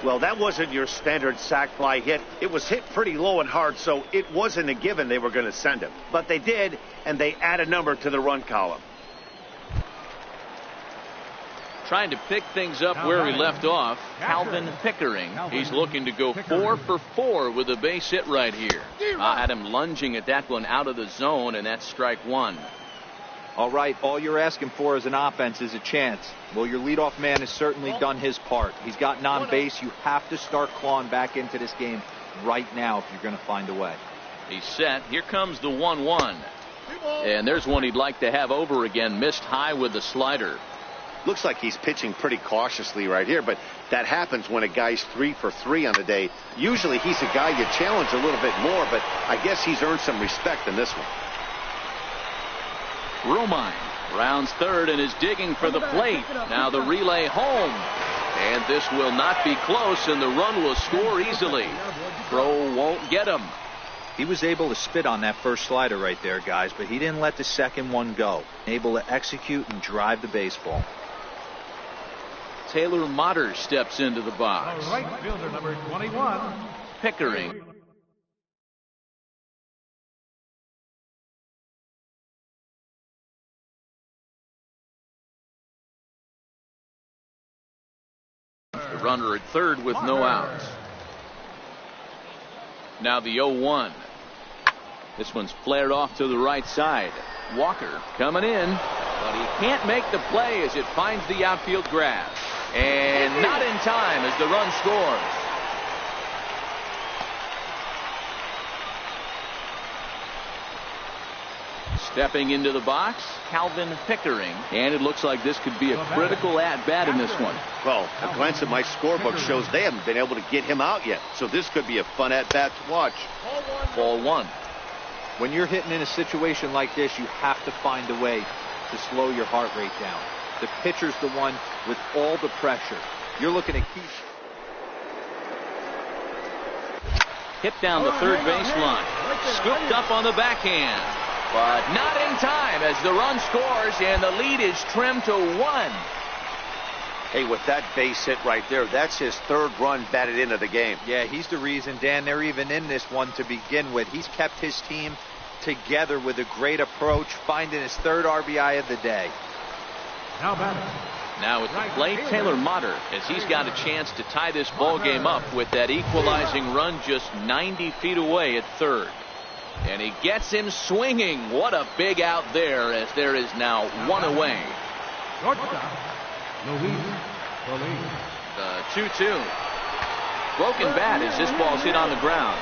Well, that wasn't your standard sac fly hit. It was hit pretty low and hard, so it wasn't a given they were going to send him. But they did, and they add a number to the run column. Trying to pick things up where he left off, Calvin Pickering. He's looking to go 4 for 4 with a base hit right here. Had him lunging at that one out of the zone, and that's strike one. All right, all you're asking for as an offense is a chance. Well, your leadoff man has certainly done his part. He's gotten on base. You have to start clawing back into this game right now if you're going to find a way. He's set. Here comes the 1-1. And there's one he'd like to have over again. Missed high with the slider. Looks like he's pitching pretty cautiously right here, but that happens when a guy's 3 for 3 on the day. Usually he's a guy you challenge a little bit more, but I guess he's earned some respect in this one. Romine rounds third and is digging for the plate. Now the relay home. And this will not be close, and the run will score easily. Throw won't get him. He was able to spit on that first slider right there, guys, but he didn't let the second one go. Able to execute and drive the baseball. Taylor Motter steps into the box. Right fielder number 21. Pickering. The runner at third with no outs. Now the 0-1. This one's flared off to the right side. Walker coming in, but he can't make the play as it finds the outfield grass. And not in time as the run scores. Stepping into the box, Calvin Pickering. And it looks like this could be a critical at-bat in this one. Well, a glance at my scorebook shows they haven't been able to get him out yet. So this could be a fun at-bat to watch. Ball one. When you're hitting in a situation like this, you have to find a way to slow your heart rate down. The pitcher's the one with all the pressure. You're looking at keep. Hit down the third baseline. Scooped up on the backhand. But not in time as the run scores and the lead is trimmed to 1. Hey, with that base hit right there, that's his third run batted into the game. Yeah, he's the reason, Dan, they're even in this one to begin with. He's kept his team together with a great approach, finding his third RBI of the day. Now batting. Now at the plate, Taylor Motter, as he's got a chance to tie this ball game up with that equalizing run just 90 feet away at third. And he gets him swinging. What a big out there as there is now 1 away. The 2-2. Broken bat as this ball's hit on the ground.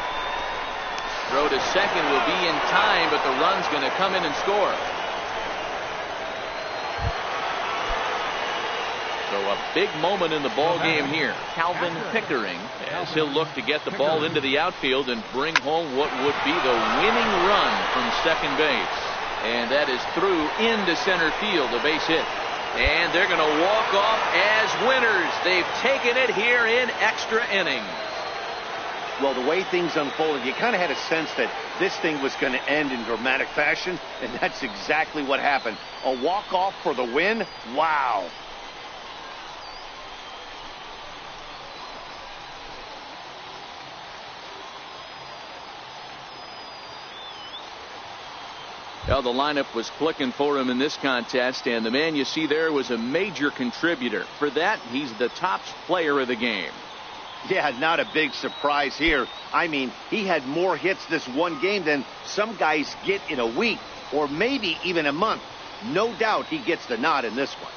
Throw to second will be in time, but the run's going to come in and score. So a big moment in the ball game here. Calvin Pickering, as he'll look to get the ball into the outfield and bring home what would be the winning run from second base. And that is through into center field, a base hit. And they're going to walk off as winners. They've taken it here in extra innings. Well, the way things unfolded, you kind of had a sense that this thing was going to end in dramatic fashion, and that's exactly what happened. A walk-off for the win? Wow. Well, the lineup was clicking for him in this contest, and the man you see there was a major contributor. For that, he's the top player of the game. Yeah, not a big surprise here. I mean, he had more hits this one game than some guys get in a week, or maybe even a month. No doubt he gets the nod in this one.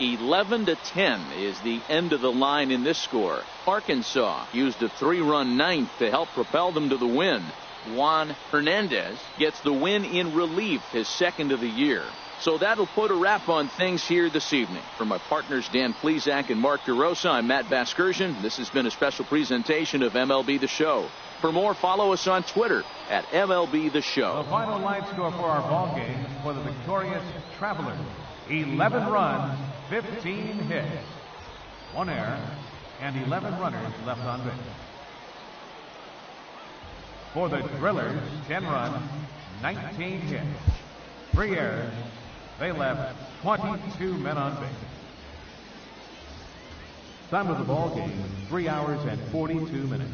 11-10 is the end of the line in this score. Arkansas used a 3-run ninth to help propel them to the win. Juan Hernandez gets the win in relief, his second of the year. So that'll put a wrap on things here this evening. For my partners Dan Plesac and Mark DeRosa, I'm Matt Vasgersian. This has been a special presentation of MLB The Show. For more, follow us on Twitter at MLB The Show. The final line score for our ball game for the victorious Travelers: 11 runs, 15 hits, 1 error, and 11 runners left on base. For the Drillers, 10 runs, 19 hits, 3 errors. They left 22 men on base. Time of the ball game, 3 hours and 42 minutes.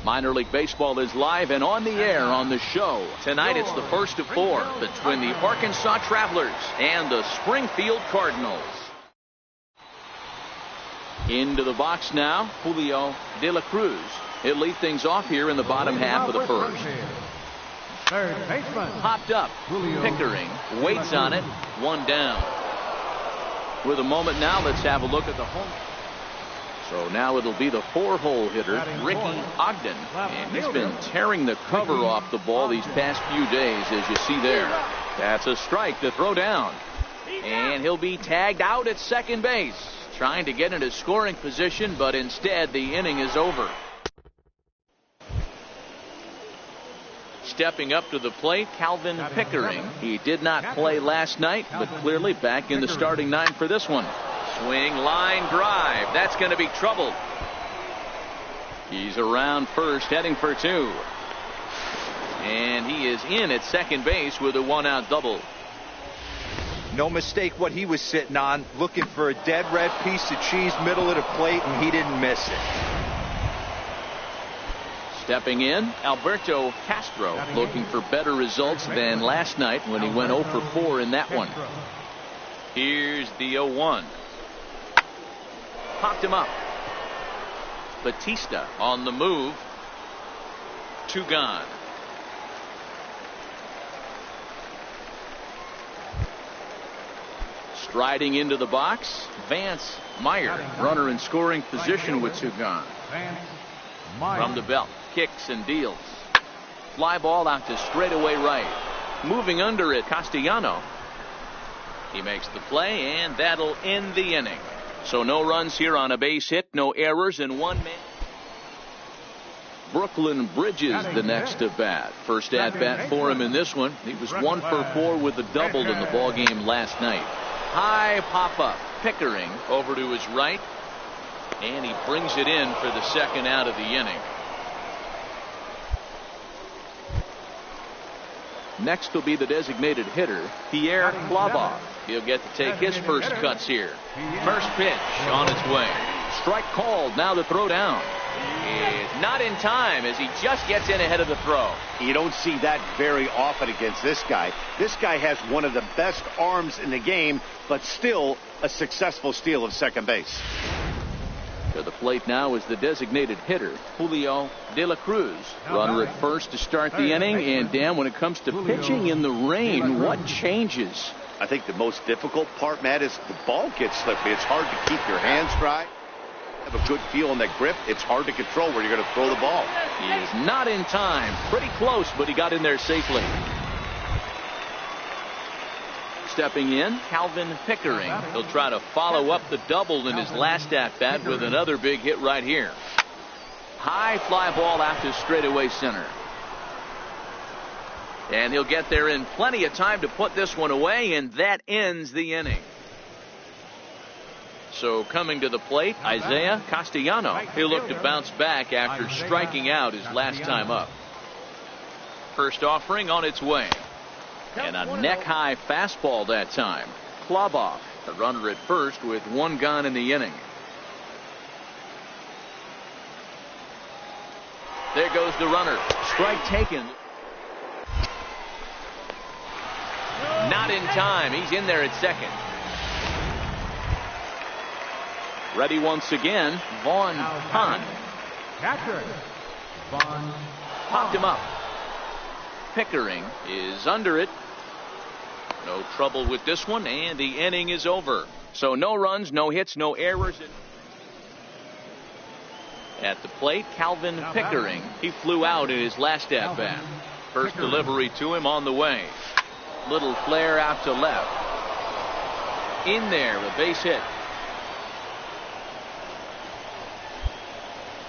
Minor League Baseball is live and on the air on the show. Tonight it's the first of 4 between the Arkansas Travelers and the Springfield Cardinals. Into the box now, Julio De La Cruz. He'll lead things off here in the bottom half of the first. Third baseman. Popped up. Pickering waits on it. 1 down. With a moment now, let's have a look at the home. So now it'll be the 4-hole hitter, Ricky Ogden. And he's been tearing the cover off the ball these past few days, as you see there. That's a strike to throw down. And he'll be tagged out at second base, trying to get into scoring position, but instead the inning is over. Stepping up to the plate, Calvin Pickering. He did not play last night, but clearly back in the starting 9 for this one. Swing, line drive. That's going to be trouble. He's around first, heading for 2. And he is in at second base with a 1-out double. No mistake what he was sitting on, looking for a dead red piece of cheese middle of the plate, and he didn't miss it. Stepping in, Alberto Castro, looking for better results than last night when he went 0 for 4 in that one. Here's the 0-1. Popped him up. Batista on the move. 2 gone. Striding into the box, Vance Meyer, runner in scoring position with 2 gone. From the belt, kicks and deals. Fly ball out to straightaway right. Moving under it, Castellano. He makes the play, and that'll end the inning. So no runs here on a base hit, no errors, and 1 man. Brooklyn Bridges the next at bat. First at bat for him in this one. He was 1 for 4 with a double in the ball game last night. High pop up. Pickering over to his right, and he brings it in for the second out of the inning. Next will be the designated hitter, Pierre Clobot. He'll get to take his first cuts here. First pitch on its way. Strike called. Now the throw down. It's not in time as he just gets in ahead of the throw. You don't see that very often against this guy. This guy has one of the best arms in the game, but still a successful steal of second base. To the plate now is the designated hitter, Julio De La Cruz. Runner at first to start the inning. And Dan, when it comes to pitching in the rain, what changes? I think the most difficult part, Matt, is the ball gets slippery. It's hard to keep your hands dry. Have a good feel on that grip. It's hard to control where you're going to throw the ball. He is not in time. Pretty close, but he got in there safely. Stepping in, Calvin Pickering. He'll try to follow up the double in his last at-bat with another big hit right here. High fly ball out to straightaway center. And he'll get there in plenty of time to put this one away, and that ends the inning. So coming to the plate, Isaiah Castellano. He'll look to bounce back after striking out his last time up. First offering on its way. And a neck-high fastball that time. Clobot, the runner at first with 1 gone in the inning. There goes the runner. Strike taken. Not in time. He's in there at second. Ready once again, Vaughn Hahn. Catcher, Vaughn. Popped him up. Pickering is under it. No trouble with this one, and the inning is over. So no runs, no hits, no errors. At the plate, Calvin Pickering. He flew out in his last at-bat. First delivery to him on the way. Little flare out to left. In there, a base hit.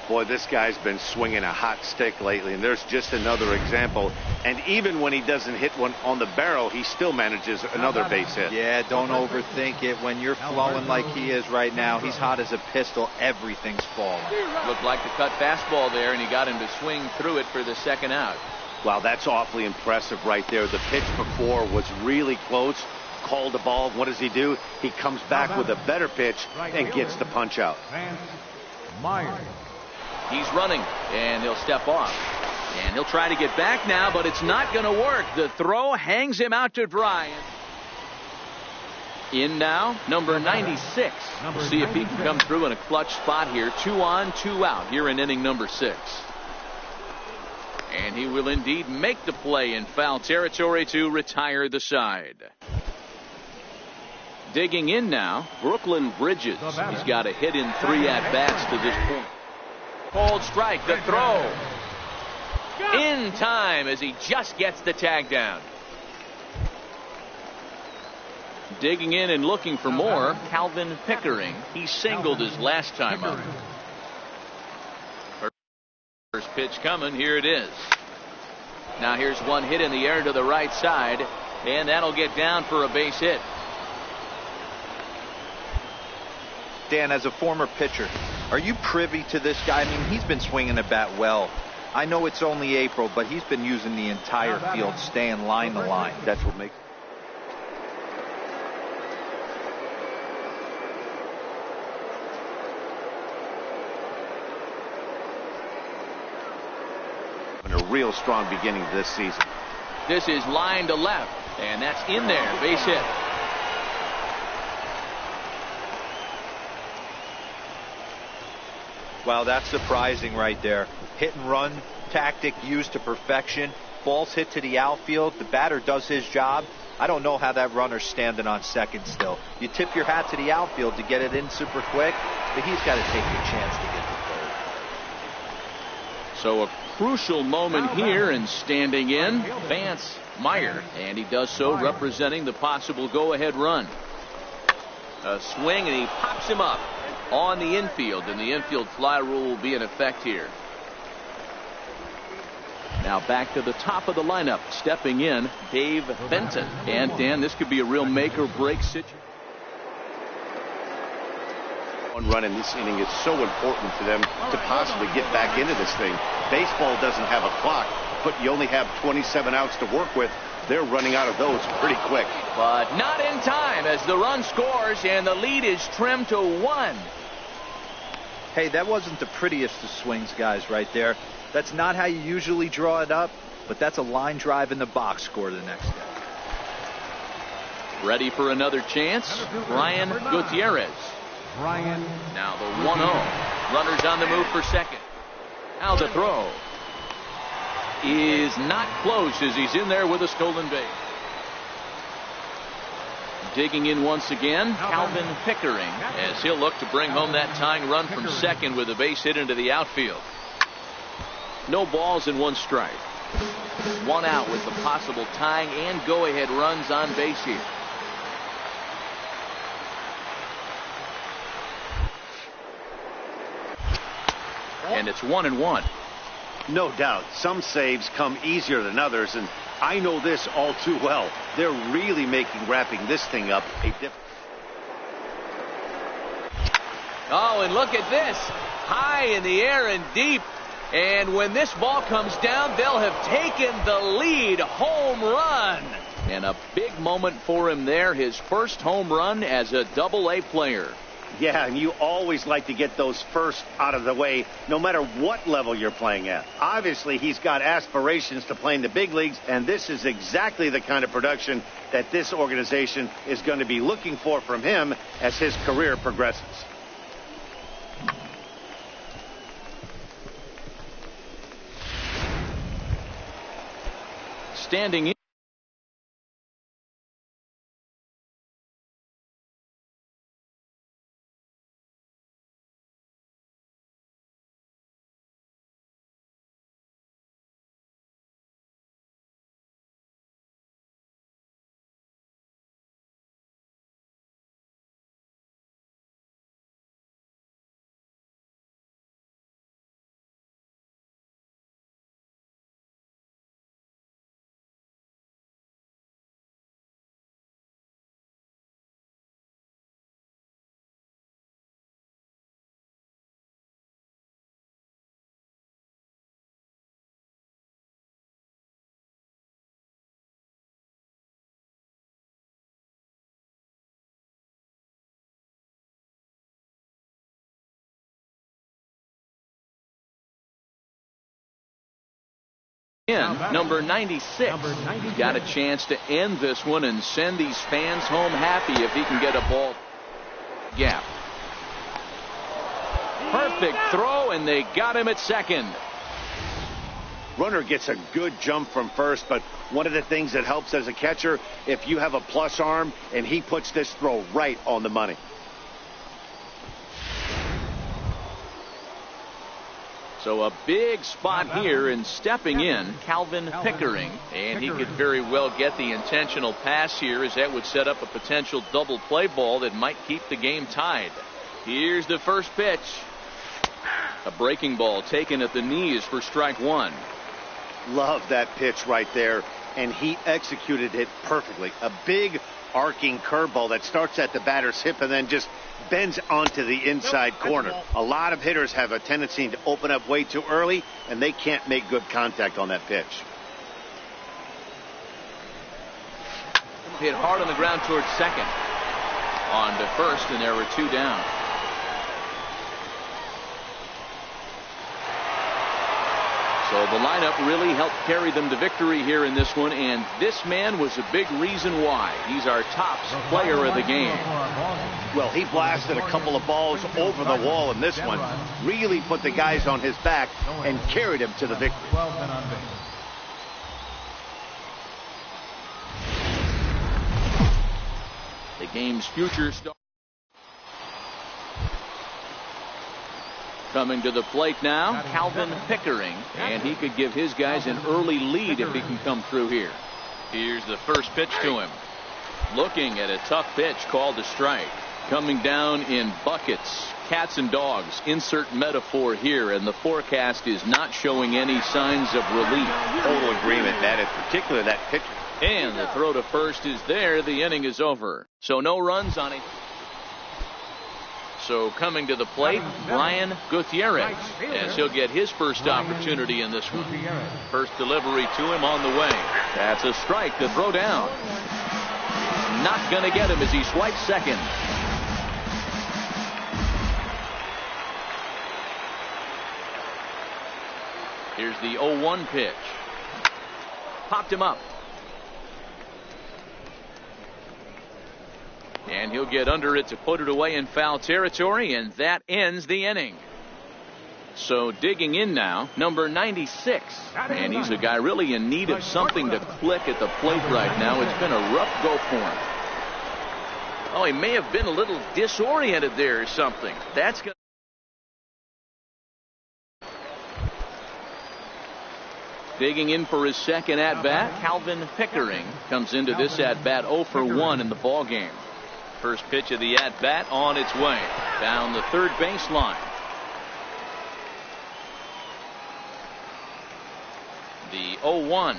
Boy, this guy's been swinging a hot stick lately, and there's just another example. And even when he doesn't hit one on the barrel, he still manages another base hit. Yeah, don't overthink it. When you're flowing like he is right now, he's hot as a pistol. Everything's falling. Looked like the cut fastball there, and he got him to swing through it for the second out. Wow, that's awfully impressive right there. The pitch before was really close. Called the ball. What does he do? He comes back with a better pitch and gets the punch out. Meyer. He's running, and he'll step off. And he'll try to get back now, but it's not going to work. The throw hangs him out to dry. In now, number 96. We'll see if he can come through in a clutch spot here. 2 on, 2 out here in inning number 6. And he will indeed make the play in foul territory to retire the side. Digging in now, Brooklyn Bridges. He's got a hit in 3 at-bats to this point. Cold strike, the throw. In time as he just gets the tag down. Digging in and looking for more, Calvin Pickering. He singled his last time up. First pitch coming, here it is. Now here's one hit in the air to the right side, and that'll get down for a base hit. Dan, as a former pitcher, are you privy to this guy? I mean, he's been swinging the bat well. I know it's only April, but he's been using the entire field, staying line to line. That's what makes. having a real strong beginning to this season. This is line to left, and that's in there. Base hit. Wow, that's surprising right there. Hit and run tactic used to perfection. Ball's hit to the outfield. The batter does his job. I don't know how that runner's standing on second still. You tip your hat to the outfield to get it in super quick, but he's got to take the chance to get to third. So a crucial moment here, and standing in, Vance Meyer, and he does so representing the possible go-ahead run. A swing, and he pops him up on the infield, and the infield fly rule will be in effect here. Now back to the top of the lineup, stepping in, Dave Benton. And Dan, this could be a real make or break situation. One run in this inning is so important for them to possibly get back into this thing. Baseball doesn't have a clock, but you only have 27 outs to work with. They're running out of those pretty quick. But not in time as the run scores and the lead is trimmed to 1. Hey, that wasn't the prettiest of swings, guys, right there. That's not how you usually draw it up, but that's a line drive in the box score the next day. Ready for another chance, Brian Gutierrez. Now the 1-0. Runners on the move for second. Now the throw is not close as he's in there with a stolen base. Digging in once again, Calvin Pickering, as he'll look to bring home that tying run from second with a base hit into the outfield. No balls and 1 strike. 1 out with the possible tying and go-ahead runs on base here. And it's 1-1. No doubt, some saves come easier than others, and I know this all too well. They're really making wrapping this thing up a difference. Oh, and look at this. High in the air and deep. And when this ball comes down, they'll have taken the lead. Home run. And a big moment for him there. His first home run as a Double-A player. Yeah, and you always like to get those first out of the way, no matter what level you're playing at. Obviously, he's got aspirations to play in the big leagues, and this is exactly the kind of production that this organization is going to be looking for from him as his career progresses. Standing in. Number 96. Got a chance to end this one and send these fans home happy if he can get a ball gap. Perfect throw, and they got him at second. Runner gets a good jump from first, but one of the things that helps as a catcher, if you have a plus arm, and he puts this throw right on the money. So a big spot here, and stepping in, Calvin Pickering. And he could very well get the intentional pass here, as that would set up a potential double play ball that might keep the game tied. Here's the first pitch. A breaking ball taken at the knees for strike 1. Love that pitch right there, and he executed it perfectly. A big arcing curveball that starts at the batter's hip and then just bends onto the inside corner. A lot of hitters have a tendency to open up way too early, and they can't make good contact on that pitch. Hit hard on the ground towards second. On to first, and there were 2 down. So the lineup really helped carry them to victory here in this one, and this man was a big reason why. He's our top player of the game. Well, he blasted a couple of balls over the wall in this one. Really put the guys on his back and carried him to the victory. 12 men on base. The game's future star. Coming to the plate now, Calvin Pickering, and he could give his guys an early lead if he can come through here. Here's the first pitch to him. Looking at a tough pitch called a strike. Coming down in buckets, cats and dogs. Insert metaphor here, and the forecast is not showing any signs of relief. Total agreement, Matt, in particular that pitcher. And the throw to first is there. The inning is over. So no runs on it. So coming to the plate, Brian Gutierrez, as he'll get his first opportunity in this one. First delivery to him on the way. That's a strike to throw down. Not going to get him as he swipes second. Here's the 0-1 pitch. Popped him up. And he'll get under it to put it away in foul territory, and that ends the inning. So digging in now, number 96. And he's a guy really in need of something to click at the plate right now. It's been a rough go for him. Oh, he may have been a little disoriented there or something. That's good. Digging in for his second at-bat, Calvin Pickering comes into this at-bat 0 for 1 in the ball game. First pitch of the at-bat on its way down the third baseline. The 0-1,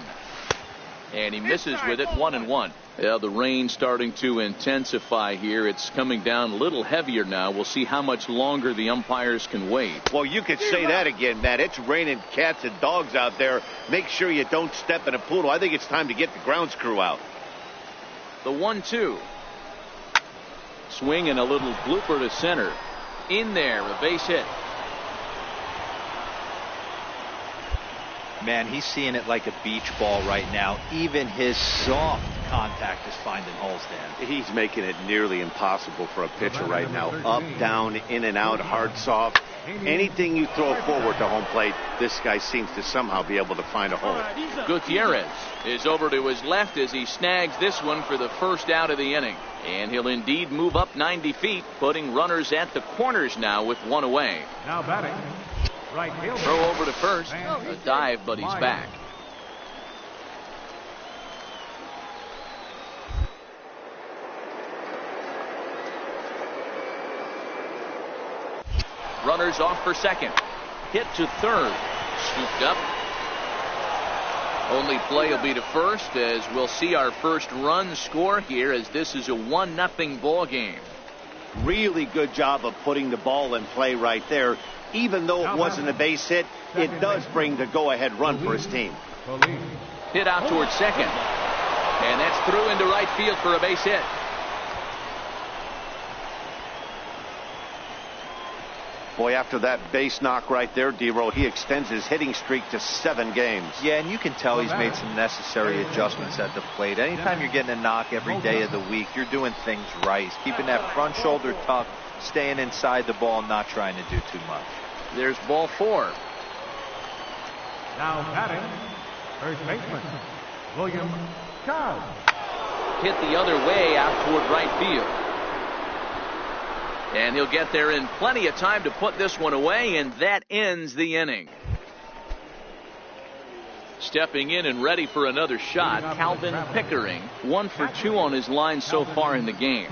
and he misses with it. 1-1. Yeah, the rain starting to intensify here. It's coming down a little heavier now. We'll see how much longer the umpires can wait. Well, you could say that again, Matt. It's raining cats and dogs out there. Make sure you don't step in a poodle. I think it's time to get the grounds crew out. The 1-2. Swing and a little blooper to center. In there, a base hit. Man, he's seeing it like a beach ball right now. Even his soft contact is finding holes, Dan. He's making it nearly impossible for a pitcher right now. Up, down, in and out, hard, soft. Anything you throw forward to home plate, this guy seems to somehow be able to find a hole. Gutierrez is over to his left as he snags this one for the first out of the inning. And he'll indeed move up 90 feet, putting runners at the corners now with one away. Now batting, right fielder. Throw over to first. A dive, but he's back. Runners off for second. Hit to third. Scooped up. Only play will be to first, as we'll see our first run score here, as this is a 1-0 ball game. Really good job of putting the ball in play right there. Even though it wasn't a base hit, it does bring the go-ahead run for his team. Hit out towards second. And that's through into right field for a base hit. Boy, after that base knock right there, D-Roll, he extends his hitting streak to 7 games. Yeah, and you can tell he's made some necessary adjustments at the plate. Anytime you're getting a knock every day of the week, you're doing things right. He's keeping that front shoulder tough, staying inside the ball, not trying to do too much. There's ball 4. Now batting, first baseman, William Pickard. Hit the other way out toward right field. And he'll get there in plenty of time to put this one away, and that ends the inning. Stepping in and ready for another shot, Calvin Pickering. 1 for 2 on his line so far in the game.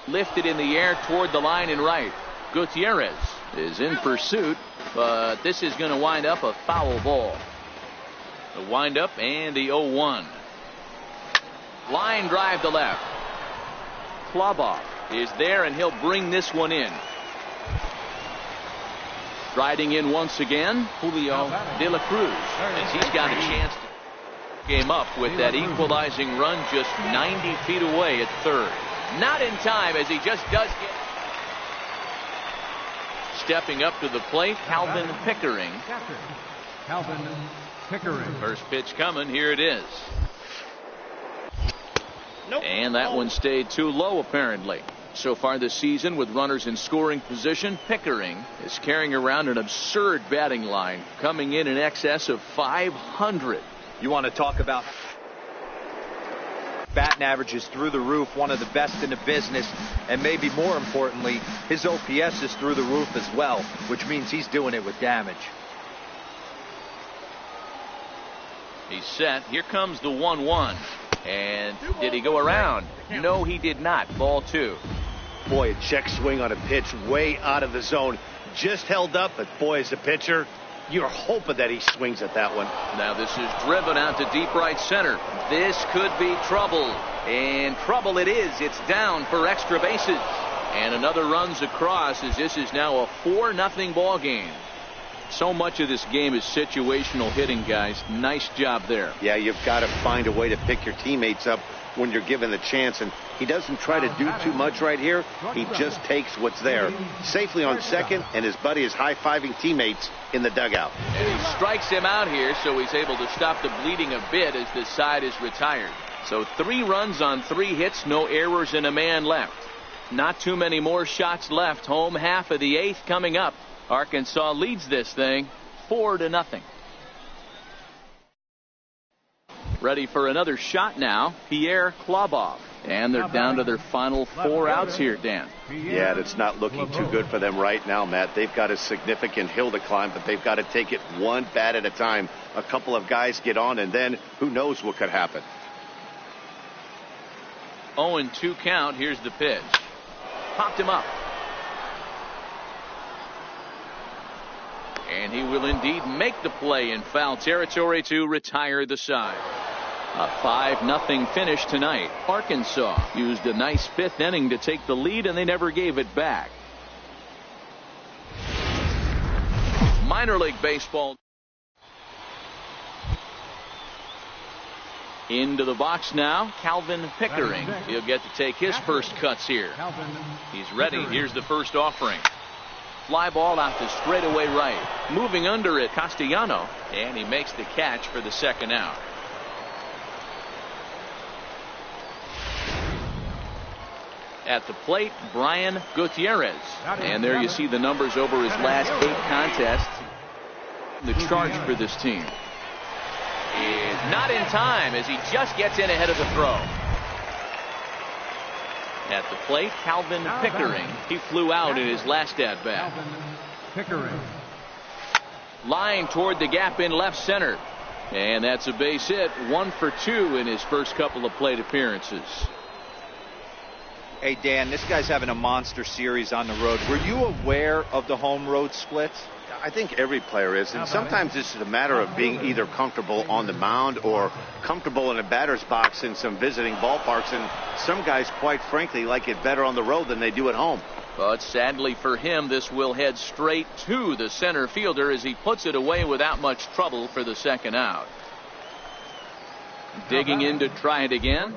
Lifted in the air toward the line in right. Gutierrez is in pursuit, but this is going to wind up a foul ball. The windup and the 0-1. Line drive to left. Kloboff is there, and he'll bring this one in. Riding in once again, Julio De La Cruz, as he's got a chance to game up with that equalizing run just 90 feet away at third. Not in time, as he just does get stepping up to the plate, Calvin Pickard. Catcher, Calvin Pickard. First pitch coming. Here it is. And that one stayed too low, apparently. So far this season, with runners in scoring position, Pickering is carrying around an absurd batting line, coming in excess of 500. You want to talk about batting averages through the roof, one of the best in the business, and maybe more importantly, his OPS is through the roof as well, which means he's doing it with damage. He's set. Here comes the 1-1. And did he go around? No, he did not. Ball 2. Boy, a check swing on a pitch way out of the zone. Just held up, but boy, as a pitcher, you're hoping that he swings at that one. Now this is driven out to deep right center. This could be trouble. And trouble it is. It's down for extra bases. And another runs across as this is now a 4-0 ball game. So much of this game is situational hitting, guys. Nice job there. Yeah, you've got to find a way to pick your teammates up when you're given the chance, and he doesn't try to do too much right here. He just takes what's there. Safely on second, and his buddy is high-fiving teammates in the dugout. And he strikes him out here, so he's able to stop the bleeding a bit as this side is retired. So 3 runs on 3 hits, no errors, and a man left. Not too many more shots left. Home half of the 8th coming up. Arkansas leads this thing 4-0. Ready for another shot now, Pierre Klobov. And they're down to their final 4 outs here, Dan. Yeah, it's not looking too good for them right now, Matt. They've got a significant hill to climb, but they've got to take it one bat at a time. A couple of guys get on, and then who knows what could happen. 0-2 count. Here's the pitch. Popped him up. And he will indeed make the play in foul territory to retire the side. A 5-0 finish tonight. Arkansas used a nice 5th inning to take the lead, and they never gave it back. Minor league baseball. Into the box now, Calvin Pickering. He'll get to take his first cuts here. He's ready. Here's the first offering. Fly ball out to straightaway right. Moving under it, Castellano. And he makes the catch for the second out. At the plate, Brian Gutierrez. And there you see the numbers over his last 8 contests. The charge for this team is not in time as he just gets in ahead of the throw. At the plate, Calvin Pickering. He flew out in his last at-bat. Pickering. Line toward the gap in left center. And that's a base hit. 1 for 2 in his first couple of plate appearances. Hey, Dan, this guy's having a monster series on the road. Were you aware of the home-road splits? I think every player is, and sometimes this is a matter of being either comfortable on the mound or comfortable in a batter's box in some visiting ballparks, and some guys, quite frankly, like it better on the road than they do at home. But sadly for him, this will head straight to the center fielder as he puts it away without much trouble for the second out. Digging in to try it again.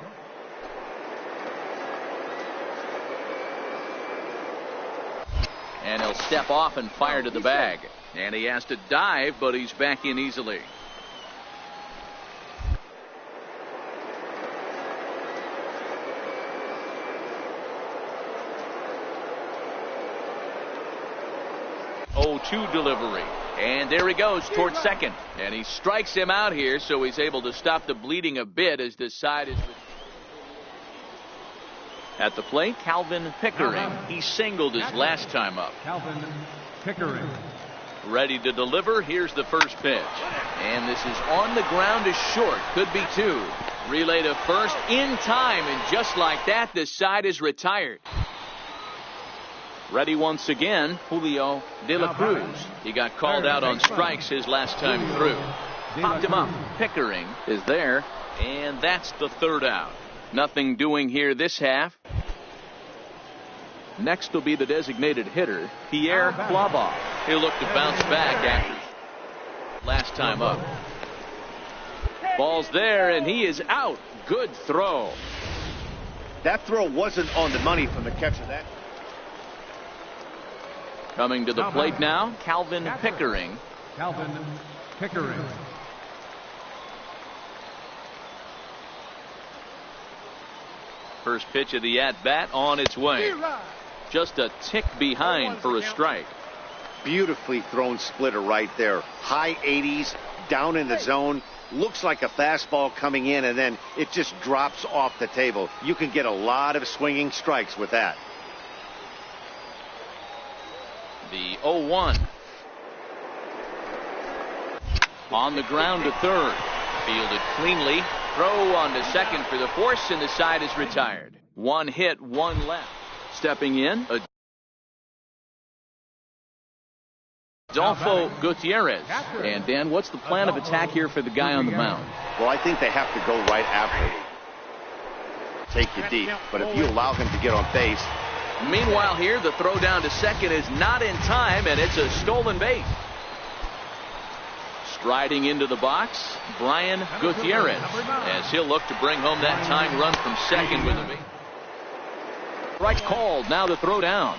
And he'll step off and fire to the bag. And he has to dive, but he's back in easily. .02 delivery. And there he goes towards second. And he strikes him out here, so he's able to stop the bleeding a bit as this side is... At the plate, Calvin Pickering. He singled his last time up. Calvin Pickering. Ready to deliver. Here's the first pitch. And this is on the ground is short. Could be 2. Relay to first in time. And just like that, this side is retired. Ready once again, Julio De La Cruz. He got called out on strikes his last time through. Popped him up. Pickering is there. And that's the third out. Nothing doing here this half. Next will be the designated hitter, Pierre Klobov. He'll look to bounce back after last time up. Ball's there, and he is out. Good throw. That throw wasn't on the money from the catcher. Coming to the plate now, Calvin Pickard. Calvin Pickard. First pitch of the at-bat on its way. Just a tick behind for a strike. Beautifully thrown splitter right there. High 80s, down in the zone. Looks like a fastball coming in, and then it just drops off the table. You can get a lot of swinging strikes with that. The 0-1. On the ground to third. Fielded cleanly. Throw on to second for the force, and the side is retired. One hit, one left. Stepping in, Adolfo Gutierrez. And Dan, what's the plan of attack here for the guy on the mound? Well, I think they have to go right after him. Take you deep, but if you allow him to get on base. Meanwhile here, the throw down to second is not in time, and it's a stolen base. Striding into the box, Brian Gutierrez, as he'll look to bring home that tying run from second with a base. Strike called, now the throw down.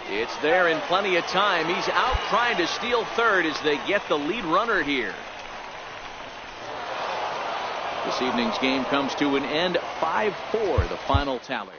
It's there in plenty of time. He's out trying to steal third as they get the lead runner here. This evening's game comes to an end, 5-4 the final tally.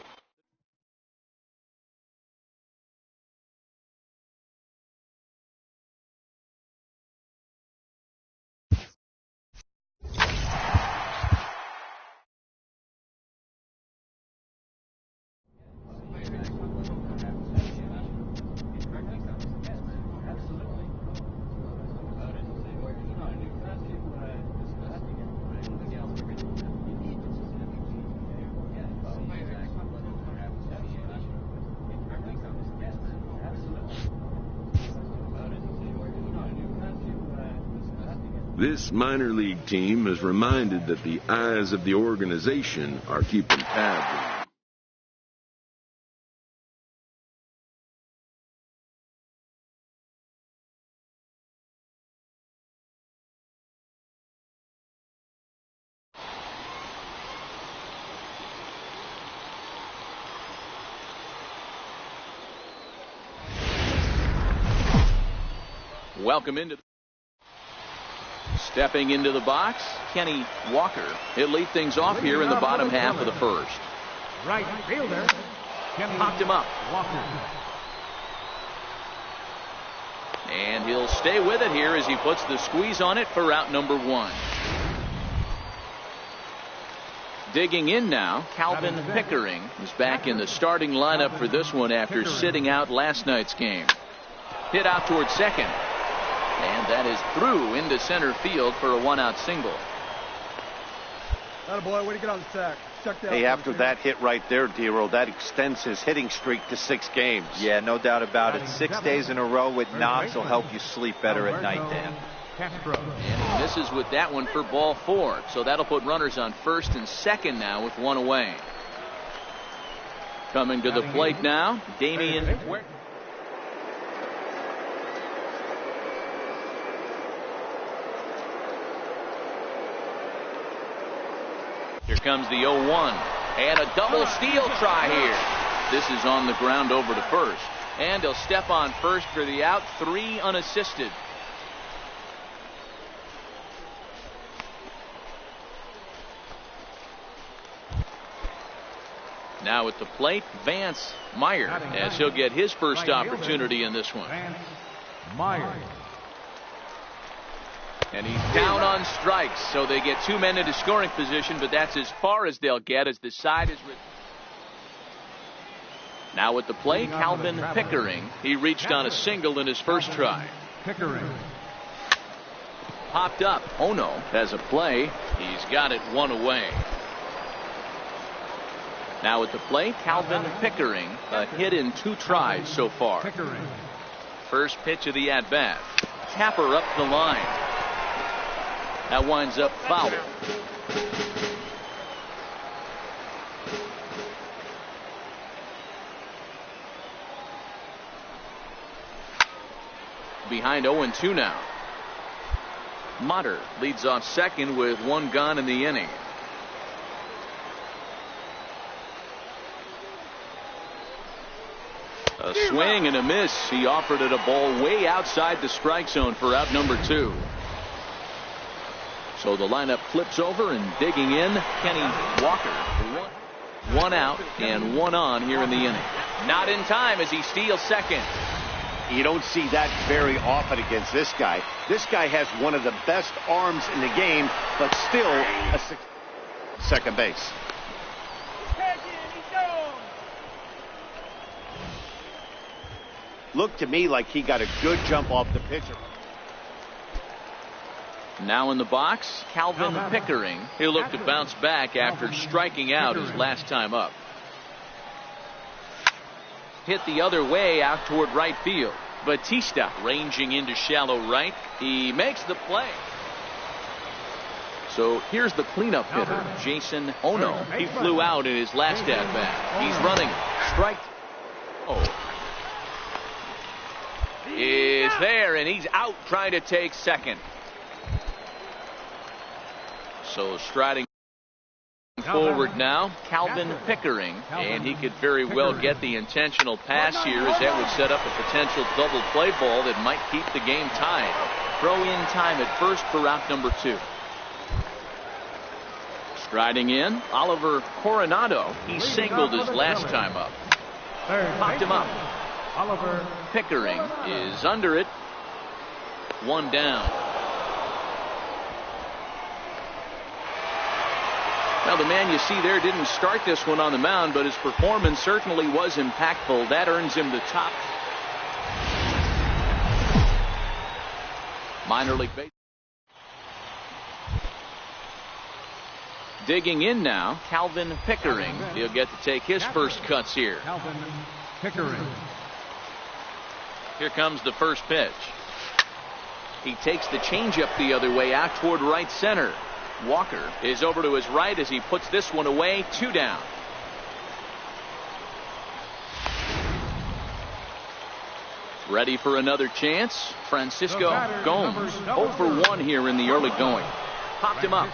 This minor league team is reminded that the eyes of the organization are keeping tabs on them. Welcome into stepping into the box, Kenny Walker. He'll lead things off here in the bottom half of the first. Right fielder, Kenny Popped him up. Walker. And he'll stay with it here as he puts the squeeze on it for out number one. Digging in now, Calvin Pickard is back in the starting lineup for this one after sitting out last night's game. Hit out towards second. And that is through into center field for a one-out single. Attaboy, way to get on the sack. Check that. Hey, after that hit right there, Dero, that extends his hitting streak to 6 games. Yeah, no doubt about it. 6 days in a row with knocks will help you sleep better at night, Dan. And he misses with that one for ball 4. So that'll put runners on first and second now with one away. Coming to the plate now, Damian. Here comes the 0-1. And a double steal try here. This is on the ground over to first. And he'll step on first for the out. 3 unassisted. Now at the plate, Vance Meyer, as he'll get his first opportunity in this one. Vance Meyer. And he's down on strikes, so they get 2 men into scoring position, but that's as far as they'll get as the side is. Now at the plate, Calvin Pickard. He reached on a single in his first try. Pickard. Popped up. Ono has a play. He's got it one away. Now at the plate, Calvin Pickard. A hit in 2 tries so far. Pickard. First pitch of the at-bat. Tapper up the line. That winds up foul. Behind 0-2 now. Motter leads off second with 1 gone in the inning. A swing and a miss. He offered it a ball way outside the strike zone for out number 2. So the lineup flips over, and digging in, Kenny Walker. One out and one on here in the inning. Not in time as he steals second. You don't see that very often against this guy. This guy has one of the best arms in the game, but still a second base. Looked to me like he got a good jump off the pitcher. Now in the box, Calvin Pickering. He'll look to bounce back after striking out his last time up. Hit the other way out toward right field. Batista ranging into shallow right. He makes the play. So here's the cleanup hitter, Jason Ono. He flew out in his last at bat. He's running. Strike. Is there, and he's out trying to take second. So striding forward now, Calvin Pickering, and he could very well get the intentional pass here, as that would set up a potential double play ball that might keep the game tied. Throw in time at first for out number 2. Striding in, Oliver Coronado. He singled his last time up. Popped him up. Oliver Pickering is under it. One down. Now the man you see there didn't start this one on the mound, but his performance certainly was impactful. That earns him the top minor league base. Digging in now, Calvin Pickering. He'll get to take his first cuts here. Calvin Pickering. Here comes the first pitch. He takes the changeup the other way out toward right center. Walker is over to his right as he puts this one away. 2 down. Ready for another chance. Francisco Gomes 0 for 1 here in the early going. Popped him up.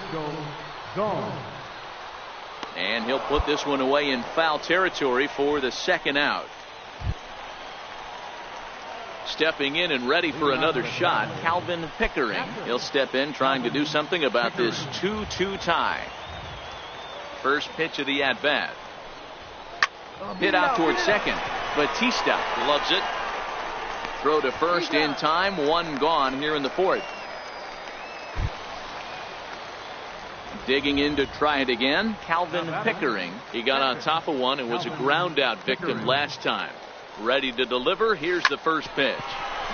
And he'll put this one away in foul territory for the second out. Stepping in and ready for another shot, Calvin Pickering. He'll step in trying to do something about this 2-2 tie. First pitch of the at-bat. Hit out towards second. Batista loves it. Throw to first in time. One gone here in the fourth. Digging in to try it again, Calvin Pickering. He got on top of one and was a ground out victim last time. Ready to deliver. Here's the first pitch.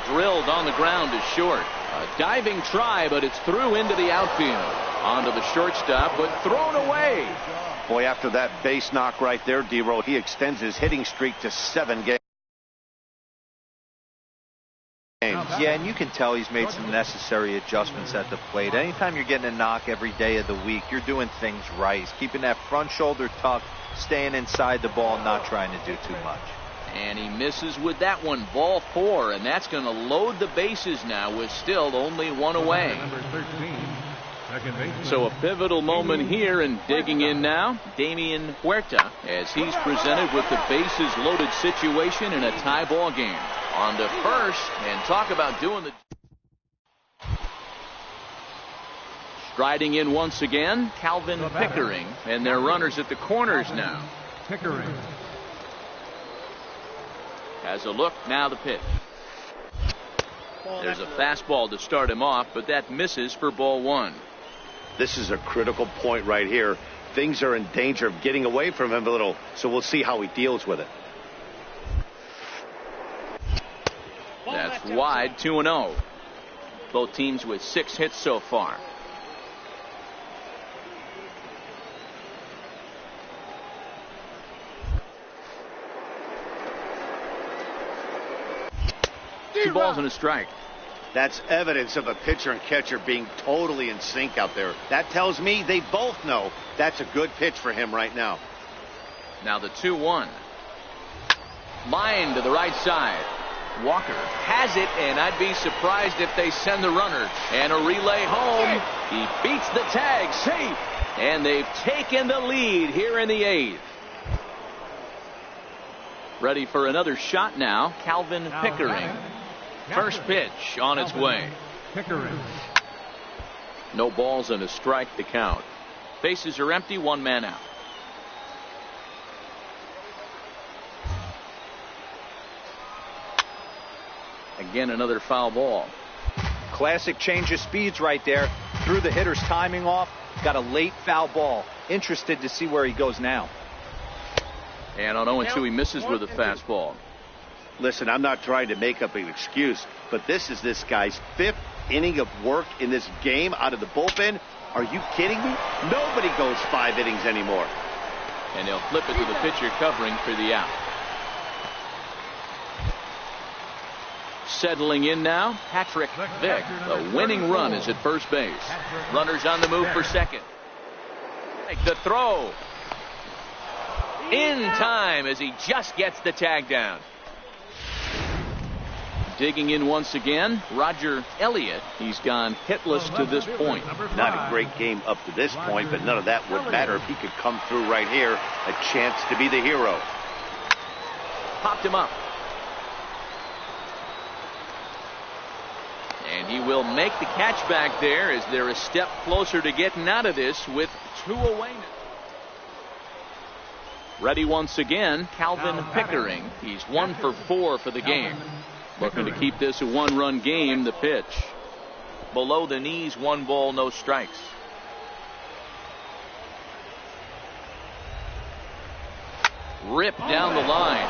Drilled on the ground to short. A diving try, but it's through into the outfield. Onto the shortstop, but thrown away. Boy, after that base knock right there, D-Roll, he extends his hitting streak to 7 games. Yeah, and you can tell he's made some necessary adjustments at the plate. Anytime you're getting a knock every day of the week, you're doing things right. He's keeping that front shoulder tucked, staying inside the ball, not trying to do too much. And he misses with that one. Ball 4, and that's going to load the bases now with still only one away. Number 13, second baseman. So a pivotal moment here, and digging in now, Damian Huerta, as he's presented with the bases loaded situation in a tie ball game. On to first, and talk about doing the... Striding in once again, Calvin Pickering, and their runners at the corners now. Pickering. Has a look, now the pitch. There's a fastball to start him off, but that misses for ball 1. This is a critical point right here. Things are in danger of getting away from him a little, so we'll see how he deals with it. That's wide, 2-0. Both teams with 6 hits so far. Two balls and a strike. That's evidence of a pitcher and catcher being totally in sync out there. That tells me they both know that's a good pitch for him right now. Now the 2-1. Line to the right side. Walker has it, and I'd be surprised if they send the runner. And a relay home. He beats the tag. Safe. And they've taken the lead here in the 8th. Ready for another shot now, Calvin Pickering. First pitch on its way. Pickering. No balls and a strike to count. Bases are empty, one man out. Again, another foul ball. Classic change of speeds right there. Threw the hitter's timing off. Got a late foul ball. Interested to see where he goes now. And on 0-2, he misses with a fastball. Listen, I'm not trying to make up an excuse, but this is this guy's 5th inning of work in this game out of the bullpen. Are you kidding me? Nobody goes 5 innings anymore. And he'll flip it to the pitcher covering for the out. Settling in now, Patrick Vick. The winning run is at first base. Runners on the move for second. Make the throw. In time as he just gets the tag down. Digging in once again, Roger Elliott. He's gone hitless to this point. Not a great game up to this point, but none of that would matter if he could come through right here. A chance to be the hero. Popped him up. And he will make the catch back there as they're a step closer to getting out of this with 2 away. Ready once again, Calvin Pickering. He's 1 for 4 for the game. Looking to keep this a 1-run game. The pitch. Below the knees, 1 ball, no strikes. Ripped down the line.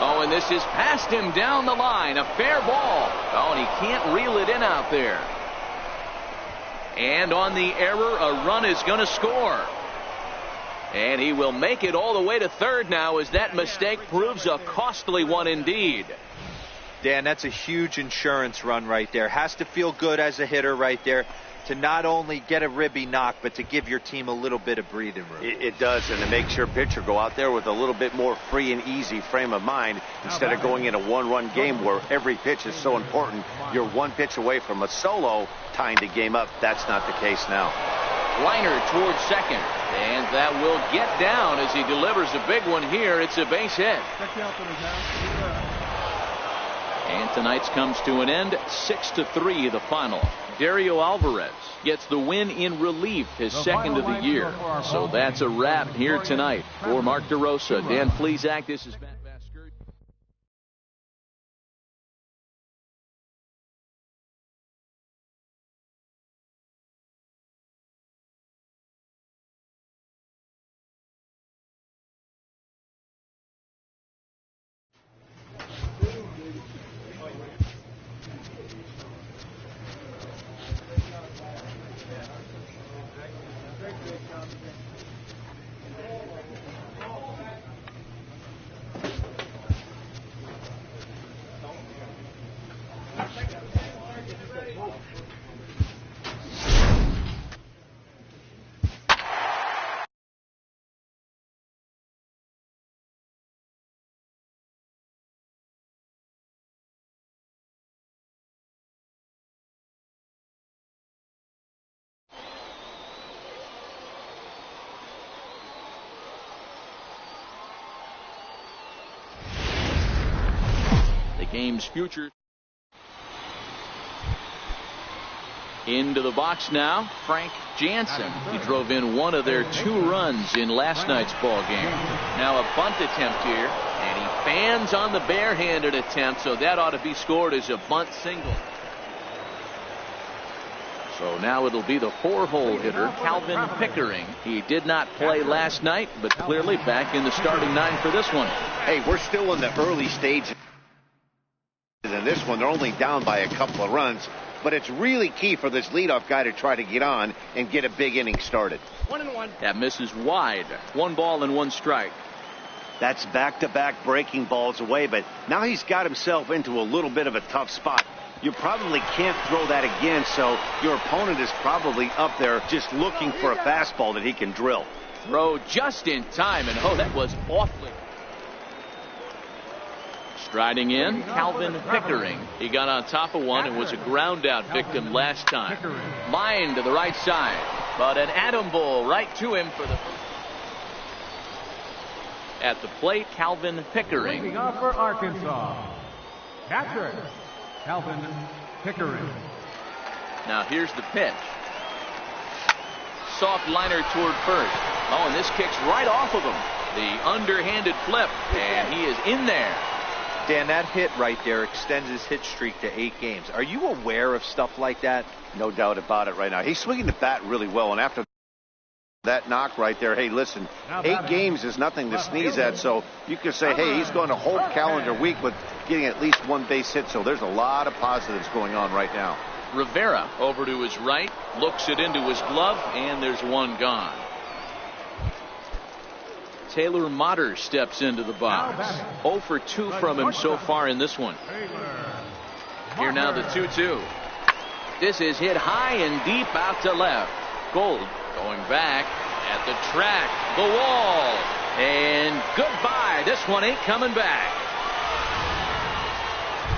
Oh, and this is past him down the line. A fair ball. Oh, and he can't reel it in out there. And on the error, a run is going to score. And he will make it all the way to third now as that mistake proves a costly one indeed. Dan, that's a huge insurance run right there. Has to feel good as a hitter right there to not only get a ribby knock, but to give your team a little bit of breathing room. It does, and it makes your pitcher go out there with a little bit more free and easy frame of mind instead of going in a 1-run game where every pitch is so important. You're 1 pitch away from a solo, tying the game up. That's not the case now. Liner towards second, and that will get down as he delivers a big one here. It's a base hit. And tonight's comes to an end, 6-3 the final. Dario Alvarez gets the win in relief, his second of the year. So that's a wrap here tonight. For Mark DeRosa, Dan Flezak, this is Matt Vasquez. Game's future. Into the box now, Frank Jansen. He drove in 1 of their 2 runs in last night's ball game. Now a bunt attempt here, and he fans on the barehanded attempt, so that ought to be scored as a bunt single. So now it'll be the 4-hole hitter, Calvin Pickering. He did not play last night, but clearly back in the starting 9 for this one. Hey, we're still in the early stages. In this one, they're only down by a couple of runs, but it's really key for this leadoff guy to try to get on and get a big inning started. 1-1. That misses wide. 1 ball and 1 strike. That's back-to-back breaking balls away, but now he's got himself into a little bit of a tough spot. You probably can't throw that again, so your opponent is probably up there just looking for a fastball that he can drill. Throw just in time, and oh, that was awfully. Striding in, Calvin Pickering. He got on top of one and was a ground out victim last time. Line to the right side, but an atom ball right to him for the first. At the plate, Calvin Pickering. Leading off for Arkansas, catcher, Calvin Pickering. Now here's the pitch. Soft liner toward first. Oh, and this kicks right off of him. The underhanded flip, and he is in there. Dan, that hit right there extends his hit streak to 8 games. Are you aware of stuff like that? No doubt about it right now. He's swinging the bat really well, and after that knock right there, hey, listen, 8 games is nothing to sneeze at, so you could say, hey, he's going to hold calendar week with getting at least 1 base hit, so there's a lot of positives going on right now. Rivera over to his right, looks it into his glove, and there's 1 gone. Taylor Motter steps into the box. 0 for 2 from him so far in this one. Here now the 2-2. This is hit high and deep out to left. Gold going back at the track, the wall, and goodbye. This one ain't coming back.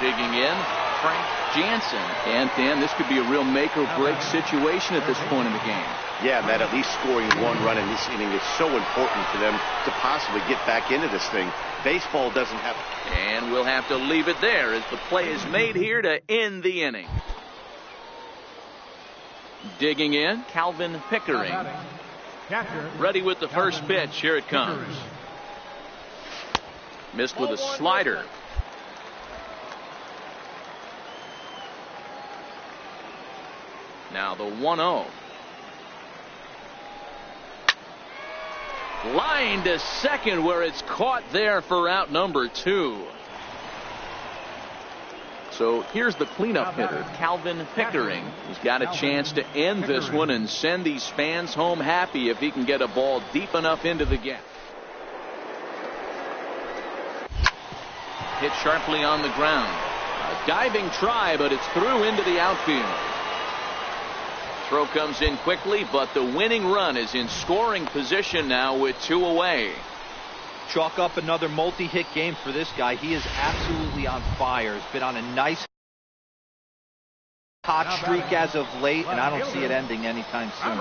Digging in, Frank Jansen. And Dan, this could be a real make or break situation at this point in the game. Yeah, Matt, at least scoring 1 run in this inning is so important for them to possibly get back into this thing. Baseball doesn't have. And we'll have to leave it there as the play is made here to end the inning. Digging in, Calvin Pickering. Ready with the first pitch. Here it comes. Missed with a slider. Now the 1-0. Line to second where it's caught there for out number 2. So here's the cleanup hitter, Calvin Pickering. He's got a chance to end this one and send these fans home happy if he can get a ball deep enough into the gap. Hit sharply on the ground. A diving try, but it's through into the outfield. Throw comes in quickly, but the winning run is in scoring position now with 2 away. Chalk up another multi-hit game for this guy. He is absolutely on fire. He's been on a nice hot streak as of late, and I don't see it ending anytime soon.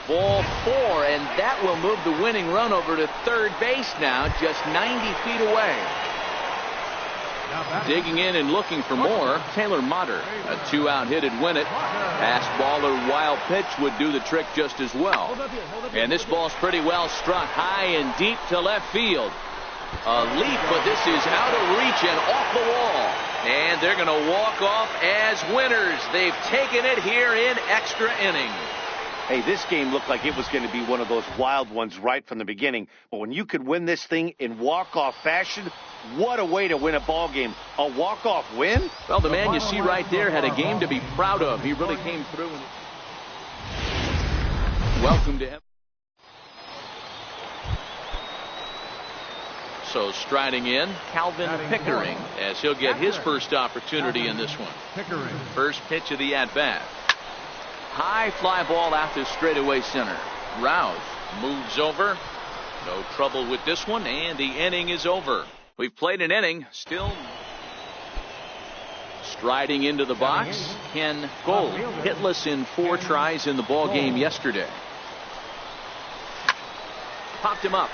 Ball 4, and that will move the winning run over to third base now, just 90 feet away. Digging in and looking for more, Taylor Motter. A 2-out hit would win it. Fastball or wild pitch would do the trick just as well. And this ball's pretty well struck high and deep to left field. A leap, but this is out of reach and off the wall. And they're going to walk off as winners. They've taken it here in extra innings. Hey, this game looked like it was going to be one of those wild ones right from the beginning. But when you could win this thing in walk-off fashion, what a way to win a ball game. A walk-off win? Well, the man you see right there had a game to be proud of. He really came through. Welcome to him. So striding in, Calvin Pickering, as he'll get his first opportunity in this one. First pitch of the at-bat. High fly ball out to straightaway center. Rouse moves over. No trouble with this one, and the inning is over. We've played an inning. Still striding into the box. Ken Gold, hitless in 4 tries in the ball game yesterday. Popped him up.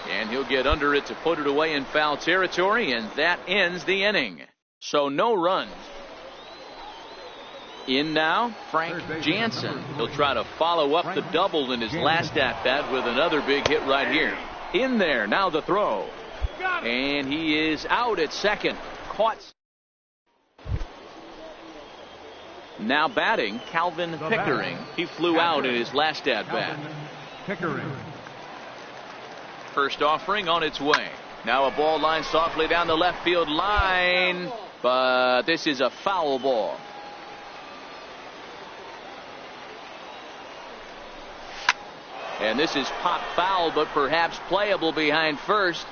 And he'll get under it to put it away in foul territory, and that ends the inning. So no runs. In now, Frank Jansen. He'll try to follow up the double in his last at-bat with another big hit right here. In there, now the throw. And he is out at second. Caught. Now batting, Calvin Pickering. He flew out in his last at-bat. First offering on its way. Now a ball line softly down the left field line. But this is a foul ball. And this is pop foul, but perhaps playable behind first.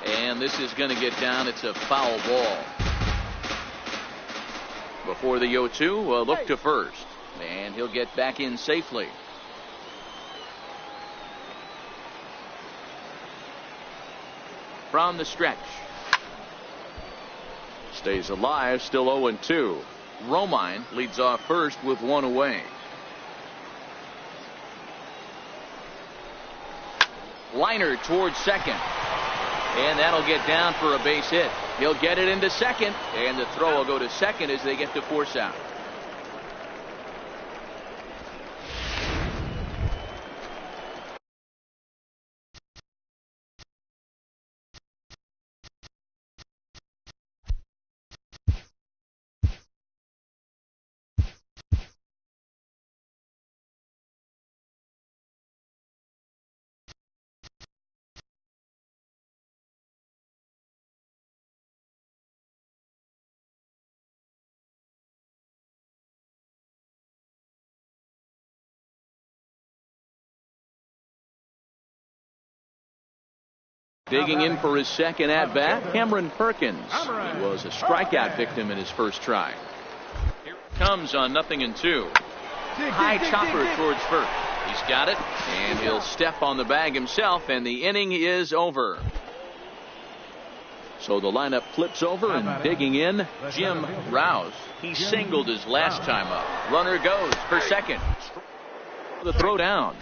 And this is going to get down. It's a foul ball. Before the 0-2, a look to first. And he'll get back in safely. From the stretch. Stays alive, still 0-2. Romine leads off first with one away. Liner towards second. And that'll get down for a base hit. He'll get it into second. And the throw will go to second as they get to force out. Digging in for his second at-bat, Cameron Perkins. He was a strikeout victim in his first try. Here it comes on 0-2. High chopper towards first. He's got it, and he'll step on the bag himself, and the inning is over. So the lineup flips over, and digging in, Jim Rouse. He singled his last time up. Runner goes for second. The throw down.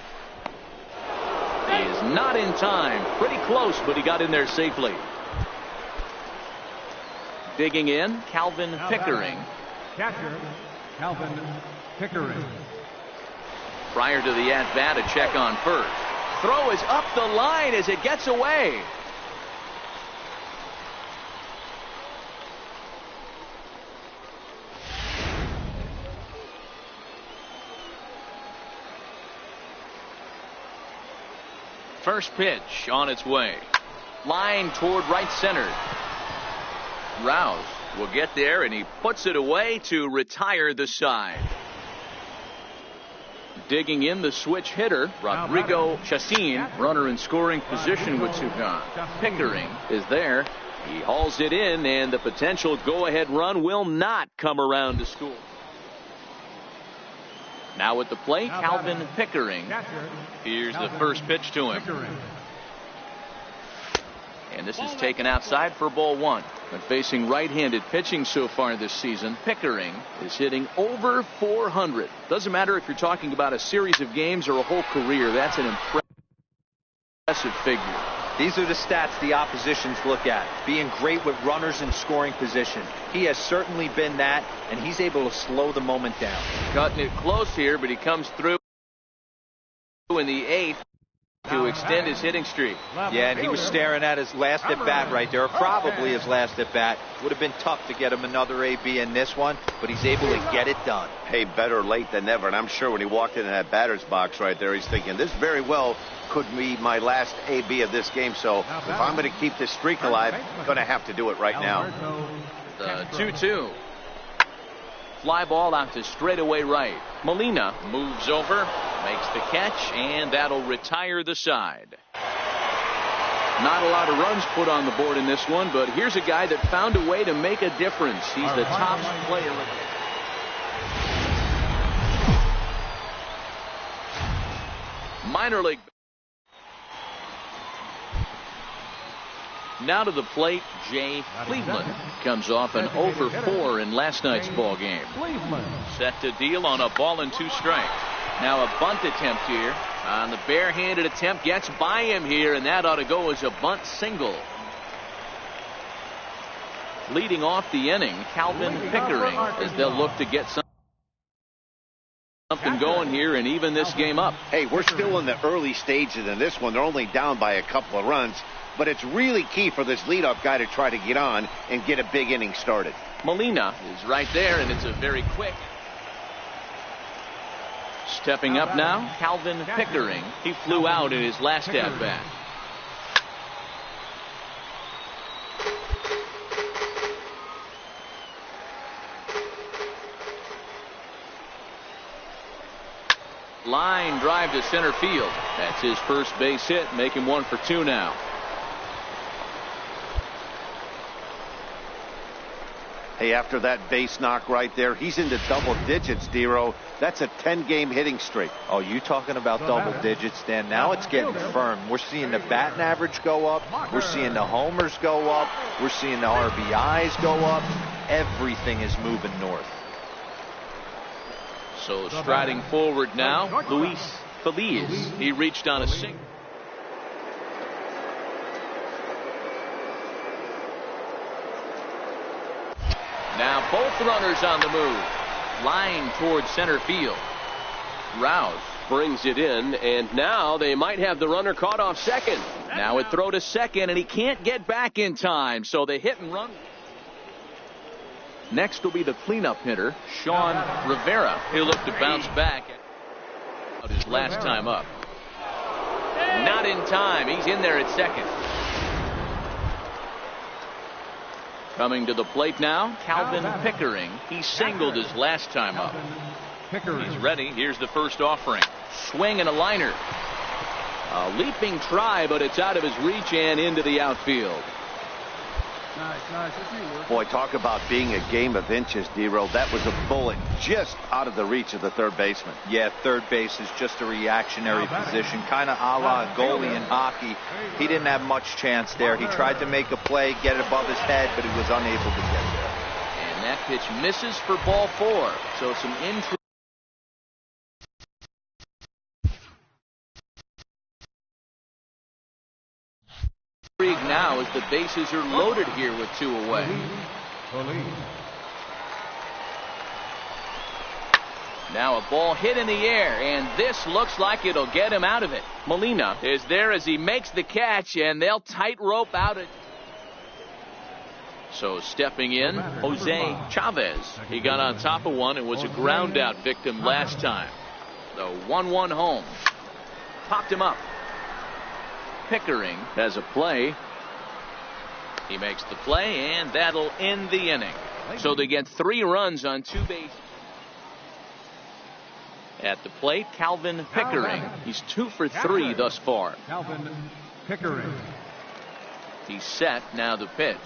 He is not in time. Pretty close, but he got in there safely. Digging in, Calvin Pickering. Catcher, Calvin Pickering. Prior to the at-bat, a check on first. Throw is up the line as it gets away. First pitch on its way. Line toward right center. Rouse will get there, and he puts it away to retire the side. Digging in, the switch hitter, Rodrigo Chacin, runner in scoring position with two gone. Pickering is there. He hauls it in, and the potential go-ahead run will not come around to score. Now at the plate, Calvin Pickering. Here's the first pitch to him. And this is taken outside for ball one. When facing right-handed pitching so far this season, Pickering is hitting over 400. Doesn't matter if you're talking about a series of games or a whole career. That's an impressive figure. These are the stats the oppositions look at. Being great with runners in scoring position. He has certainly been that, and he's able to slow the moment down. Cutting it close here, but he comes through in the eighth to extend his hitting streak. Yeah, and he was staring at his last at-bat right there, or probably his last at-bat. Would have been tough to get him another AB in this one, but he's able to get it done. Hey, better late than never, and I'm sure when he walked into that batter's box right there, he's thinking, this very well could be my last AB of this game, so if I'm going to keep this streak alive, I'm going to have to do it right now. The 2-2. Fly ball out to straightaway right. Molina moves over, makes the catch, and that'll retire the side. Not a lot of runs put on the board in this one, but here's a guy that found a way to make a difference. He's the top player. Minor league. Now to the plate, Jay Cleveland comes off an 0-for-4 in last night's ball game. Set to deal on a ball and two strikes. Now a bunt attempt here. On the barehanded attempt, gets by him here, and that ought to go as a bunt single. Leading off the inning, Calvin Pickering, as they'll look to get something going here and even this game up. Hey, we're still in the early stages in this one. They're only down by a couple of runs. But it's really key for this leadoff guy to try to get on and get a big inning started. Molina is right there, and it's a very quick. Stepping up now, Calvin Pickering. He flew out in his last at-bat. Line drive to center field. That's his first base hit, make him 1 for 2 now. Hey, after that base knock right there, he's into double digits, Dero. That's a 10-game hitting streak. Oh, you talking about double digits, Dan? Now it's getting firm. We're seeing the batting average go up. We're seeing the homers go up. We're seeing the RBIs go up. Everything is moving north. So striding forward now, Luis Feliz. He reached on a single. Now both runners on the move. Line towards center field. Rouse brings it in, and now they might have the runner caught off second. Now it throw to second, and he can't get back in time, so they hit and run. Next will be the cleanup hitter, Sean Rivera. He'll look to bounce back his last time up. Not in time. He's in there at second. Coming to the plate now, Calvin Pickering. He singled his last time up. He's ready. Here's the first offering. Swing and a liner. A leaping try, but it's out of his reach and into the outfield. Nice. Boy, talk about being a game of inches, D-Roll. That was a bullet just out of the reach of the third baseman. Yeah, third base is just a reactionary position, kind of a la goalie in hockey. He didn't have much chance there. He tried to make a play, get it above his head, but he was unable to get there. And that pitch misses for ball 4. So some intrigue. Now as the bases are loaded here with 2 away. Now a ball hit in the air, and this looks like it'll get him out of it. Molina is there as he makes the catch, and they'll tightrope out it. So stepping in, Jose Chavez. He got on top of one and was a ground out victim last time. The 1-1 home. Popped him up. Pickering has a play. He makes the play, and that'll end the inning. So they get 3 runs on 2 bases. At the plate, Calvin Pickering. He's 2 for 3 thus far. Calvin Pickering. He's set. Now the pitch.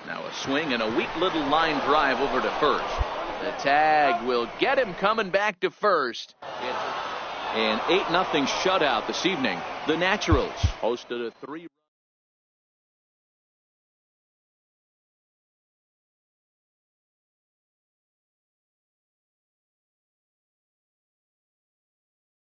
Now a swing and a weak little line drive over to first. The tag will get him coming back to first. An 8-0 shutout this evening. The Naturals hosted a 3.